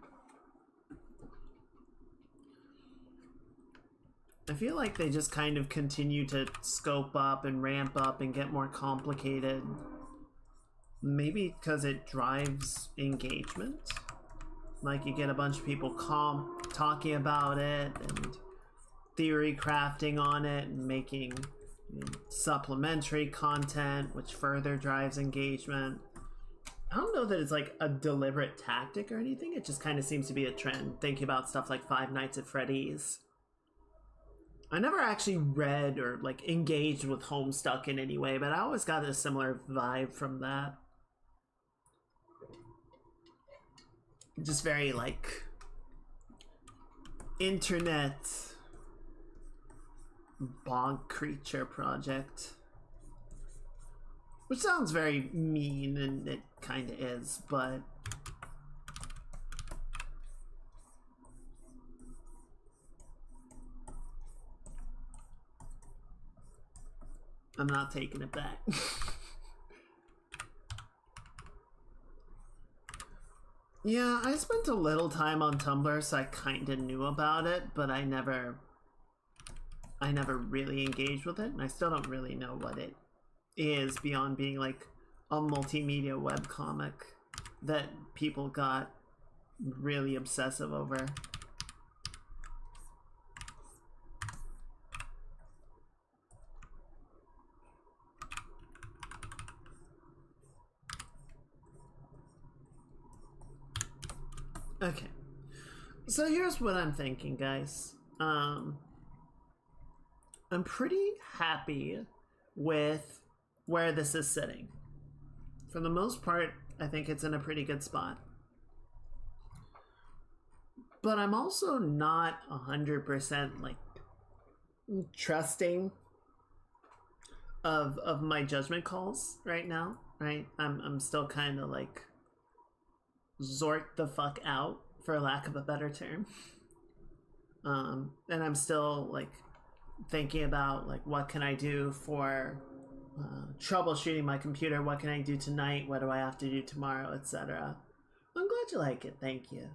Speaker 1: I feel like they just kind of continue to scope up and ramp up and get more complicated. Maybe because it drives engagement. Like you get a bunch of people talking about it and theory crafting on it and making supplementary content, which further drives engagement. I don't know that it's like a deliberate tactic or anything. It just kind of seems to be a trend, thinking about stuff like Five Nights at Freddy's. I never actually read or like engaged with Homestuck in any way, but I always got a similar vibe from that. Just very like internet bog creature project, which sounds very mean, and it kind of is, but I'm not taking it back. Yeah, I spent a little time on Tumblr, so I kind of knew about it, but I never really engaged with it, and I still don't really know what it is beyond being like a multimedia webcomic that people got really obsessive over. Okay, so here's what I'm thinking, guys. I'm pretty happy with where this is sitting. For the most part, I think it's in a pretty good spot. But I'm also not 100% like trusting of my judgment calls right now, right? I'm still kind of like Zort the fuck out, for lack of a better term. And I'm still like thinking about like what can I do for troubleshooting my computer, what can I do tonight, what do I have to do tomorrow, etc. I'm glad you like it, thank you.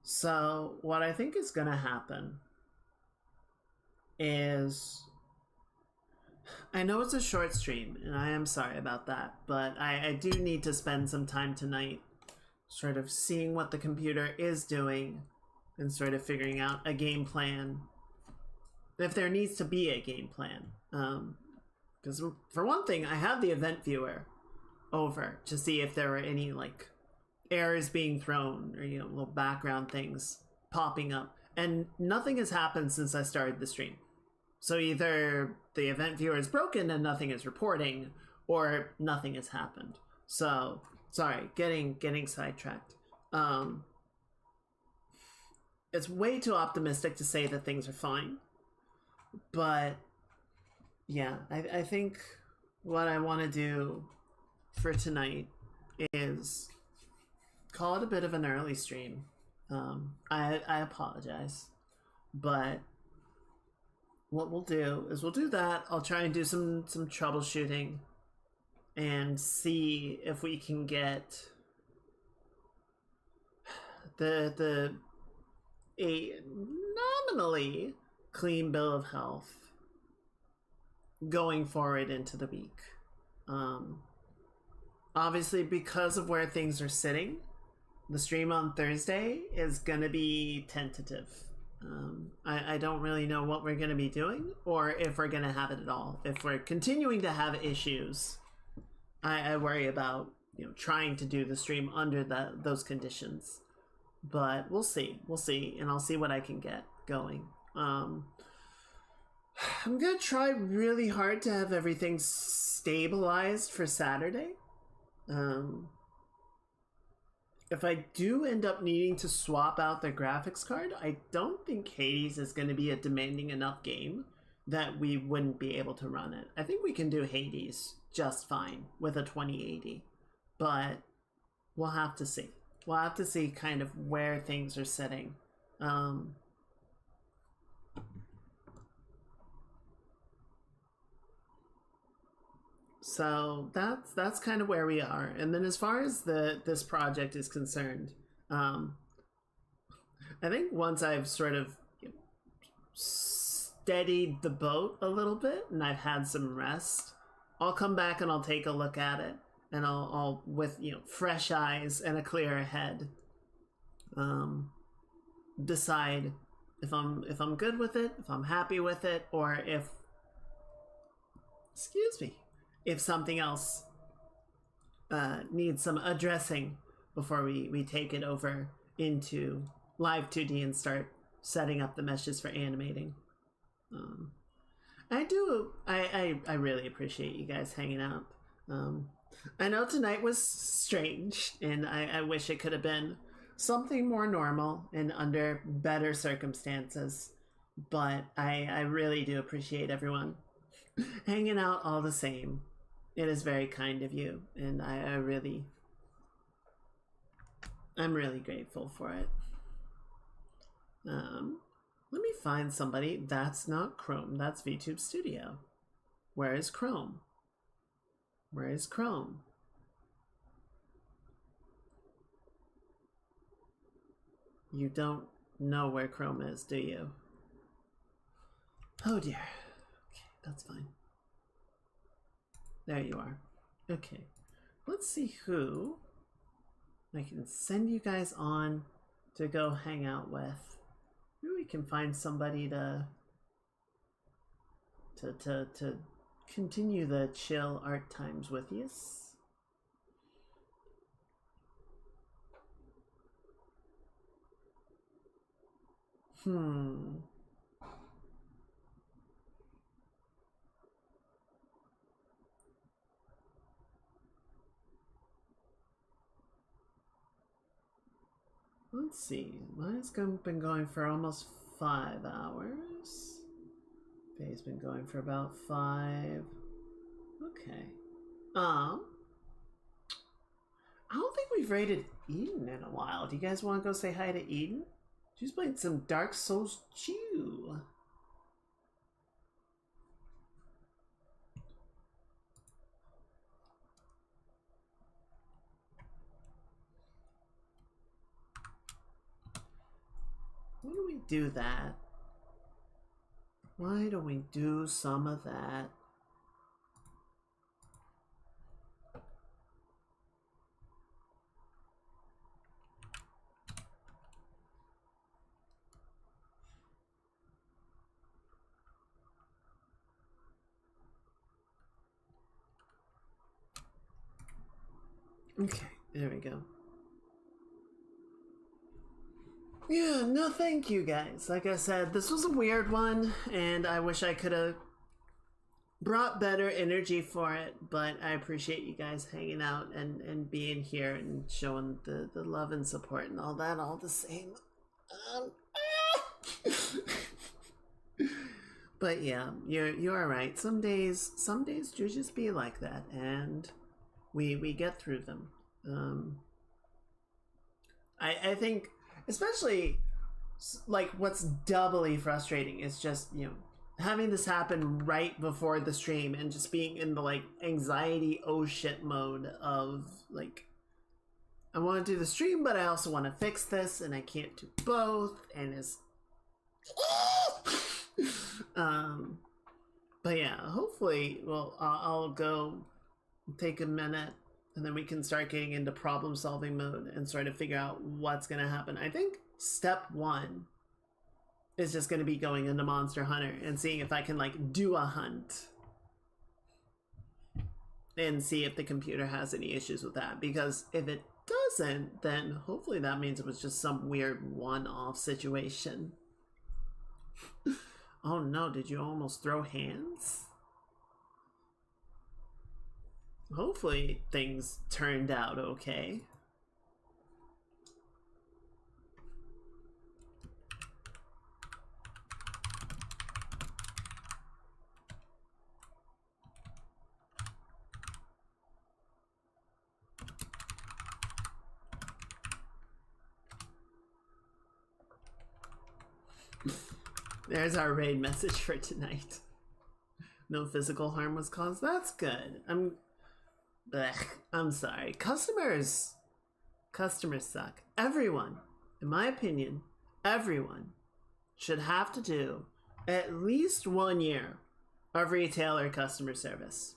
Speaker 1: So what I think is gonna happen is, I know it's a short stream, and I am sorry about that, but I do need to spend some time tonight sort of seeing what the computer is doing and sort of figuring out a game plan, if there needs to be a game plan. Because for one thing, I have the event viewer over to see if there were any like errors being thrown or, you know, little background things popping up, and nothing has happened since I started the stream. So either the event viewer is broken and nothing is reporting, or nothing has happened. So sorry, getting sidetracked. It's way too optimistic to say that things are fine, but yeah, I think what I want to do for tonight is call it a bit of an early stream. I apologize, but what we'll do is we'll do that. I'll try and do some troubleshooting and see if we can get the a nominally clean bill of health going forward into the week. Obviously, because of where things are sitting, the stream on Thursday is going to be tentative. I don't really know what we're going to be doing or if we're going to have it at all. If we're continuing to have issues, I worry about trying to do the stream under those conditions. But we'll see, and I'll see what I can get going. I'm gonna try really hard to have everything stabilized for Saturday. If I do end up needing to swap out the graphics card, I don't think Hades is going to be a demanding enough game that we wouldn't be able to run it. I think we can do Hades just fine with a 2080, but we'll have to see. We'll have to see kind of where things are sitting. So that's kind of where we are. And then as far as this project is concerned, I think once I've sort of steadied the boat a little bit and I've had some rest, I'll come back and I'll take a look at it, and I'll with fresh eyes and a clearer head, decide if I'm good with it, if I'm happy with it, or if if something else needs some addressing before we take it over into live 2D and start setting up the meshes for animating. I really appreciate you guys hanging out. I know tonight was strange, and I wish it could have been something more normal and under better circumstances, but I really do appreciate everyone hanging out all the same. It is very kind of you, and I'm really grateful for it. Let me find somebody. That's not Chrome, that's VTube Studio. Where is Chrome? Where is Chrome? You don't know where Chrome is, do you? Oh dear. Okay, that's fine. There you are. Okay. Let's see who I can send you guys on to go hang out with. Maybe we can find somebody to continue the chill art times with yous. Let's see. Mine's been going for almost 5 hours. Faye's been going for about 5. Okay. I don't think we've raided Eden in a while. Do you guys want to go say hi to Eden? She's playing some Dark Souls 2. Why don't we do that? Why don't we do some of that? Okay, there we go. Yeah, no thank you guys. Like I said, this was a weird one, and I wish I could have brought better energy for it, but I appreciate you guys hanging out and being here and showing the love and support and all that all the same. But yeah, you're right. Some days do just be like that, and we get through them. I think especially like what's doubly frustrating is just having this happen right before the stream and just being in the like anxiety oh shit mode of like I want to do the stream, but I also want to fix this, and I can't do both, and it's... But yeah, hopefully, well, I'll go take a minute, and then we can start getting into problem-solving mode and sort of figure out what's going to happen. I think step 1 is just going to be going into Monster Hunter and seeing if I can, like, do a hunt. And see if the computer has any issues with that. Because if it doesn't, then hopefully that means it was just some weird one-off situation. Oh no, did you almost throw hands? Hopefully things turned out okay. There's our raid message for tonight. No physical harm was caused. That's good. I'm sorry. Customers suck. Everyone, in my opinion, everyone should have to do at least 1 year of retailer customer service.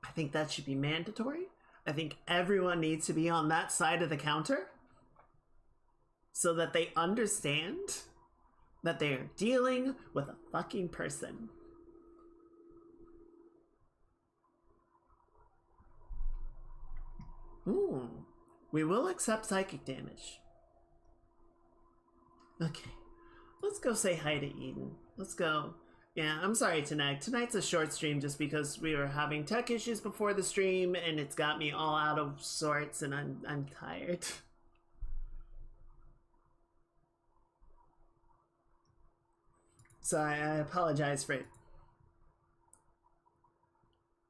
Speaker 1: I think that should be mandatory. I think everyone needs to be on that side of the counter so that they understand that they are dealing with a fucking person. We will accept psychic damage. Okay, let's go say hi to Eden. Let's go. Yeah, I'm sorry tonight. Tonight's a short stream just because we were having tech issues before the stream and it's got me all out of sorts and I'm tired. So I apologize for it.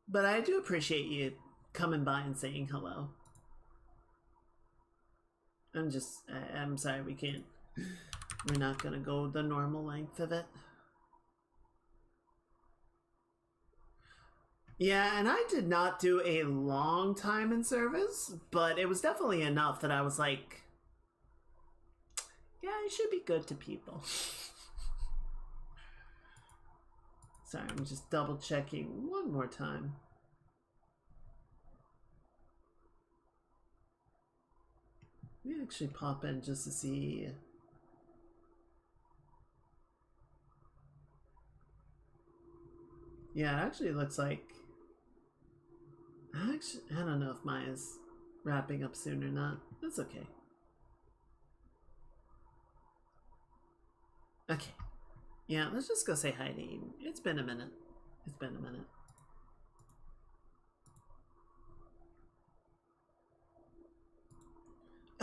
Speaker 1: But I do appreciate you coming by and saying hello. I'm sorry we can't. We're not gonna go the normal length of it. Yeah, and I did not do a long time in service, but it was definitely enough that I was like, yeah, I should be good to people. Sorry, I'm just double checking one more time. Let me actually pop in just to see. Yeah, it actually looks like... I don't know if mine is wrapping up soon or not. That's okay. Okay. Yeah, let's just go say hi to Eden. It's been a minute. It's been a minute.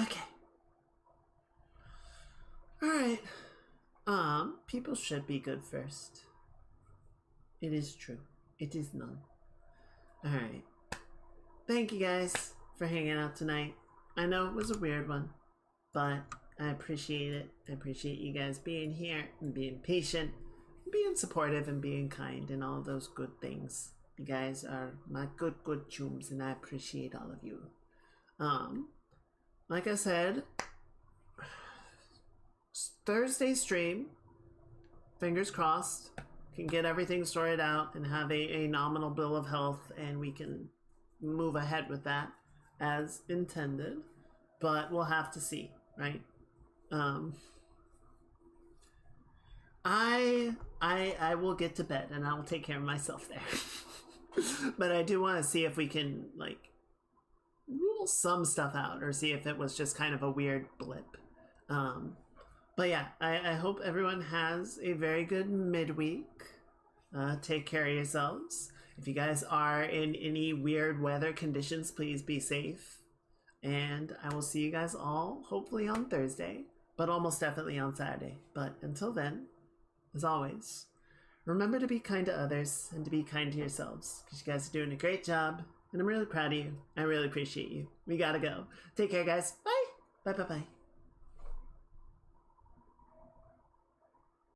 Speaker 1: Okay. Alright. People should be good first. It is true. It is none. Alright. Thank you guys for hanging out tonight. I know it was a weird one, but I appreciate it. I appreciate you guys being here and being patient, being supportive and being kind and all those good things. You guys are my good chooms and I appreciate all of you. Like I said, Thursday stream, fingers crossed, can get everything sorted out and have a nominal bill of health and we can move ahead with that as intended, but we'll have to see, right? I will get to bed and I will take care of myself there. But I do want to see if we can like rule some stuff out or see if it was just kind of a weird blip. But yeah, I hope everyone has a very good midweek. Take care of yourselves. If you guys are in any weird weather conditions, please be safe. And I will see you guys all hopefully on Thursday, but almost definitely on Saturday. But until then, as always, remember to be kind to others and to be kind to yourselves because you guys are doing a great job and I'm really proud of you. I really appreciate you. We gotta go. Take care, guys. Bye. Bye.